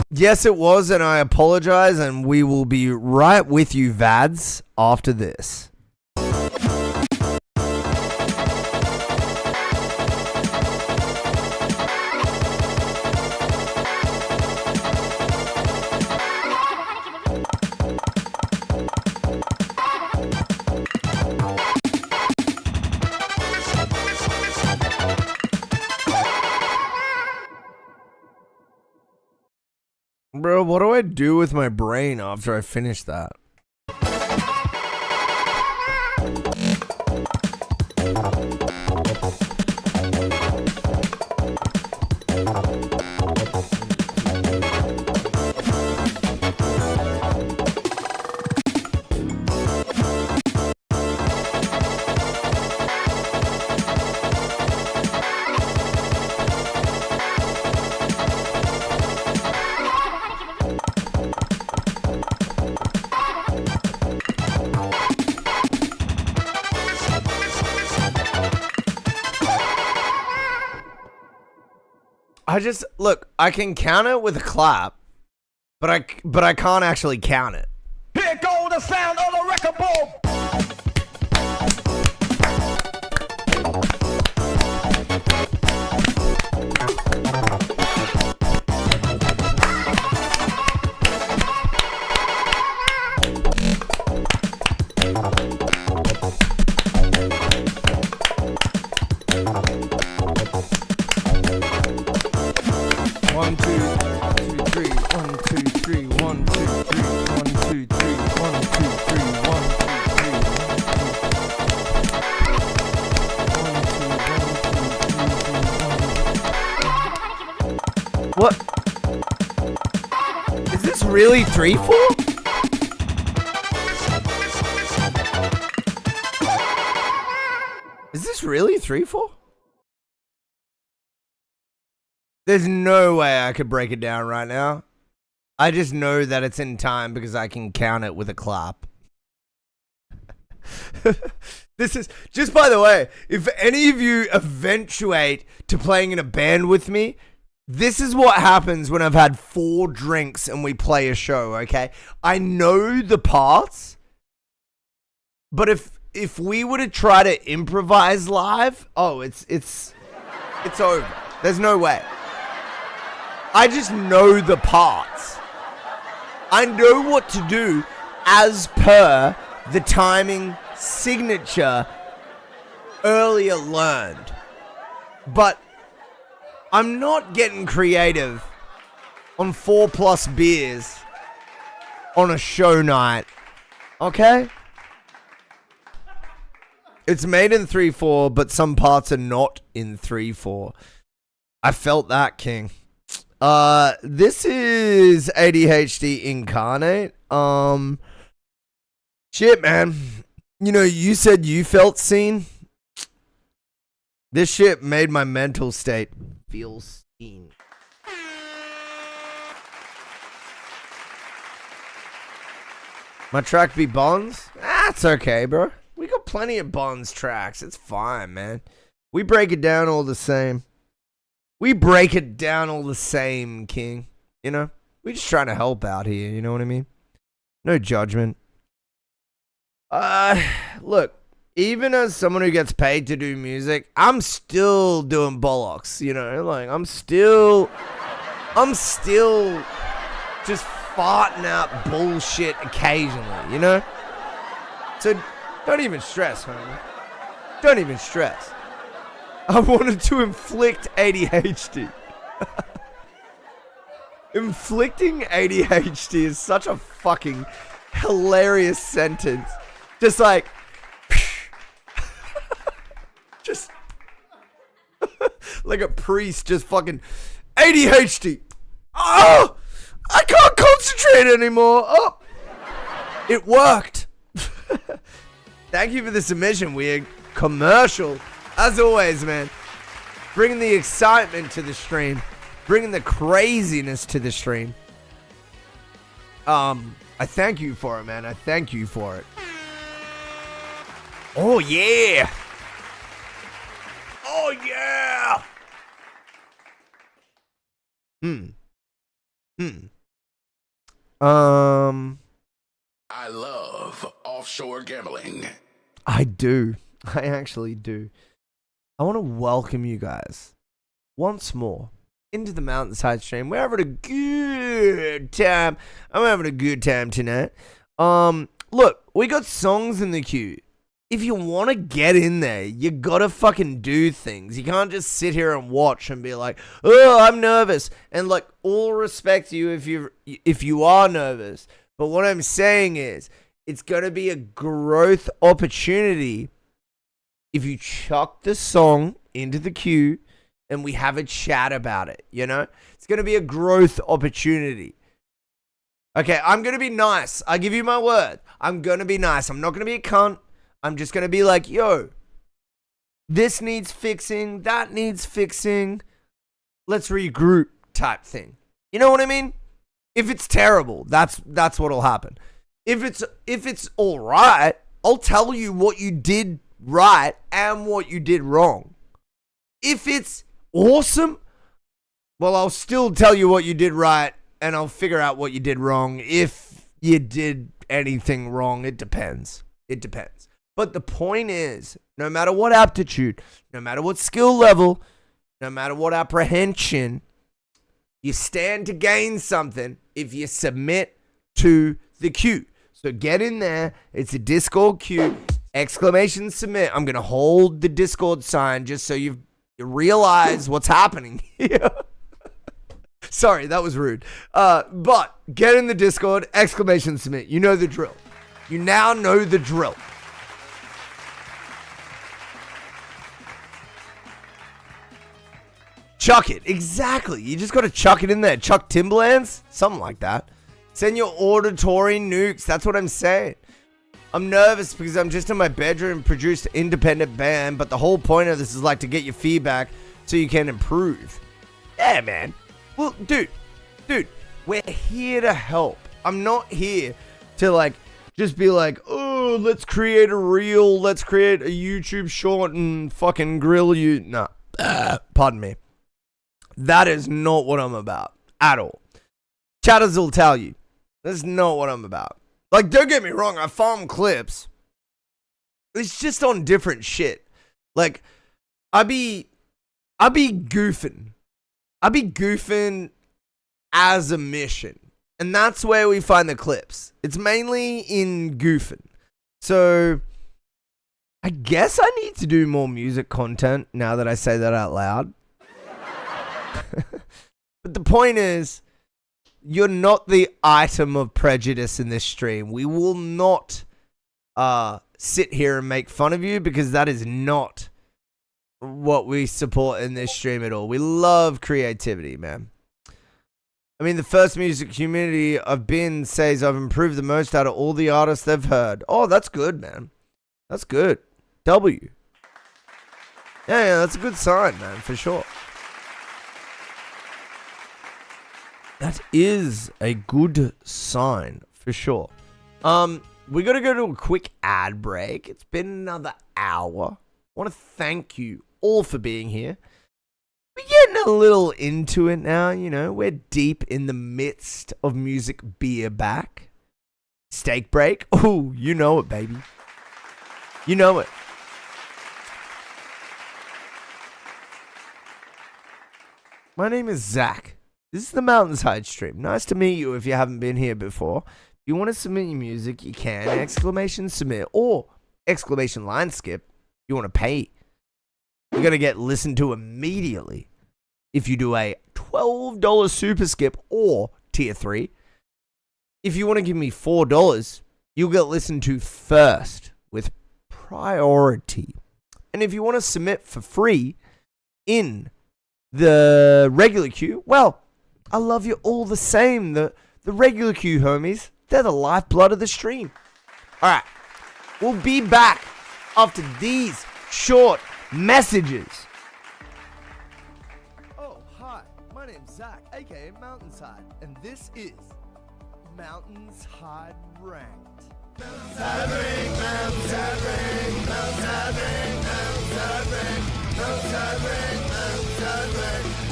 yes, it was, and I apologize, and we will be right with you, Vads, after this. Bro, what do I do with my brain after I finish that? Look, I can count it with a clap, but I can't actually count it. Here go the sound of the record ball. What? Is this really 3-4? Is this really 3-4? There's no way I could break it down right now. I just know that it's in time because I can count it with a clap. This is, just by the way, if any of you eventuate to playing in a band with me, this is what happens when I've had 4 drinks and we play a show, okay? I know the parts, but if we were to try to improvise live, oh, it's over. There's no way. I just know the parts. I know what to do as per the timing signature earlier learned. But I'm not getting creative on 4+ beers on a show night, okay? It's made in 3/4, but some parts are not in 3/4. I felt that, King. This is ADHD incarnate. Shit, man. You know, you said you felt seen. This shit made my mental state feel seen. My track be Bonds? That's okay, bro. We got plenty of Bonds tracks. It's fine, man. We break it down all the same. We break it down all the same, King. You know? We just trying to help out here, you know what I mean? No judgment. Look, even as someone who gets paid to do music, I'm still doing bollocks, you know? Like, I'm still just farting out bullshit occasionally, you know? So don't even stress, homie. Don't even stress. I wanted to inflict ADHD. Inflicting ADHD is such a fucking hilarious sentence. Just like, just like a priest just fucking ADHD. Oh! I can't concentrate anymore. Oh, it worked. Thank you for the submission, Weird. Commercial. As always, man. Bringing the excitement to the stream. Bringing the craziness to the stream. I thank you for it, man. I thank you for it. Oh, yeah. Oh, yeah. I love offshore gambling. I do. I actually do. I want to welcome you guys once more into the MountainsHide stream. We're having a good time. I'm having a good time tonight. Look, we got songs in the queue. If you want to get in there, you gotta fucking do things. You can't just sit here and watch and be like, oh, I'm nervous. And like, all respect to you if you are nervous. But what I'm saying is, it's gonna be a growth opportunity if you chuck the song into the queue and we have a chat about it, you know? It's gonna be a growth opportunity. Okay, I'm gonna be nice. I give you my word. I'm gonna be nice. I'm not gonna be a cunt. I'm just going to be like, yo, this needs fixing, that needs fixing. Let's regroup type thing. You know what I mean? If it's terrible, that's what'll happen. If it's all right, I'll tell you what you did right and what you did wrong. If it's awesome, well, I'll still tell you what you did right and I'll figure out what you did wrong. If you did anything wrong, it depends. It depends. But the point is, no matter what aptitude, no matter what skill level, no matter what apprehension, you stand to gain something if you submit to the queue. So get in there. It's a Discord queue. Exclamation submit. I'm going to hold the Discord sign just so you realize what's happening here. Sorry, that was rude. But get in the Discord. Exclamation submit. You know the drill. You now know the drill. Chuck it. Exactly. You just got to chuck it in there. Chuck Timberlands? Something like that. Send your auditory nukes. That's what I'm saying. I'm nervous because I'm just in my bedroom, produced an independent band, but the whole point of this is like to get your feedback so you can improve. Yeah, man. Well, dude, we're here to help. I'm not here to like just be like, oh, let's create a reel, let's create a YouTube short and fucking grill you. Nah, pardon me. That is not what I'm about at all. Chatters will tell you. That's not what I'm about. Like, don't get me wrong, I farm clips. It's just on different shit. Like, I be goofing. I be goofing as a mission. And that's where we find the clips. It's mainly in goofing. So, I guess I need to do more music content now that I say that out loud. But the point is, you're not the item of prejudice in this stream. We will not sit here and make fun of you, because that is not what we support in this stream at all. We love creativity, man. I mean, the first music community I've been says I've improved the most out of all the artists they've heard. Oh, that's good, man. That's good. W. Yeah, that's a good sign, man, for sure. That is a good sign, for sure. We got to go to a quick ad break. It's been another hour. I want to thank you all for being here. We're getting a little into it now, you know. We're deep in the midst of music BEERBACK. Steak break. Oh, you know it, baby. You know it. My name is Zach. This is the MountainsHide stream. Nice to meet you if you haven't been here before. If you want to submit your music, you can. Exclamation submit or exclamation line skip. You want to pay. You're going to get listened to immediately if you do a $12 super skip or tier 3. If you want to give me $4, you'll get listened to first with priority. And if you want to submit for free in the regular queue, well, I love you all the same. The regular queue homies, they're the lifeblood of the stream. All right, we'll be back after these short messages. Oh, hi. My name's Zach, aka MountainsHide, and this is MountainsHide Ranked. MountainsHide Ranked, MountainsHide Ranked, MountainsHide Ranked, MountainsHide Ranked, MountainsHide Ranked, MountainsHide Ranked,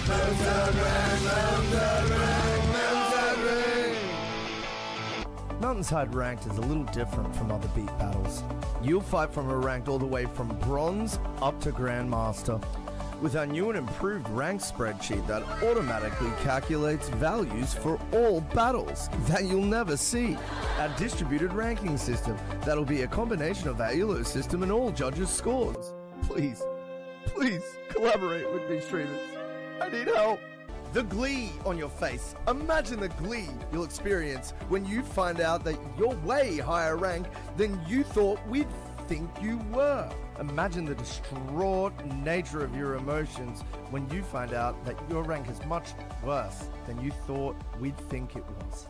MountainsHide Ranked, MountainsHide Ranked, MountainsHide Ranked. MountainsHide Ranked is a little different from other beat battles. You'll fight from a ranked all the way from bronze up to Grandmaster, with our new and improved rank spreadsheet that automatically calculates values for all battles that you'll never see. Our distributed ranking system that'll be a combination of our ELO system and all judges' scores. Please collaborate with me, streamers. I need help. The glee on your face. Imagine the glee you'll experience when you find out that you're way higher rank than you thought we'd think you were. Imagine the distraught nature of your emotions when you find out that your rank is much worse than you thought we'd think it was.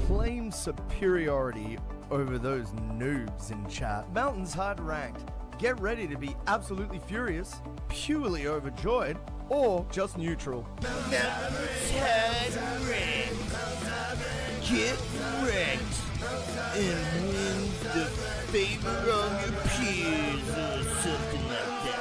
Claim superiority over those noobs in chat. MountainsHide Ranked. Get ready to be absolutely furious, purely overjoyed, or just neutral. MountainsHide Ranked. Get wrecked and win the favor of your peers or something like that.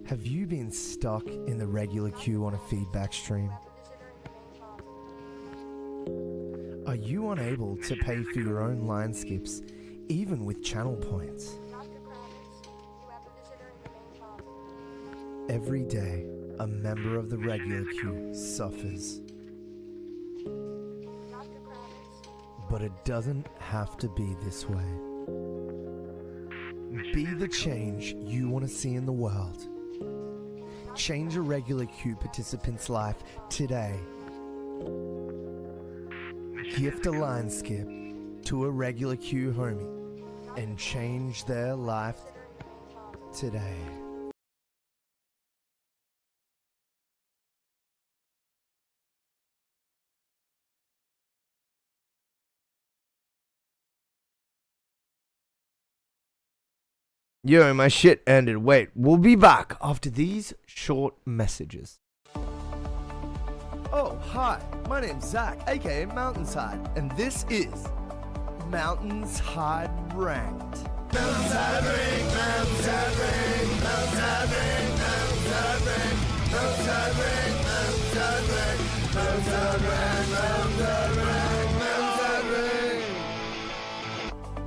Have you been stuck in the regular queue on a feedback stream? Are you unable to pay for your own line skips, even with channel points? Every day, a member of the regular queue suffers. But it doesn't have to be this way. Be the change you want to see in the world. Change a regular queue participant's life today. Gift a line skip to a regular queue homie and change their life today. Yo, my shit ended. Wait, we'll be back after these short messages. Oh, hi. My name's Zach, aka MountainsHide, and this is MountainsHide Ranked. MountainsHide Ranked, MountainsHide Ranked, MountainsHide Ranked, MountainsHide Ranked, MountainsHide Ranked, MountainsHide Ranked, MountainsHide Ranked, MountainsHide Ranked, MountainsHide Ranked.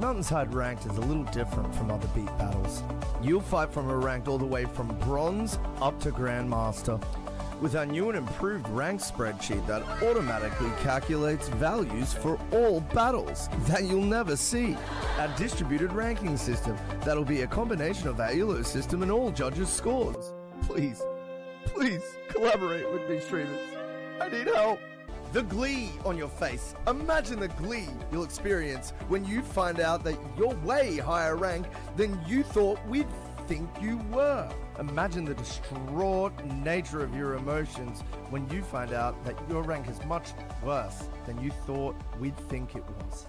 MountainsHide Ranked is a little different from other beat battles. You'll fight from a ranked all the way from bronze up to Grandmaster, with our new and improved rank spreadsheet that automatically calculates values for all battles that you'll never see. Our distributed ranking system that'll be a combination of our ELO system and all judges' scores. Please collaborate with me, streamers. I need help. The glee on your face. Imagine the glee you'll experience when you find out that you're way higher rank than you thought we'd think you were. Imagine the distraught nature of your emotions when you find out that your rank is much worse than you thought we'd think it was.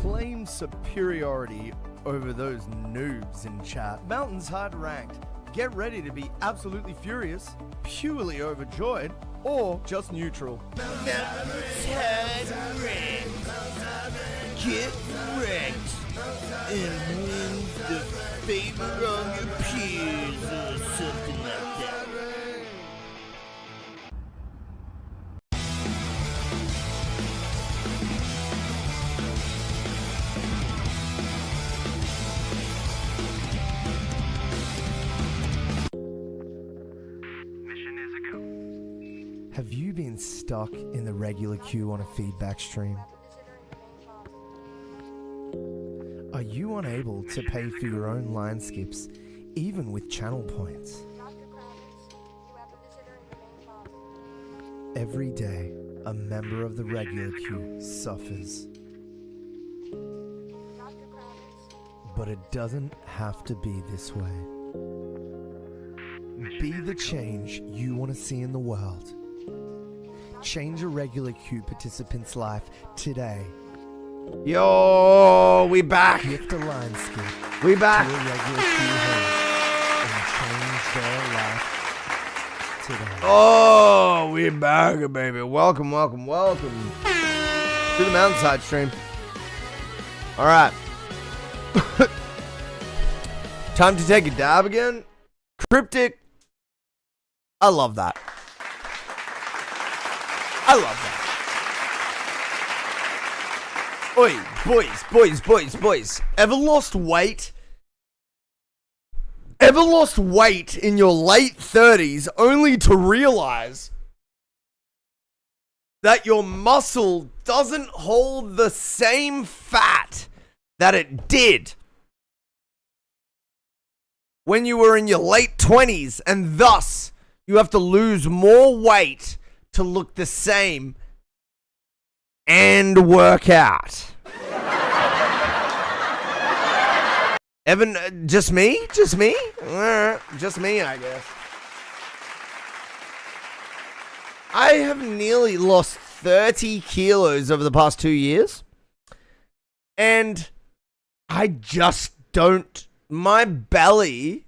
Claim superiority over those noobs in chat. MountainsHide ranked. Get ready to be absolutely furious, purely overjoyed, or just neutral. MountainsHide ranked. Get wrecked and win the favor of your peers or something like that. Have you been stuck in the regular queue on a feedback stream? Are you unable to pay for your own line skips, even with channel points? Every day, a member of the regular queue suffers. But it doesn't have to be this way. Be the change you want to see in the world. Change a regular queue participant's life today. Yo, we back. Gift a line skip. We back. To a regular queue host and change their life today. Oh, we're back, baby. Welcome to the MountainsHide stream. All right. Time to take a dab again. Cryptic. I love that. Oi, boys. Ever lost weight? Ever lost weight in your late 30s only to realize that your muscle doesn't hold the same fat that it did when you were in your late 20s, and thus you have to lose more weight to look the same and work out? Evan, just me? Just me, I guess. I have nearly lost 30 kilos over the past 2 years. And I just don't... My belly...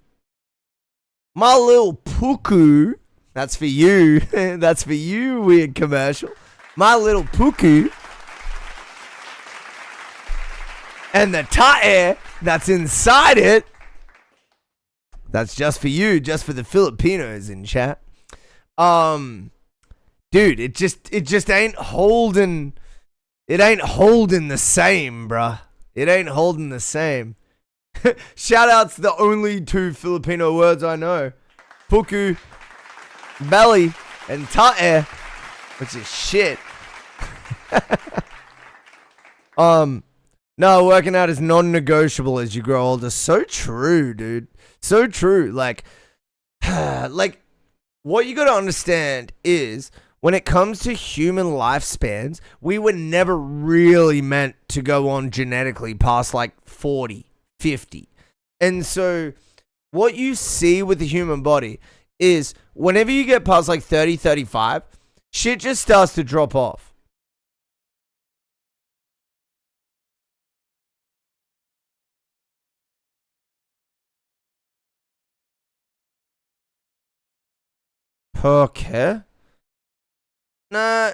My little puku... That's for you. That's for you, weird commercial. My little puku... And the ta'e that's inside it... That's just for you. Just for the Filipinos in chat. Dude, it just ain't holding... It ain't holding the same, bruh. It ain't holding the same. Shout out's the only two Filipino words I know. Puku, belly, and ta'e, which is shit. No, working out is non-negotiable as you grow older. So true, dude. So true. Like, what you gotta understand is, when it comes to human lifespans, we were never really meant to go on genetically past like 40, 50. And so what you see with the human body is whenever you get past like 30, 35, shit just starts to drop off. Okay. Nah.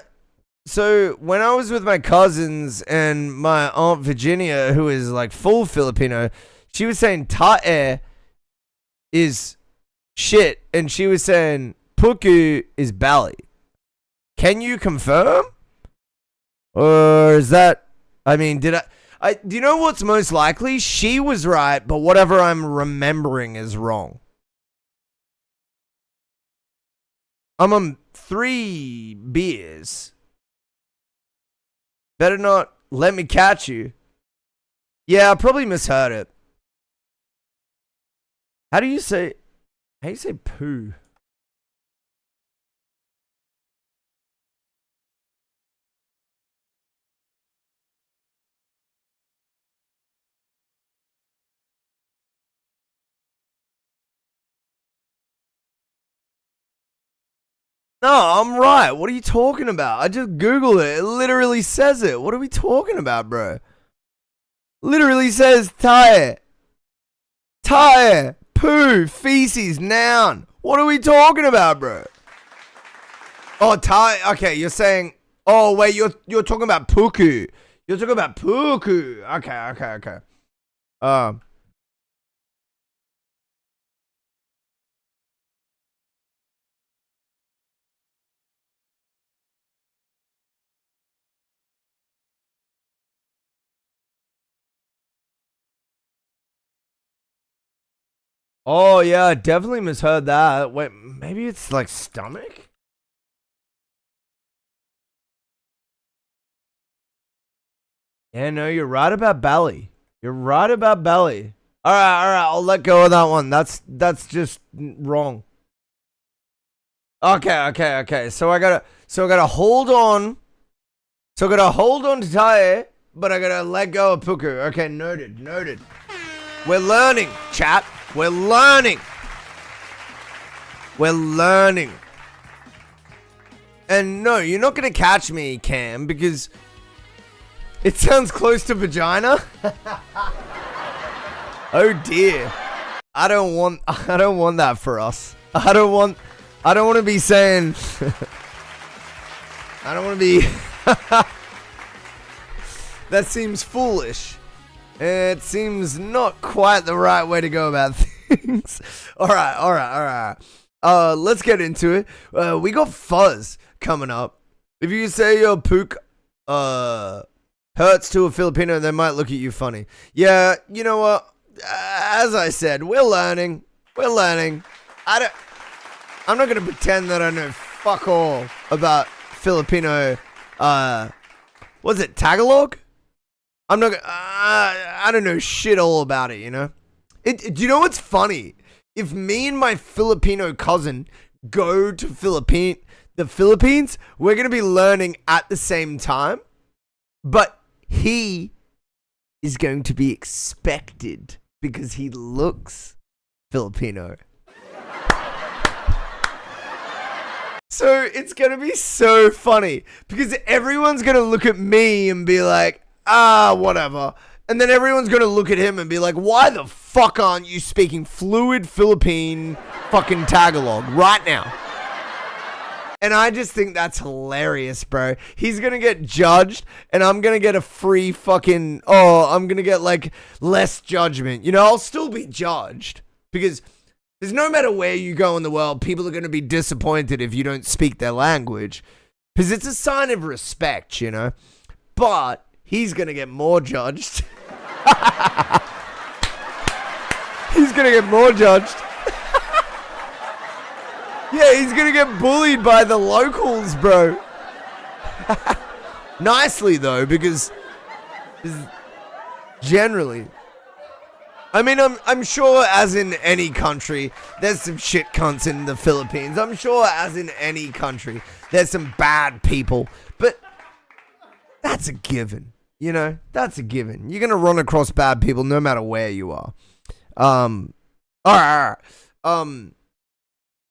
So when I was with my cousins and my Aunt Virginia, who is like full Filipino, she was saying ta'e is shit, and she was saying puku is belly. Can you confirm? Or is that... I mean, do you know what's most likely? She was right, but whatever I'm remembering is wrong. I'm on 3 beers. Better not let me catch you. Yeah, I probably misheard it. How do you say poo? No, I'm right. What are you talking about? I just Googled it. It literally says it. What are we talking about, bro? Literally says tire. Tire. Poo. Feces. Noun. What are we talking about, bro? Oh, tire. Okay, you're saying... Oh, wait. You're talking about puku. You're talking about puku. Okay. Oh, yeah, I definitely misheard that. Wait, maybe it's like stomach? Yeah, no, you're right about belly. You're right about belly. All right, I'll let go of that one. That's just wrong. Okay. So I gotta hold on. So I gotta hold on to Tae, but I gotta let go of Puku. Okay, noted. We're learning, chat. We're learning. And no, you're not gonna catch me, Cam, because it sounds close to vagina. Oh dear. I don't want that for us. I don't want to be saying I don't want to be that seems foolish. It seems not quite the right way to go about things. All right. Let's get into it. We got fuzz coming up. If you say your pook hurts to a Filipino, they might look at you funny. Yeah, you know what? As I said, we're learning. I'm not gonna pretend that I know fuck all about Filipino. Was it Tagalog? I'm not. I don't know shit all about it. You know. Do you know what's funny? If me and my Filipino cousin go to the Philippines, we're gonna be learning at the same time, but he is going to be expected because he looks Filipino. So it's going to be so funny because everyone's going to look at me and be like, whatever. And then everyone's going to look at him and be like, why the fuck aren't you speaking fluid Philippine fucking Tagalog right now? And I just think that's hilarious, bro. He's going to get judged and I'm going to get a free fucking, I'm going to get like less judgment. You know, I'll still be judged because there's no matter where you go in the world, people are going to be disappointed if you don't speak their language because it's a sign of respect, you know. But he's going to get more judged. He's going to get more judged. Yeah, he's going to get bullied by the locals, bro. Nicely, though, because generally... I mean, I'm sure as in any country, there's some shit cunts in the Philippines. I'm sure as in any country, there's some bad people. But that's a given, you know? That's a given. You're going to run across bad people no matter where you are. All right.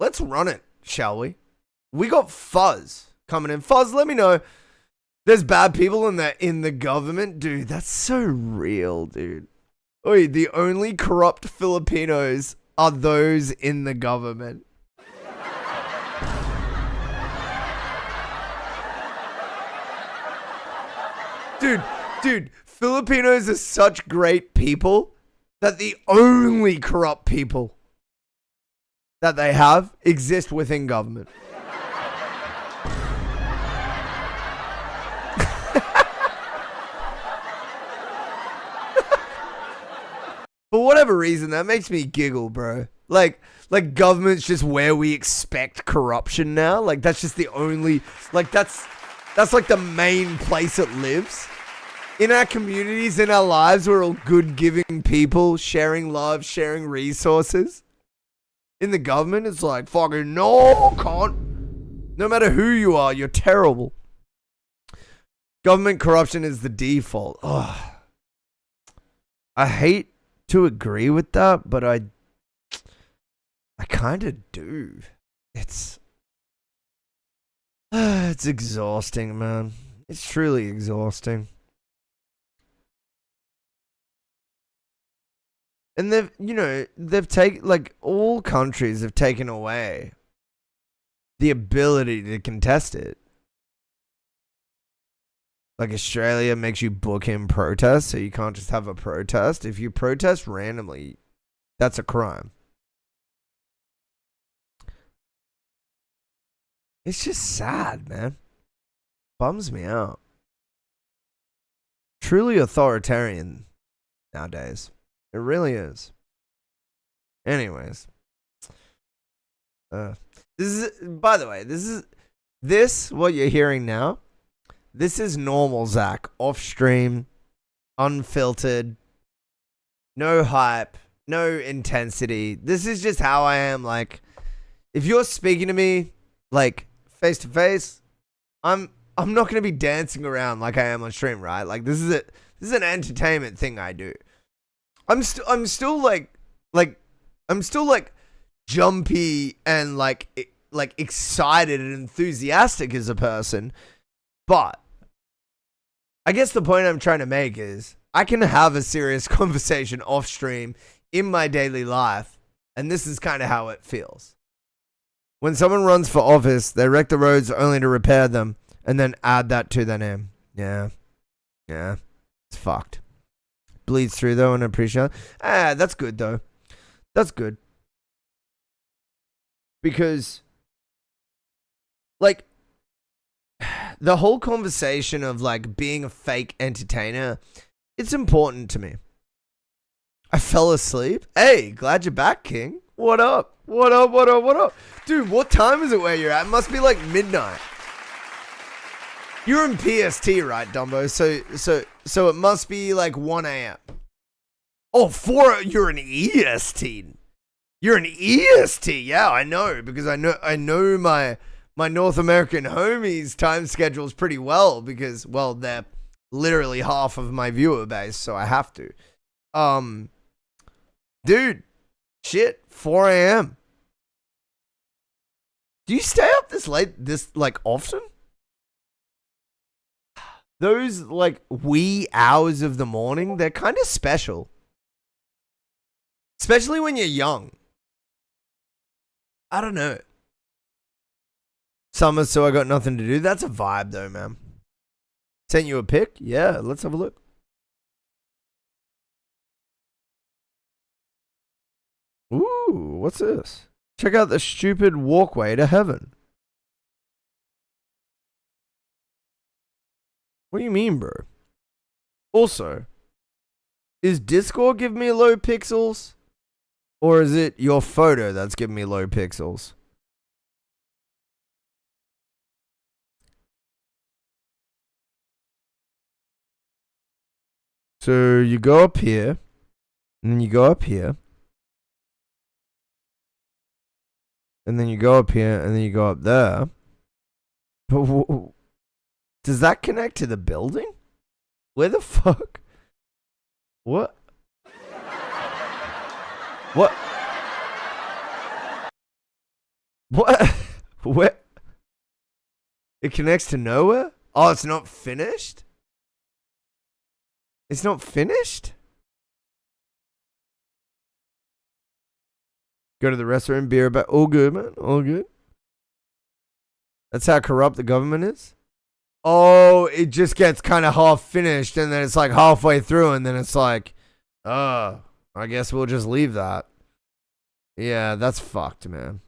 Let's run it, shall we? We got Fuzz coming in. Fuzz, let me know. There's bad people in the government. Dude, that's so real, dude. Oi, the only corrupt Filipinos are those in the government. Dude, Filipinos are such great people that the only corrupt people that they have exist within government. For whatever reason, that makes me giggle, bro. Like government's just where we expect corruption now. Like that's just the only, like that's like the main place it lives. In our communities, in our lives, we're all good giving people, sharing love, sharing resources. In the government, it's like, fucking no, can't. No matter who you are, you're terrible. Government corruption is the default. Ugh. I hate to agree with that, but I kind of do. It's exhausting, man. It's truly exhausting. And they've taken, like, all countries have taken away the ability to contest it. Like Australia makes you book in protests, so you can't just have a protest. If you protest randomly, that's a crime. It's just sad, man. Bums me out. Truly authoritarian nowadays. It really is. Anyways. This is, by the way, this what you're hearing now, this is normal Zach. Off stream, unfiltered, no hype, no intensity. This is just how I am. Like, if you're speaking to me, like, face to face, I'm not gonna be dancing around like I am on stream, right? Like, this is an entertainment thing I do. I'm still like jumpy and like excited and enthusiastic as a person, but I guess the point I'm trying to make is I can have a serious conversation off stream in my daily life, and this is kind of how it feels. When someone runs for office, they wreck the roads only to repair them and then add that to their name. Yeah, it's fucked. Bleeds through though, and I appreciate it. That's good though. That's good. Because, like, the whole conversation of, like, being a fake entertainer, it's important to me. I fell asleep. Hey, glad you're back, King. What up? What up, what up, what up? Dude, what time is it where you're at? It must be, like, midnight. You're in PST, right, Dumbo? So it must be like 1 a.m. Oh, 4. You're an EST. You're an EST. Yeah, I know, because I know my North American homies' time schedules pretty well, because, well, they're literally half of my viewer base, so I have to. Dude, shit, 4 a.m. Do you stay up this late, like, often? Those, like, wee hours of the morning, they're kind of special. Especially when you're young. I don't know. Summer, so I got nothing to do. That's a vibe, though, man. Sent you a pic? Yeah, let's have a look. Ooh, what's this? Check out the stupid walkway to heaven. What do you mean, bro? Also, is Discord giving me low pixels? Or is it your photo that's giving me low pixels? So you go up here, and then you go up here, and then you go up here, and then you go up there. But does that connect to the building? Where the fuck? What? What? What? Where? It connects to nowhere? Oh, it's not finished? It's not finished? Go to the restaurant, BEERBACK. All good, man. All good. That's how corrupt the government is? Oh, it just gets kind of half finished, and then it's like halfway through, and then it's like, I guess we'll just leave that. Yeah, that's fucked, man.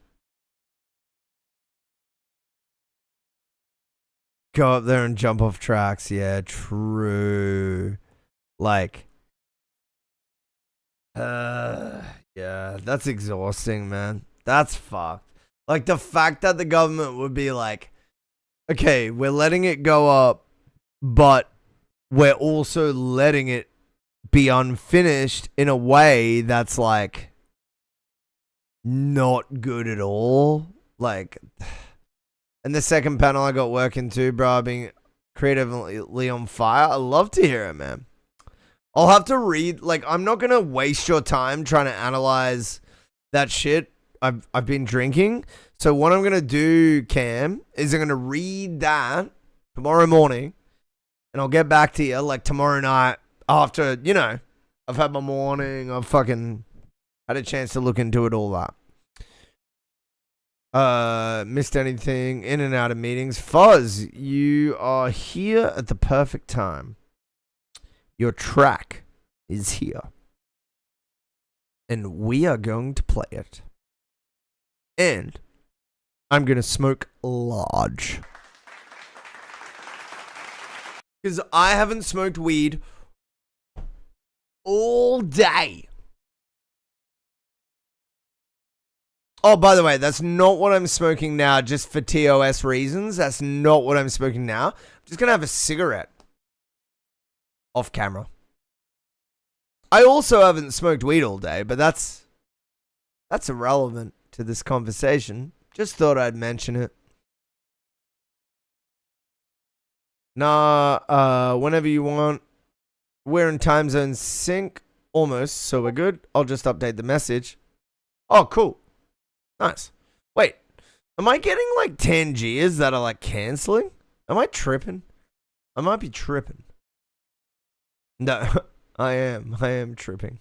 Go up there and jump off tracks. Yeah, true. Like, Yeah, that's exhausting, man. That's fucked. Like, the fact that the government would be like, okay, we're letting it go up, but we're also letting it be unfinished in a way that's, like, not good at all. Like, and the second panel I got working too, bro, being creatively on fire. I love to hear it, man. I'll have to read, like, I'm not going to waste your time trying to analyze that shit I've been drinking. So what I'm going to do, Cam, is I'm going to read that tomorrow morning, and I'll get back to you, like, tomorrow night after, you know, I've had my morning, I've fucking had a chance to look into it, all that. Missed anything, in and out of meetings. Fuzz, you are here at the perfect time. Your track is here. And we are going to play it. And I'm going to smoke large. Because I haven't smoked weed all day. Oh, by the way, that's not what I'm smoking now, just for TOS reasons. That's not what I'm smoking now. I'm just going to have a cigarette. Off camera. I also haven't smoked weed all day, but that's irrelevant to this conversation. Just thought I'd mention it. Nah, whenever you want. We're in time zone sync. Almost, so we're good. I'll just update the message. Oh, cool. Nice. Wait, am I getting like Tangiers that are like canceling? Am I tripping? I might be tripping. No, I am tripping.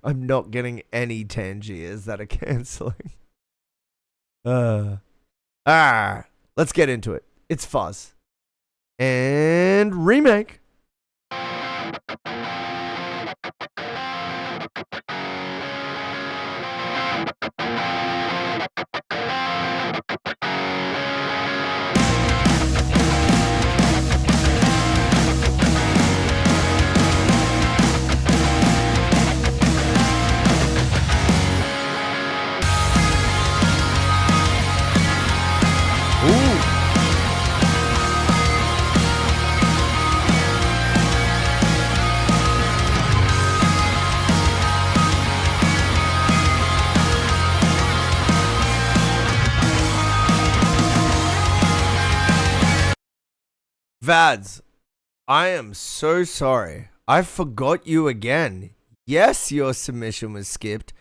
I'm not getting any Tangiers that are canceling. Let's get into it. It's Fuzz. And remake. Vads, I am so sorry. I forgot you again. Yes, your submission was skipped.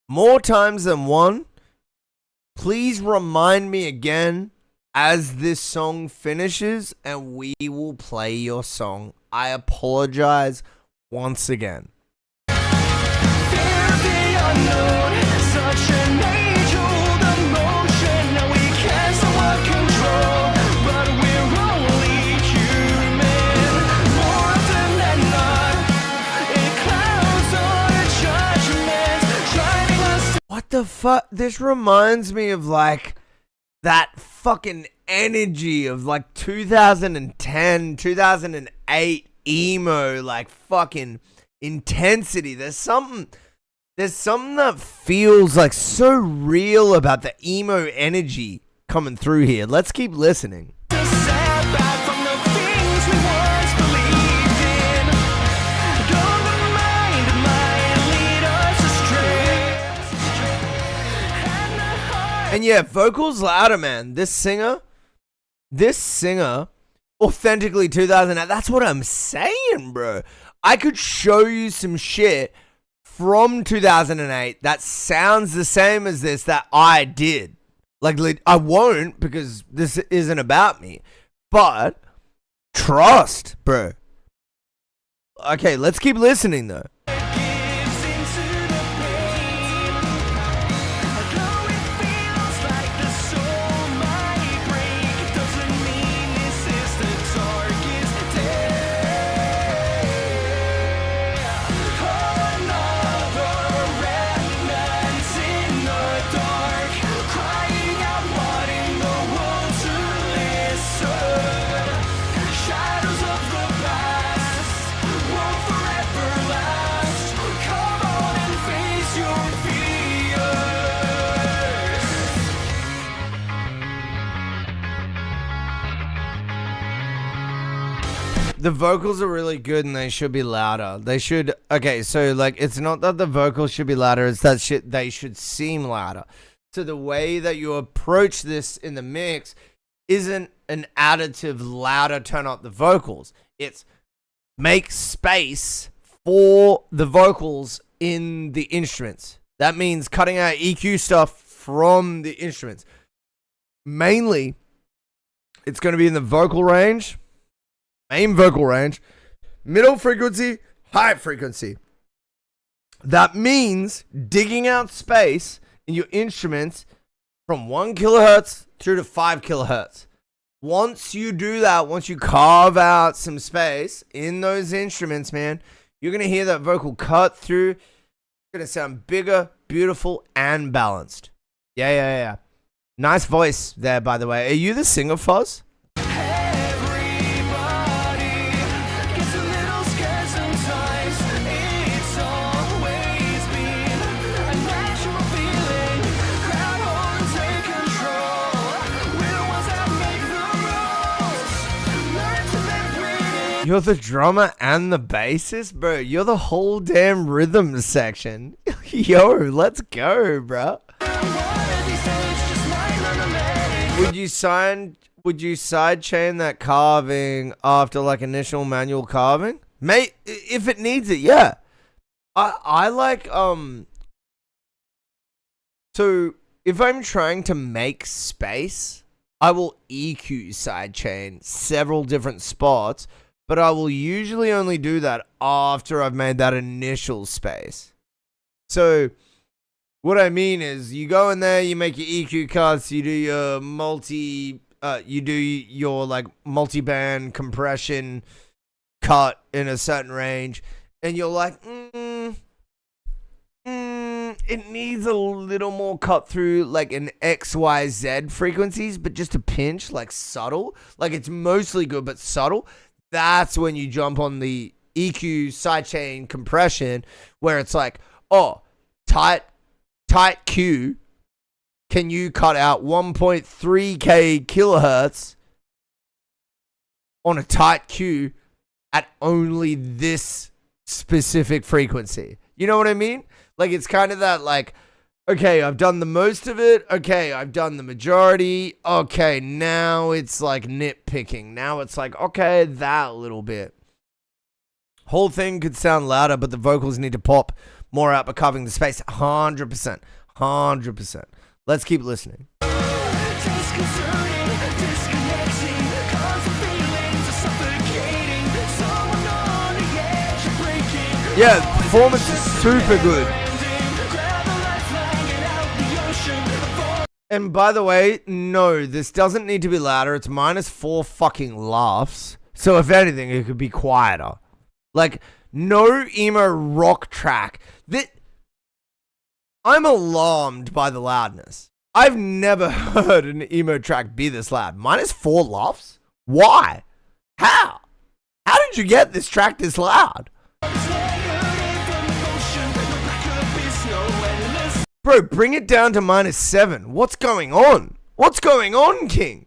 More times than one. Please remind me again as this song finishes and we will play your song. I apologize once again. What the fuck? This reminds me of like that fucking energy of like 2010, 2008 emo, like fucking intensity. There's something that feels like so real about the emo energy coming through here. Let's keep listening. And yeah, vocals louder, man. This singer, authentically 2008. That's what I'm saying, bro. I could show you some shit from 2008 that sounds the same as this that I did. Like, I won't because this isn't about me. But trust, bro. Okay, let's keep listening, though. Shadows of the past will forever last. the vocals are really good and they should be louder. They should, okay, so like it's not that the vocals should be louder, it's that they should seem louder. So the way that you approach this in the mix isn't an additive louder turn up the vocals. It's make space for the vocals in the instruments. That means cutting out EQ stuff from the instruments. Mainly, it's going to be in the vocal range, main vocal range, middle frequency, high frequency. That means digging out space in your instruments from 1 kilohertz through to 5 kilohertz. Once you do that, once you carve out some space in those instruments, man, you're going to hear that vocal cut through. It's going to sound bigger, beautiful, and balanced. Yeah. Nice voice there, by the way. Are you the singer, Fuzz? You're the drummer and the bassist? Bro, you're the whole damn rhythm section. Yo, let's go, bro. Would you sidechain that carving after like initial manual carving? Mate, if it needs it, yeah. I like, so if I'm trying to make space, I will EQ sidechain several different spots. But I will usually only do that after I've made that initial space. So what I mean is you go in there, you make your EQ cuts, you do your multi-band compression cut in a certain range, and you're like, it needs a little more cut through like an XYZ frequencies, but just a pinch, like subtle. Like it's mostly good, but subtle. That's when you jump on the EQ sidechain compression where it's like, oh, tight Q. Can you cut out 1.3K kilohertz on a tight Q at only this specific frequency? You know what I mean? Like it's kind of that like, okay, I've done the most of it. Okay, I've done the majority. Okay, now it's like nitpicking. Now it's like, okay, that little bit. Whole thing could sound louder, but the vocals need to pop more out by covering the space. 100%. 100%. Let's keep listening. Yeah, performance is super good. And by the way, no, this doesn't need to be louder. It's -4 fucking laughs. So if anything, it could be quieter. Like, no emo rock track. I'm alarmed by the loudness. I've never heard an emo track be this loud. -4 laughs? Why? How? How did you get this track this loud? Bro, bring it down to -7. What's going on? What's going on, King?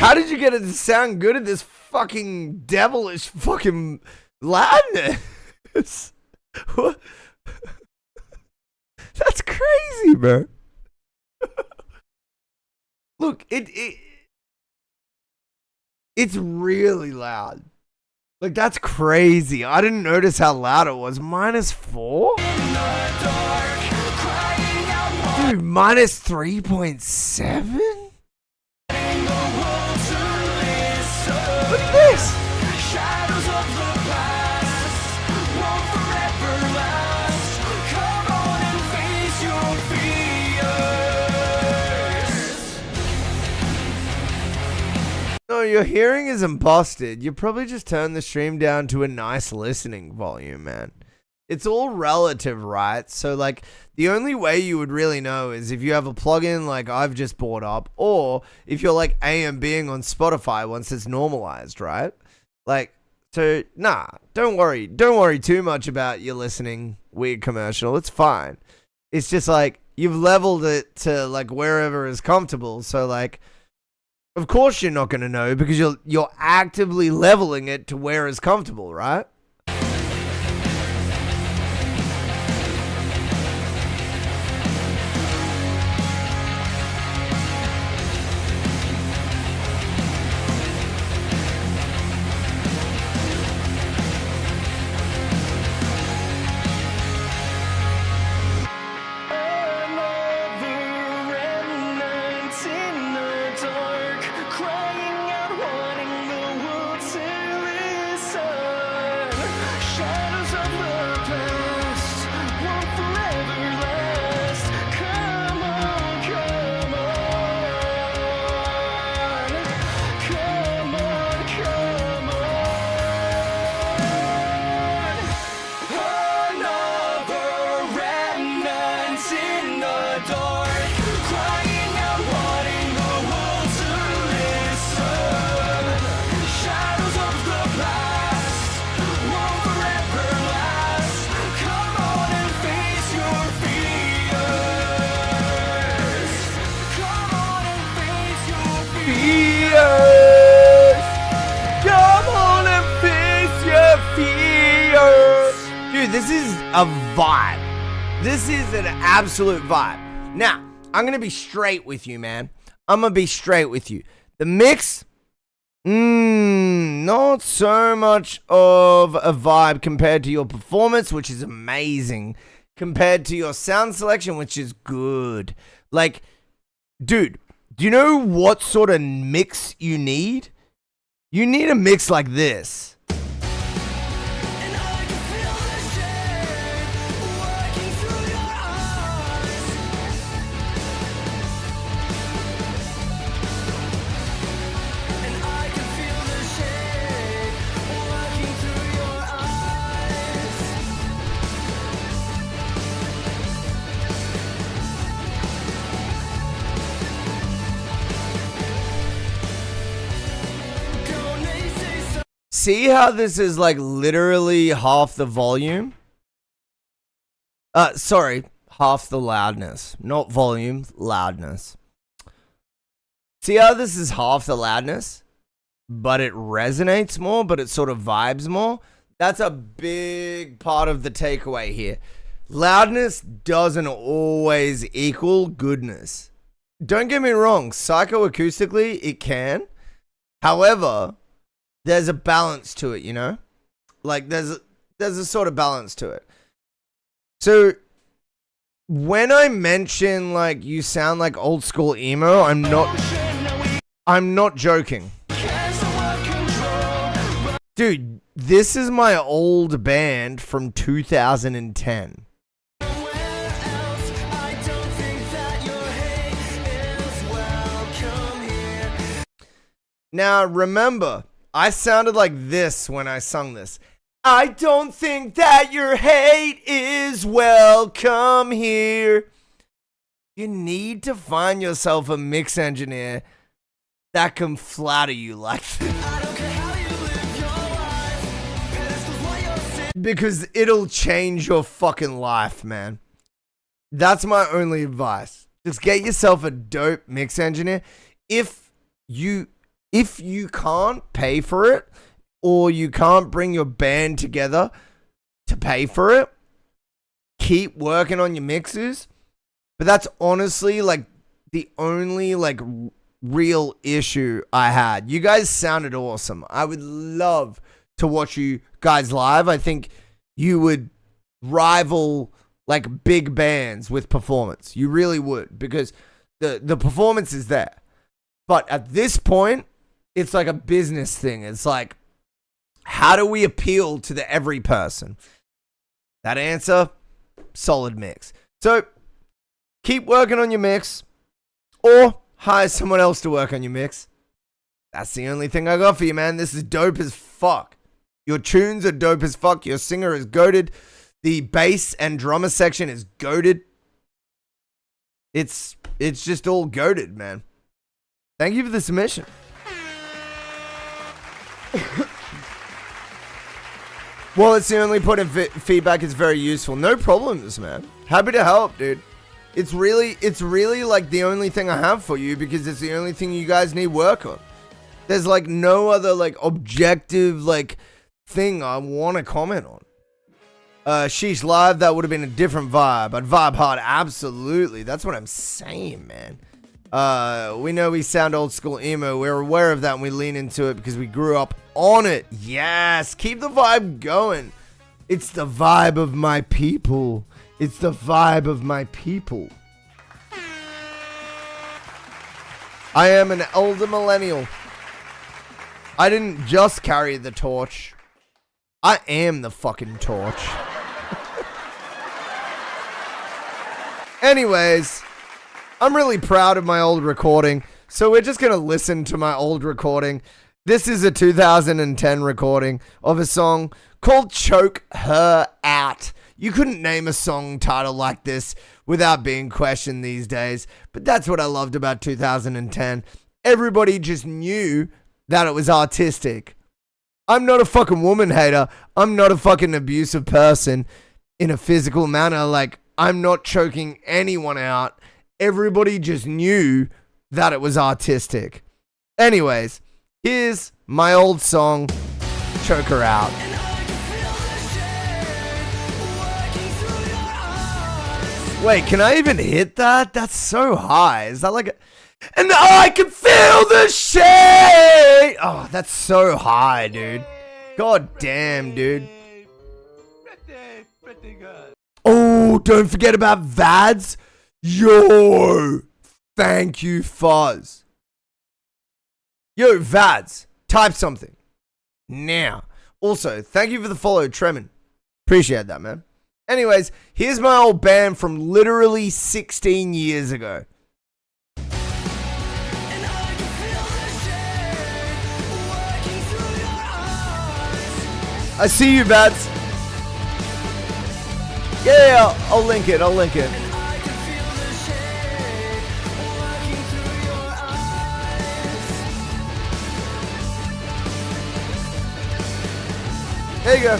How did you get it to sound good at this fucking devilish fucking loudness? What? That's crazy, bro. Look, it's really loud. Like, that's crazy. I didn't notice how loud it was. -4? Dude, -3.7? Look at this. No, your hearing isn't busted. You probably just turned the stream down to a nice listening volume, man. It's all relative, right? So, like, the only way you would really know is if you have a plugin like I've just bought up, or if you're, like, A and Bing on Spotify once it's normalized, right? Like, so, nah, don't worry. Don't worry too much about your listening weird commercial. It's fine. It's just, like, You've leveled it to like wherever is comfortable. So like, of course you're not gonna know because you're actively leveling it to where is comfortable, right? Dude, this is a vibe. This is an absolute vibe. Now, I'm gonna be straight with you, man. I'm gonna be straight with you. The mix, not so much of a vibe compared to your performance, which is amazing, compared to your sound selection, which is good. Like, dude, do you know what sort of mix you need? You need a mix like this. See how this is like literally half the volume? Sorry, half the loudness. Not volume, loudness. See how this is half the loudness? But it resonates more, but it sort of vibes more? That's a big part of the takeaway here. Loudness doesn't always equal goodness. Don't get me wrong, psychoacoustically, it can. However, there's a balance to it, you know? Like, there's a sort of balance to it. So, when I mention, like, you sound like old school emo, I'm not joking. Dude, this is my old band from 2010. Now, remember, I sounded like this when I sung this. I don't think that your hate is welcome here. You need to find yourself a mix engineer that can flatter you like that. Because it'll change your fucking life, man. That's my only advice. Just get yourself a dope mix engineer. If you can't pay for it, or you can't bring your band together to pay for it, keep working on your mixes. But that's honestly like the only like real issue I had. You guys sounded awesome. I would love to watch you guys live. I think you would rival like big bands with performance. You really would, because the performance is there. But at this point, it's like a business thing. It's like, how do we appeal to the every person? That answer, solid mix. So keep working on your mix, or hire someone else to work on your mix. That's the only thing I got for you, man. This is dope as fuck. Your tunes are dope as fuck. Your singer is goated. The bass and drummer section is goated. It's just all goated, man. Thank you for the submission. Well, it's the only point of feedback is very useful. No problems, man. Happy to help, dude. It's really like the only thing I have for you because it's the only thing you guys need work on. There's like no other like objective like thing I want to comment on. Sheesh live, that would have been a different vibe. I'd vibe hard, absolutely. That's what I'm saying, man. We know we sound old school emo. We're aware of that and we lean into it because we grew up on it. Yes, keep the vibe going. It's the vibe of my people. It's the vibe of my people. I am an elder millennial. I didn't just carry the torch. I am the fucking torch. Anyways, I'm really proud of my old recording, so we're just gonna listen to my old recording. This is a 2010 recording of a song called Choke Her Out. You couldn't name a song title like this without being questioned these days, but that's what I loved about 2010. Everybody just knew that it was artistic. I'm not a fucking woman hater. I'm not a fucking abusive person in a physical manner. Like, I'm not choking anyone out. Everybody just knew that it was artistic. Anyways, here's my old song, Choke Her Out. Wait, can I even hit that? That's so high. Is that like a... And I can feel the shade! Oh, that's so high, dude. God damn, dude. Oh, don't forget about VADs. Yo, thank you, Fuzz. Yo, VADs, type something. Now. Also, thank you for the follow, Tremin. Appreciate that, man. Anyways, here's my old band from literally 16 years ago. I see you, Bats. Yeah, I'll link it. There you go.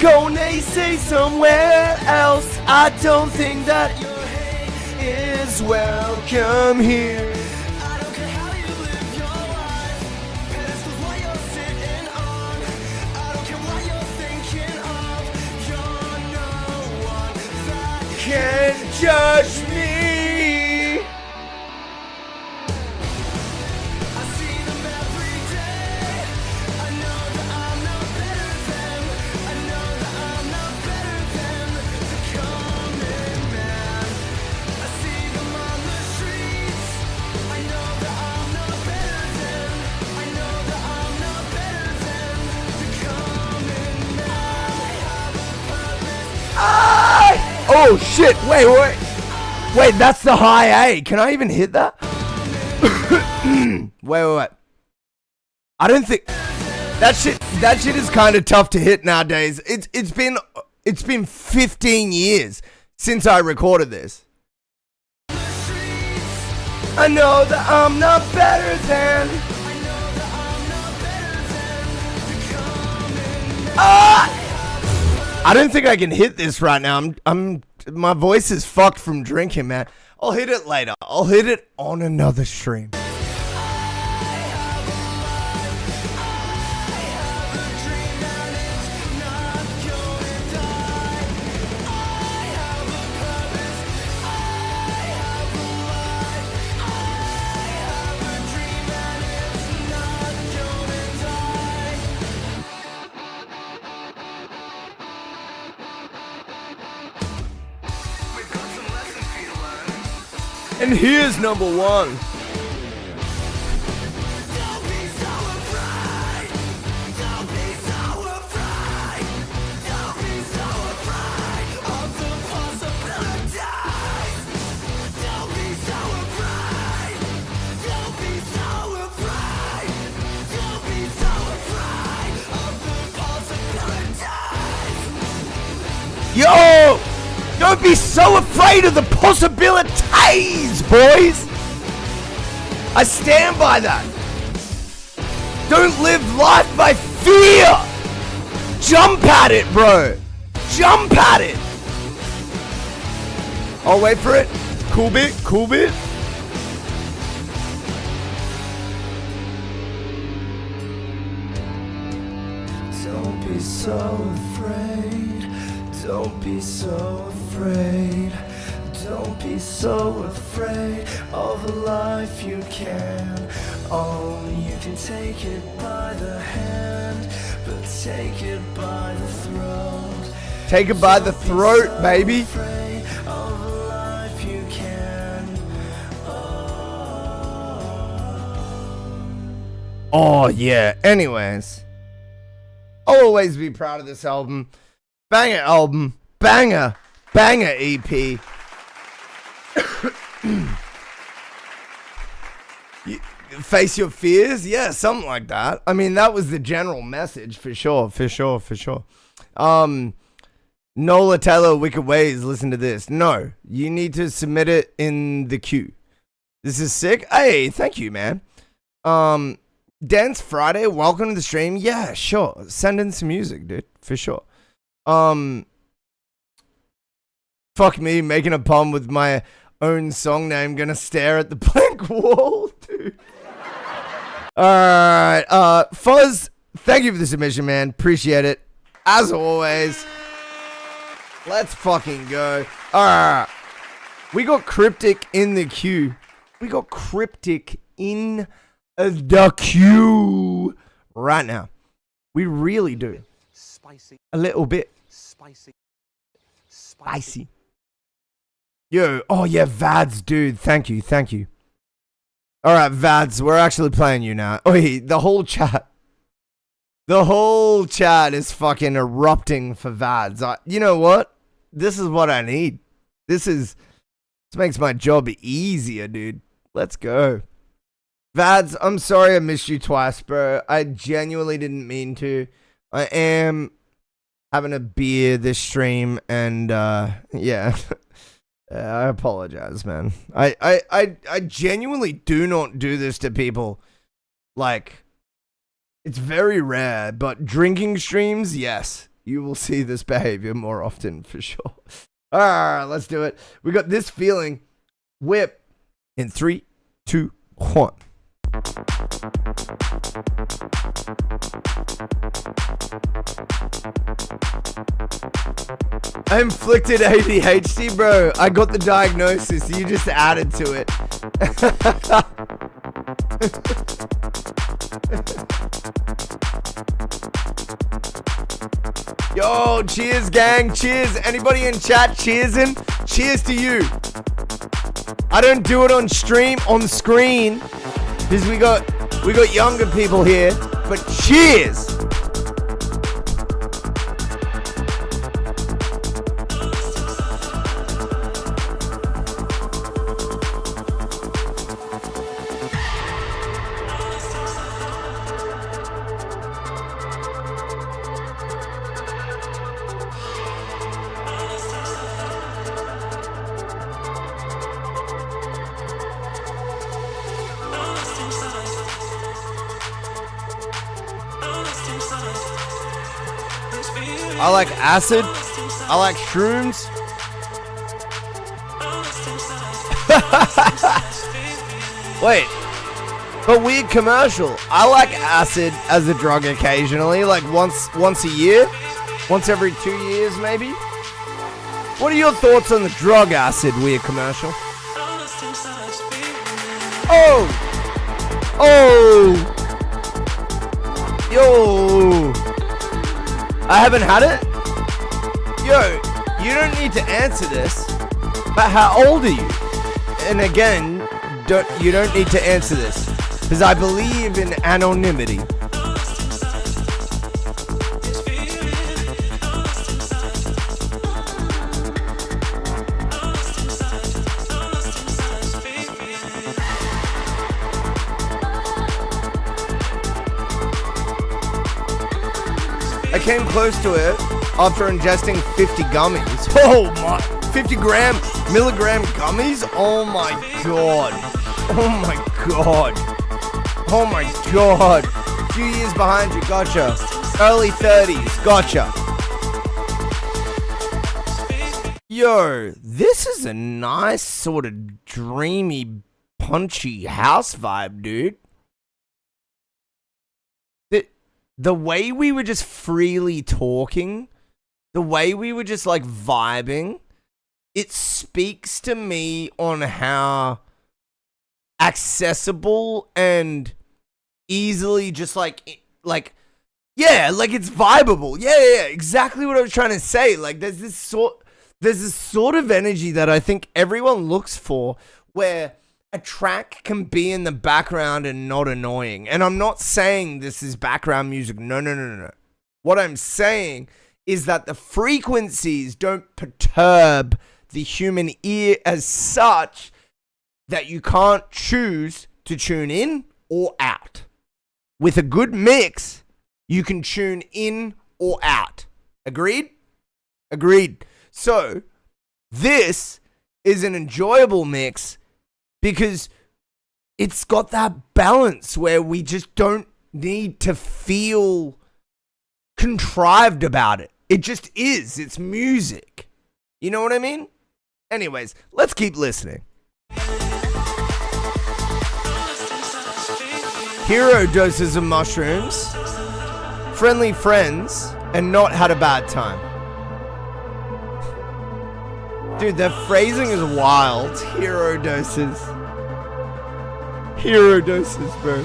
Gonna say somewhere else. I don't think that your hate is welcome here. I don't care how you live your life. Pedestals what you're sitting on. I don't care what you're thinking of. You're no one that can judge me. Oh shit, wait, that's the high A. Can I even hit that? wait. I don't think that shit is kind of tough to hit nowadays. It's been 15 years since I recorded this. I know that I'm not better than. I don't think I can hit this right now. My voice is fucked from drinking, man. I'll hit it later. I'll hit it on another stream. And here's number one. Yo! Don't be so afraid of the possibilities, boys! I stand by that. Don't live life by fear! Jump at it, bro. Jump at it. I'll wait for it. Cool bit, cool bit. Don't be so afraid. Don't be so afraid. Don't be so afraid of a life you can. Oh, you can take it by the hand, but take it by the throat. Take it by the throat, baby. Oh yeah. Anyways, I'll always be proud of this album. Banger album. Banger EP. Face your fears, yeah, something like that. I mean, that was the general message for sure. Nola Taylor, Wicked Ways, listen to this. No, you need to submit it in the queue. This is sick. Hey, thank you, man. Dance Friday, welcome to the stream. Yeah, sure. Send in some music, dude, for sure. Fuck me, making a pun with my own song name. Gonna stare at the blank wall, dude. Alright, Fuzz, thank you for the submission, man. Appreciate it. As always. Let's fucking go. Alright. We got Cryptic in the queue. We got Cryptic in the queue right now. We really do. Spicy. A little bit. Spicy. Yo, oh yeah, Vads, dude. Thank you. Alright, Vads, we're actually playing you now. Oi, the whole chat is fucking erupting for Vads. You know what? This is what I need. This makes my job easier, dude. Let's go. Vads, I'm sorry I missed you twice, bro. I genuinely didn't mean to. I am having a beer this stream, and yeah. I apologize, man. I genuinely do not do this to people. Like, it's very rare, but drinking streams, yes. You will see this behavior more often, for sure. Alright, let's do it. We got This Feeling. Whip in 3, 2, 1. I inflicted ADHD, bro. I got the diagnosis. You just added to it. Yo, cheers, gang. Cheers. Anybody in chat cheersing? Cheers to you. I don't do it on stream, on screen, because we got younger people here. But cheers. I like acid. I like shrooms. Wait, but weird commercial. I like acid as a drug occasionally, like once a year, once every 2 years maybe. What are your thoughts on the drug acid weird commercial? Yo, I haven't had it. Yo, you don't need to answer this, but how old are you? And again, you don't need to answer this, because I believe in anonymity. I came close to it after ingesting 50 gummies. Oh my, 50 milligram gummies? Oh my god. Oh my god. Oh my god. 2 years behind you, gotcha. Early 30s. Gotcha. Yo, this is a nice sort of dreamy, punchy house vibe, dude. The way we were just freely talking, the way we were just like vibing, it speaks to me on how accessible and easily just like yeah, like it's vibeable. Yeah, exactly what I was trying to say. Like there's this sort of energy that I think everyone looks for, where a track can be in the background and not annoying. And I'm not saying this is background music. No. What I'm saying is that the frequencies don't perturb the human ear as such that you can't choose to tune in or out. With a good mix, you can tune in or out. Agreed? Agreed. So, this is an enjoyable mix because it's got that balance where we just don't need to feel contrived about it. It just is. It's music. You know what I mean? Anyways, let's keep listening. Hero doses of mushrooms, friendly friends, and not had a bad time. Dude, their phrasing is wild. Hero doses. Hero doses, bro.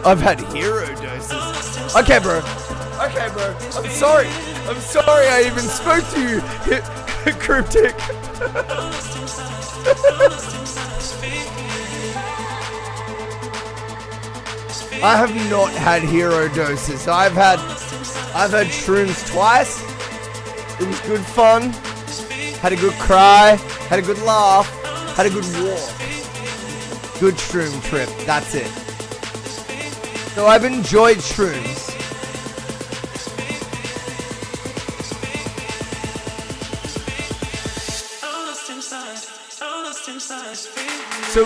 I've had hero doses. Okay, bro. I'm sorry I even spoke to you, Cryptic. I have not had hero doses. I've had shrooms twice. It was good fun. Had a good cry. Had a good laugh. Had a good walk. Good shroom trip. That's it. So I've enjoyed shrooms. So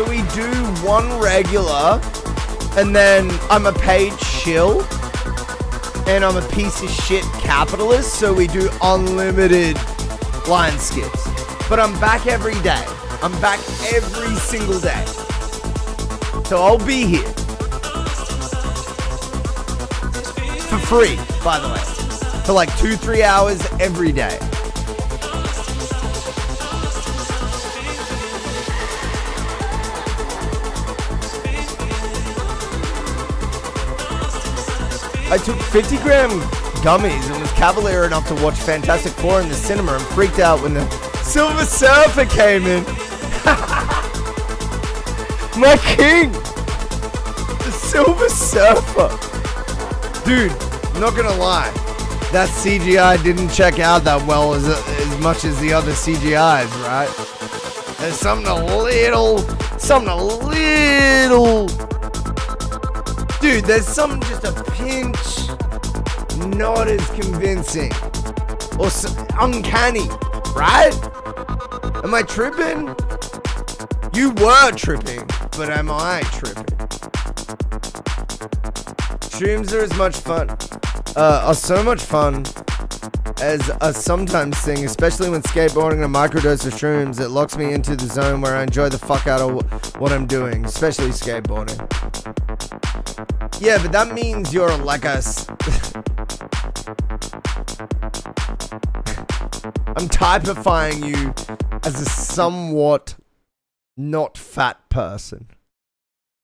we do one regular, and then I'm a paid shill, and I'm a piece of shit capitalist, so we do unlimited line skips. But I'm back every day. I'm back every single day. So I'll be here. For free, by the way. For like 2-3 hours every day. I took 50-gram gummies and was cavalier enough to watch Fantastic Four in the cinema and freaked out when the Silver Surfer came in. My king! The Silver Surfer! Dude, I'm not gonna lie. That CGI didn't check out that well as much as the other CGIs, right? There's something a little... Dude, there's something just a pinch not as convincing. Or uncanny, right? Am I tripping? You were tripping, but am I tripping? Streams are as much fun, are so much fun as a sometimes thing, especially when skateboarding a microdose of shrooms. It locks me into the zone where I enjoy the fuck out of what I'm doing, especially skateboarding. Yeah, but that means you're like a... I'm typifying you as a somewhat not fat person.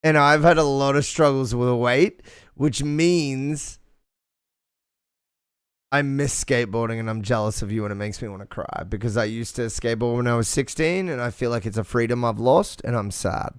And I've had a lot of struggles with weight, which means I miss skateboarding and I'm jealous of you and it makes me want to cry. Because I used to skateboard when I was 16 and I feel like it's a freedom I've lost and I'm sad.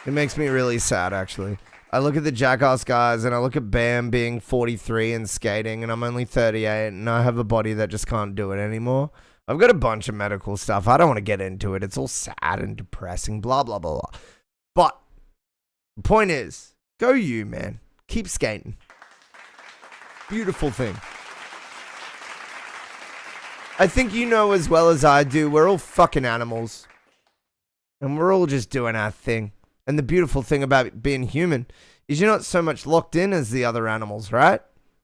It makes me really sad, actually. I look at the Jackass guys and I look at Bam being 43 and skating and I'm only 38 and I have a body that just can't do it anymore. I've got a bunch of medical stuff. I don't want to get into it. It's all sad and depressing, blah, blah, blah, blah. But the point is, go you, man. Keep skating. Beautiful thing. I think you know as well as I do, we're all fucking animals. And we're all just doing our thing. And the beautiful thing about being human is you're not so much locked in as the other animals, right?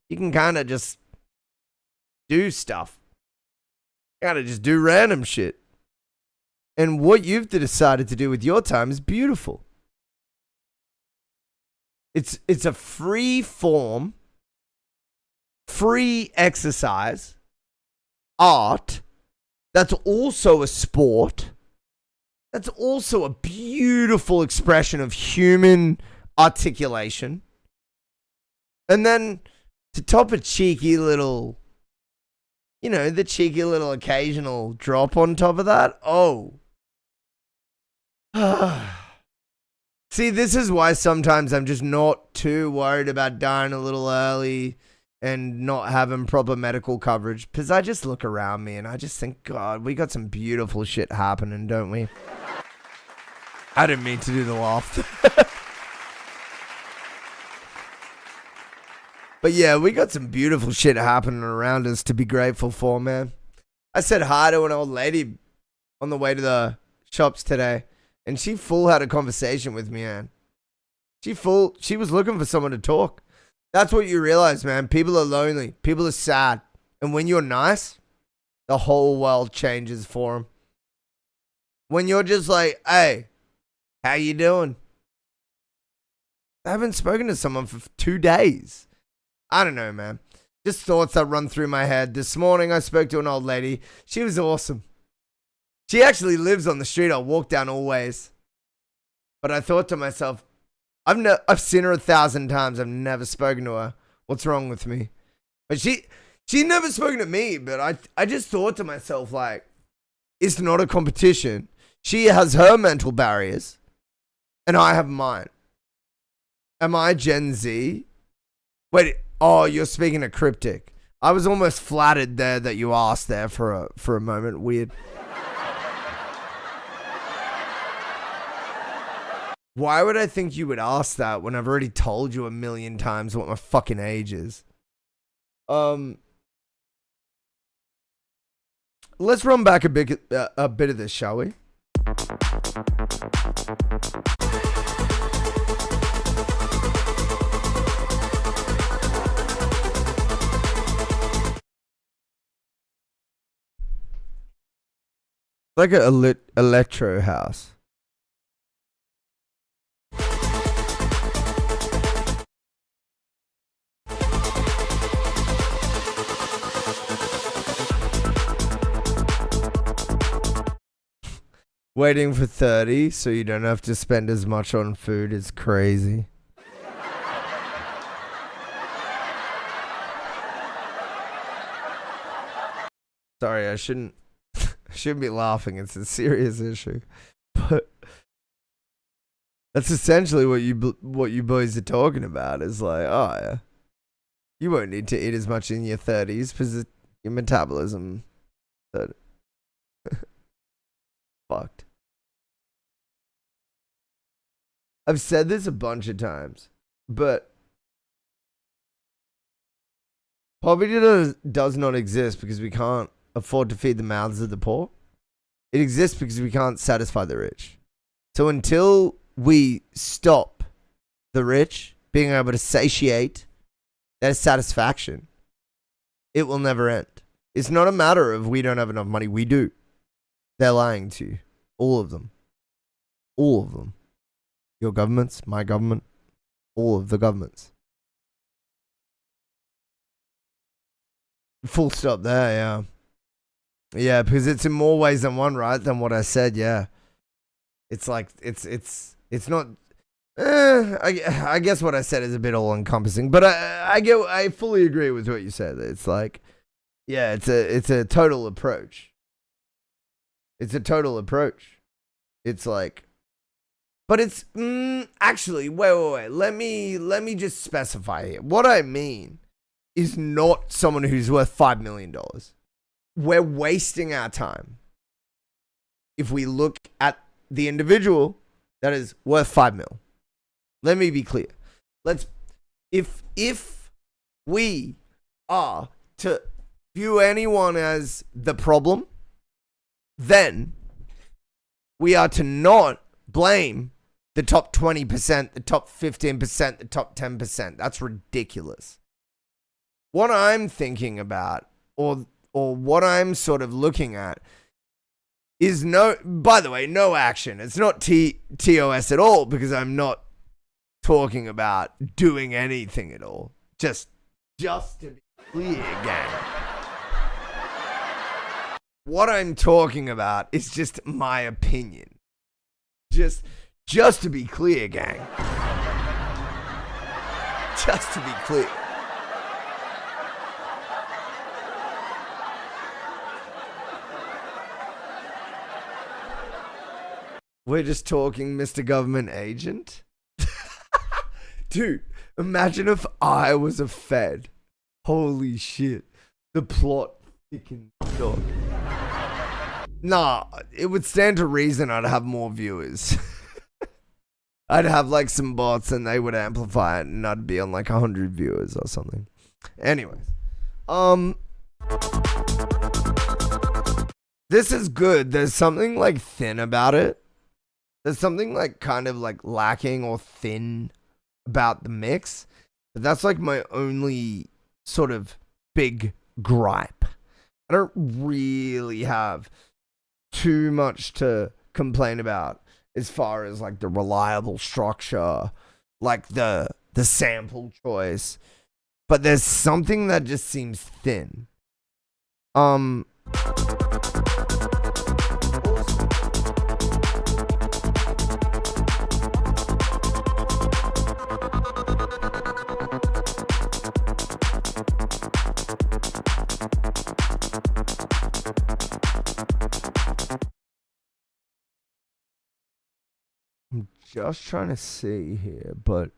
You can kind of just do stuff. Kind of just do random shit. And what you've decided to do with your time is beautiful. It's a free form, free exercise, art, that's also a sport, that's also a beautiful expression of human articulation. And then to top a cheeky little, you know, the cheeky little occasional drop on top of that, oh. See, this is why sometimes I'm just not too worried about dying a little early and not having proper medical coverage. Because I just look around me and I just think, God, we got some beautiful shit happening, don't we? I didn't mean to do the laugh. But yeah, we got some beautiful shit happening around us to be grateful for, man. I said hi to an old lady on the way to the shops today. And she full had a conversation with me, man. She was looking for someone to talk. That's what you realize, man. People are lonely. People are sad. And when you're nice, the whole world changes for them. When you're just like, hey, how you doing? I haven't spoken to someone for 2 days. I don't know, man. Just thoughts that run through my head. This morning I spoke to an old lady. She was awesome. She actually lives on the street I walk down always. But I thought to myself, I've seen her 1,000 times. I've never spoken to her. What's wrong with me? But she never spoken to me. But I just thought to myself, like, it's not a competition. She has her mental barriers. And I have mine. Am I Gen Z? Wait, oh, you're speaking of cryptic. I was almost flattered there that you asked there for a moment. Weird. Why would I think you would ask that when I've already told you 1,000,000 times what my fucking age is? Let's run back a bit of this, shall we? Like a electro house. Waiting for 30 so you don't have to spend as much on food is crazy. Sorry, I shouldn't be laughing. It's a serious issue. But that's essentially what you boys are talking about. Is like, oh yeah, you won't need to eat as much in your 30s because your metabolism fucked. I've said this a bunch of times, but poverty does not exist because we can't afford to feed the mouths of the poor. It exists because we can't satisfy the rich. So until we stop the rich being able to satiate their satisfaction, it will never end. It's not a matter of we don't have enough money. We do. They're lying to you. All of them. All of them. Your governments, my government, all of the governments. Full stop there, yeah. Yeah, because it's in more ways than one, right? Than what I said, yeah. It's like, it's not, I guess what I said is a bit all encompassing, but I fully agree with what you said. It's like, yeah, it's a total approach. It's a total approach. It's like, but it's, actually, wait. Let me just specify here. What I mean is not someone who's worth $5 million. We're wasting our time if we look at the individual that is worth 5 mil. Let me be clear. If we are to view anyone as the problem, then we are to not blame the top 20%, the top 15%, the top 10%. That's ridiculous. What I'm thinking about, or what I'm sort of looking at, is by the way, no action. It's not TOS at all, because I'm not talking about doing anything at all. Just to be clear, gang. What I'm talking about is just my opinion. Just to be clear, gang. Just to be clear. We're just talking, Mr. Government Agent. Dude, imagine if I was a Fed. Holy shit. The plot thickens, dog. Nah, it would stand to reason I'd have more viewers. I'd have like some bots and they would amplify it and I'd be on like 100 viewers or something. Anyways. This is good. There's something like thin about it. There's something like kind of like lacking or thin about the mix. But that's like my only sort of big gripe. I don't really have too much to complain about as far as like the reliable structure, like the sample choice. But there's something that just seems thin. I'm just trying to see here, but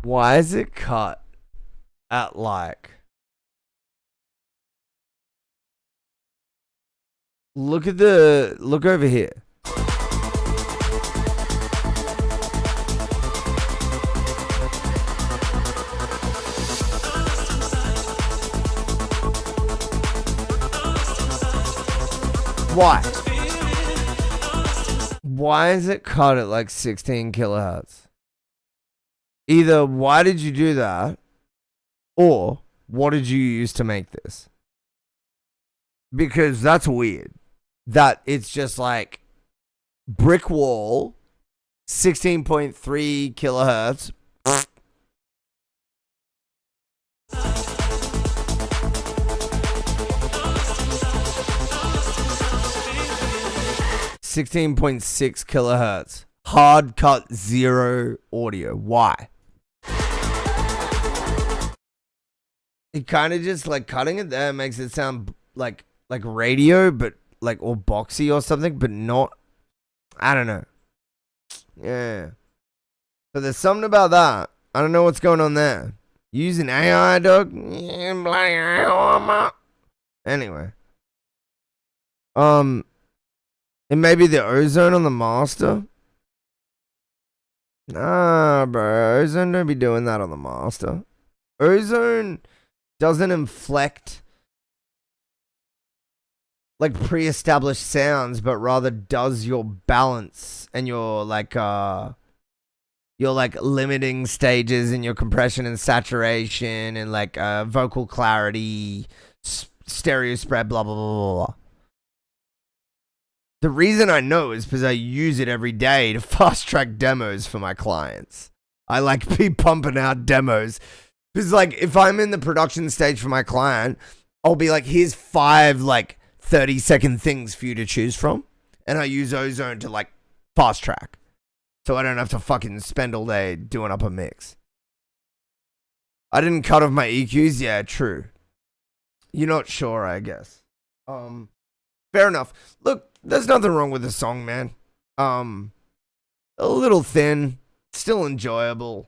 why is it cut at like? Look over here. Why? Why is it cut at like 16 kilohertz? Either why did you do that, or what did you use to make this? Because that's weird. That it's just like brick wall, 16.3 kilohertz. 16.6 kilohertz. Hard cut, zero audio. Why? It kind of just like cutting it there makes it sound like radio, but like, or boxy or something, but not, I don't know. Yeah. So there's something about that. I don't know what's going on there. Using AI, dog. Anyway. It may be the ozone on the master. Nah, bro. Ozone don't be doing that on the master. Ozone doesn't inflect like pre-established sounds, but rather does your balance and your limiting stages and your compression and saturation and like vocal clarity, stereo spread, blah blah blah blah blah. The reason I know is because I use it every day to fast track demos for my clients. I like be pumping out demos because like if I'm in the production stage for my client, I'll be like, here's 5 like 30-second things for you to choose from. And I use Ozone to like fast track. So I don't have to fucking spend all day doing up a mix. I didn't cut off my EQs. Yeah, true. You're not sure, I guess. Fair enough. Look, there's nothing wrong with the song, man. A little thin. Still enjoyable.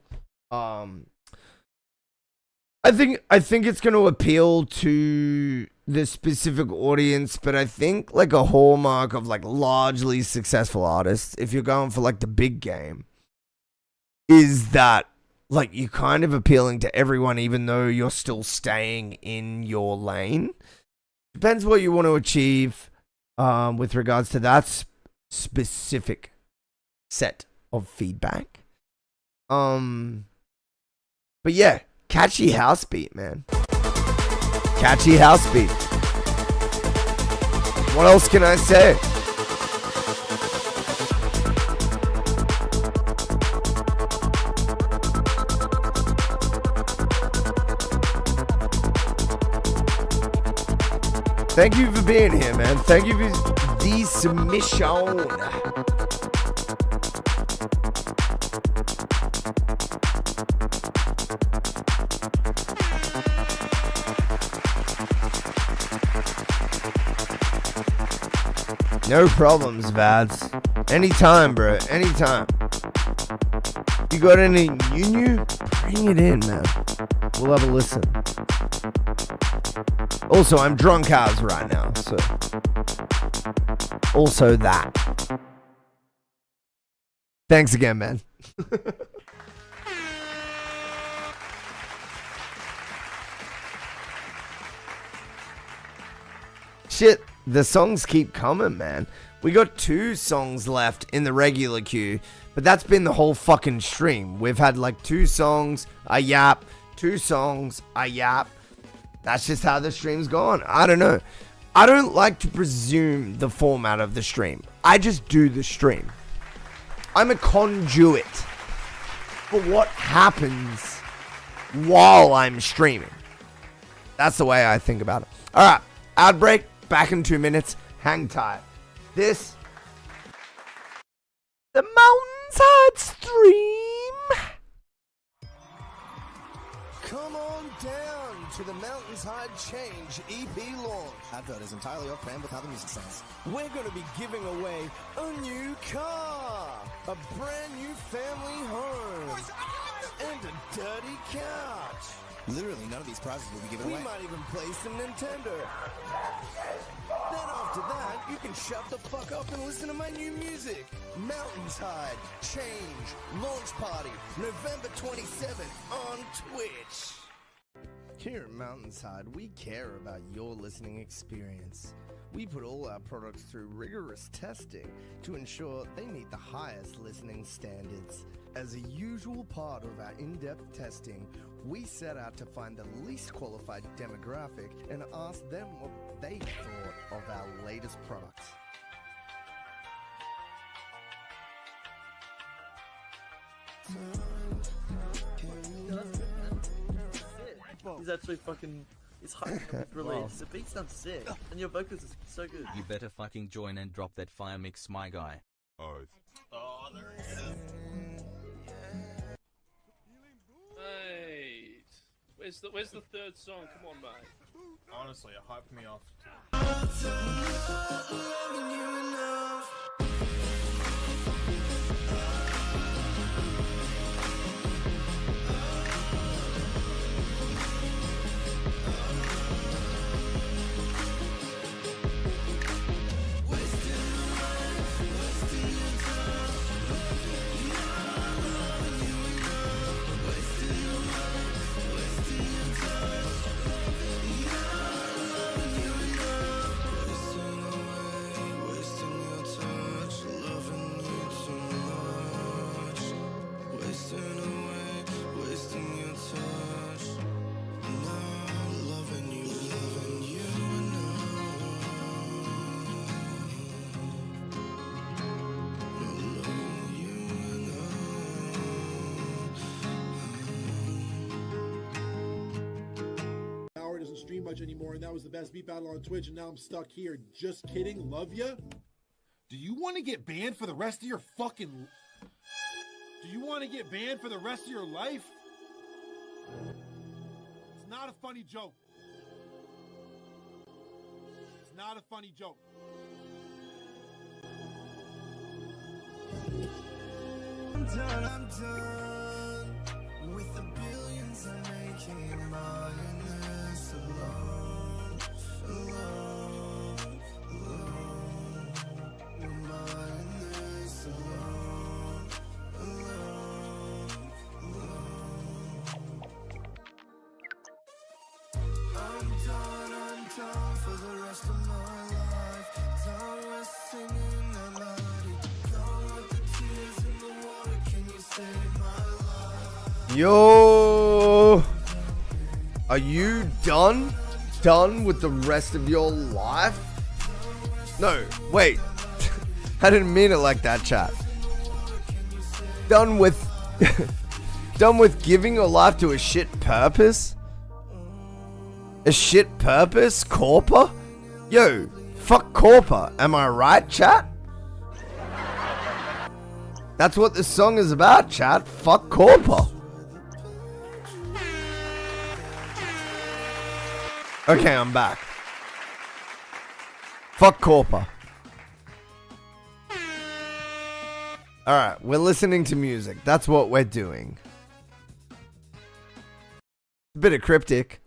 I think it's going to appeal to the specific audience, but I think like a hallmark of like largely successful artists, if you're going for like the big game, is that like you're kind of appealing to everyone, even though you're still staying in your lane. Depends what you want to achieve with regards to that specific set of feedback. But yeah, catchy house beat, man. Catchy house beat. What else can I say? Thank you for being here, man. Thank you for the submission. No problems, Vads. Anytime, bro. Anytime. You got any new? Bring it in, man. We'll have a listen. Also, I'm drunk as right now, so also that. Thanks again, man. Shit, the songs keep coming, man. We got 2 songs left in the regular queue, but that's been the whole fucking stream. We've had like 2 songs, a yap, 2 songs, a yap. That's just how the stream's gone. I don't know. I don't like to presume the format of the stream. I just do the stream. I'm a conduit for what happens while I'm streaming. That's the way I think about it. All right, ad break. Back in 2 minutes. Hang tight. This, the MountainsHide stream. Come on down to the MountainsHide Change EP launch. Advert is entirely off brand with how the music sounds. We're going to be giving away a new car, a brand new family home, and a dirty couch. Literally, none of these prizes will be given We away. might even play some Nintendo. Then after that, you can shut the fuck up and listen to my new music. MountainsHide Change Launch Party, November 27th on Twitch. Here at MountainsHide, we care about your listening experience. We put all our products through rigorous testing to ensure they meet the highest listening standards. As a usual part of our in-depth testing, we set out to find the least qualified demographic and ask them what they thought of our latest products. He's actually fucking... He's hyped up his release. The beat sounds sick, and your vocals is so good. You better fucking join and drop that fire mix, my guy. Oh, there he is. Hey, where's the third song? Come on, mate. Honestly, it hyped me off. Doesn't stream much anymore, and that was the best beat battle on Twitch, and now I'm stuck here. Just kidding. Love ya. Do you want to get banned for the rest of your fucking... Do you want to get banned for the rest of your life? It's not a funny joke. It's not a funny joke. I'm done with the billions I make Yo, are you done? Done with the rest of your life? No, wait. I didn't mean it like that, chat. Done with done with giving your life to a shit purpose? A shit purpose? Corpa? Yo, fuck Corpa. Am I right, chat? That's what this song is about, chat. Fuck Corpa. Okay, I'm back. Fuck Corpa. Alright, we're listening to music. That's what we're doing. A bit of cryptic.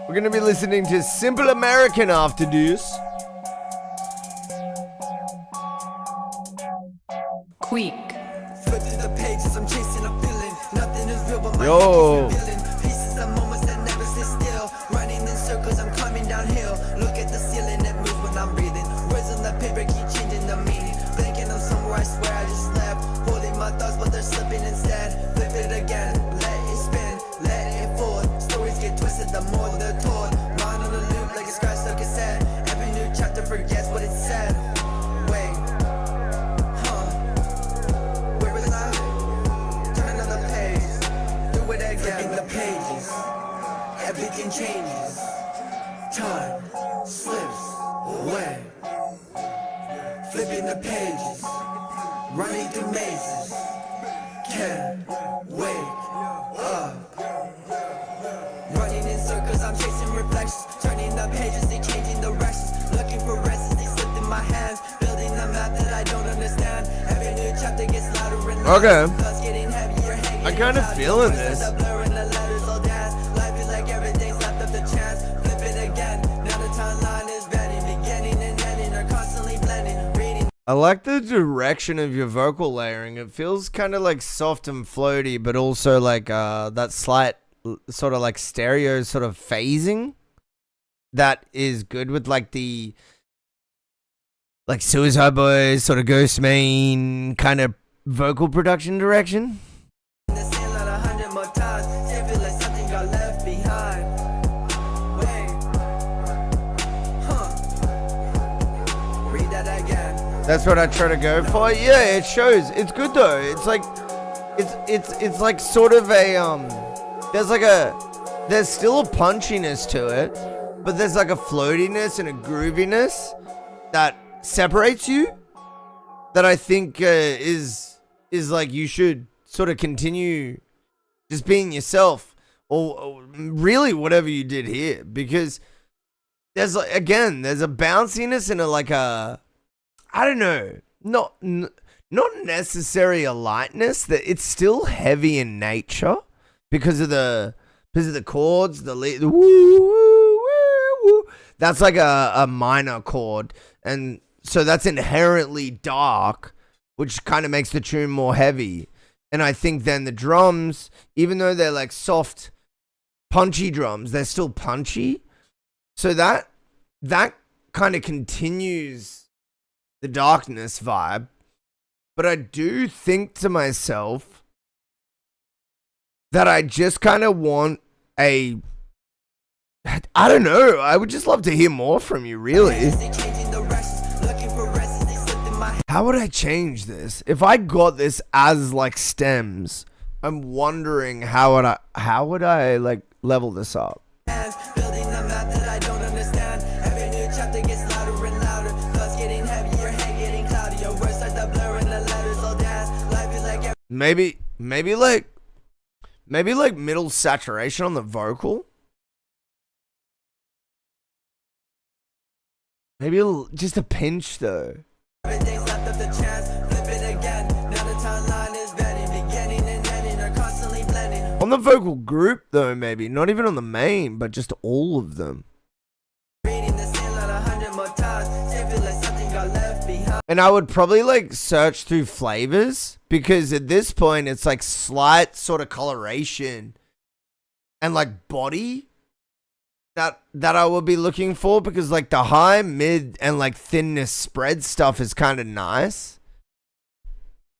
We're gonna be listening to Simple American after this. Quick. Flipping the pages, I'm chasing a feeling. Nothing is real but my Yo. pieces of moments that never sit still. Running in circles, I'm climbing downhill. Look at the ceiling, it moves when I'm breathing. Words on the paper keep changing the meaning. Thinking I'm somewhere I swear I just left. Holding my thoughts, but they're slipping instead. Flip it again, let it spin, let it fall. Stories get twisted the more they're told. Mind on the loop like a scratch stuck cassette. Every new chapter forgets what it said. Wait. Flipping the pages, everything changes. Time slips away. Flipping the pages, running through mazes. Can't wake up. Running in circles, I'm chasing reflections. Turning the pages, they changing directions. Looking for answers, they slipped in my hands. Building a map that I don't understand. Every new chapter gets louder and louder. Okay. Thoughts getting heavier, I'm kind of feeling this. I like the direction of your vocal layering. It feels kind of like soft and floaty, but also like that slight sort of like stereo sort of phasing that is good with like the like Suicide Boys sort of Ghost Main kind of vocal production direction. That's what I try to go for. Yeah, it shows. It's good though. It's like, it's like sort of a there's still a punchiness to it, but there's like a floatiness and a grooviness that separates you. That I think is like you should sort of continue just being yourself, or really whatever you did here, because there's like, again, there's a bounciness and a like a, I don't know, not necessarily a lightness, that it's still heavy in nature because of the chords, the woo, woo, woo, woo. That's like a minor chord, and so that's inherently dark, which kind of makes the tune more heavy. And I think then the drums, even though they're like soft, punchy drums, they're still punchy. So that kind of continues the darkness vibe. But I do think to myself that I just kind of want I don't know, I would just love to hear more from you, really. How would I change this? If I got this as like stems, I'm wondering how would I like level this up? Maybe like middle saturation on the vocal. Maybe just a pinch though. Everything slept up the chance, flip it again. Now the timeline is bending, beginning and ending are constantly blending. On the vocal group, though, maybe. Not even on the main, but just all of them. Reading the same line 100 more times, still feel like something got left behind. And I would probably, like, search through flavors. Because at this point, it's, like, slight sort of coloration. And, like, body. That I would be looking for. Because, like, the high, mid, and, like, thinness spread stuff is kind of nice.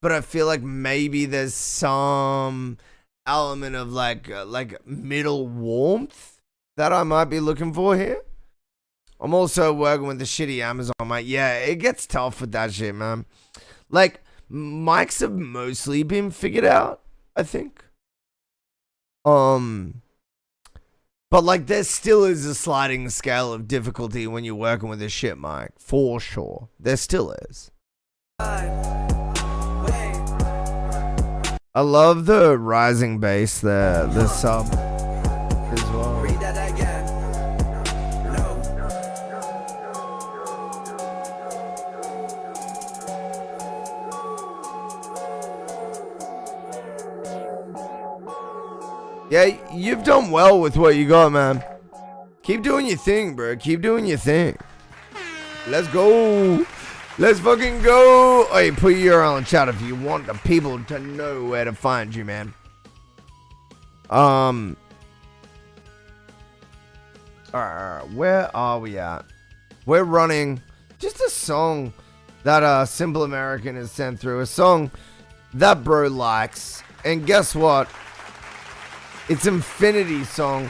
But I feel like maybe there's some element of, like middle warmth that I might be looking for here. I'm also working with the shitty Amazon mic. Yeah, it gets tough with that shit, man. Like, mics have mostly been figured out, I think. But, like, there still is a sliding scale of difficulty when you're working with a shit mic. For sure. There still is. I love the rising bass there, the sub as well. Read that again. No. Yeah, you've done well with what you got, man. Keep doing your thing, bro. Keep doing your thing. Let's go. Let's fucking go. Hey, put your URL in chat if you want the people to know where to find you, man. Alright, where are we at? We're running just a song that Simple American has sent through. A song that bro likes. And guess what? It's Infinity Song.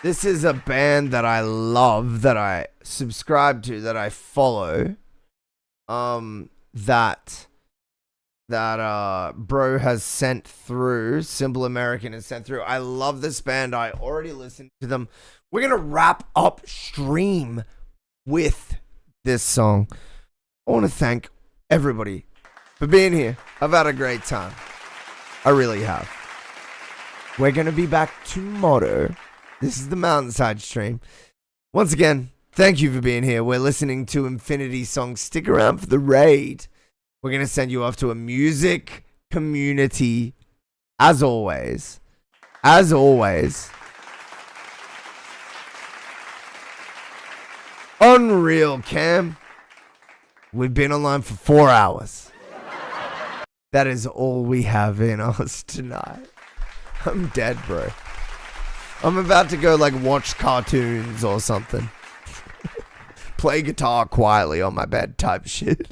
This is a band that I love, that I subscribe to, that I follow. That bro has sent through. Simple American has sent through. I love this band. I already listened to them. We're gonna wrap up stream with this song. I want to thank everybody for being here. I've had a great time. I really have. We're gonna be back tomorrow. This is the Mountainside stream. Once again, thank you for being here. We're listening to Infinity Song. Stick around for the raid. We're going to send you off to a music community. As always. As always. Unreal, Cam. We've been online for 4 hours. That is all we have in us tonight. I'm dead, bro. I'm about to go, like, watch cartoons or something. Play guitar quietly on my bed type shit.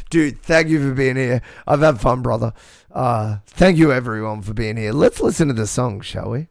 Dude, thank you for being here. I've had fun, brother. Thank you, everyone, for being here. Let's listen to the song, shall we?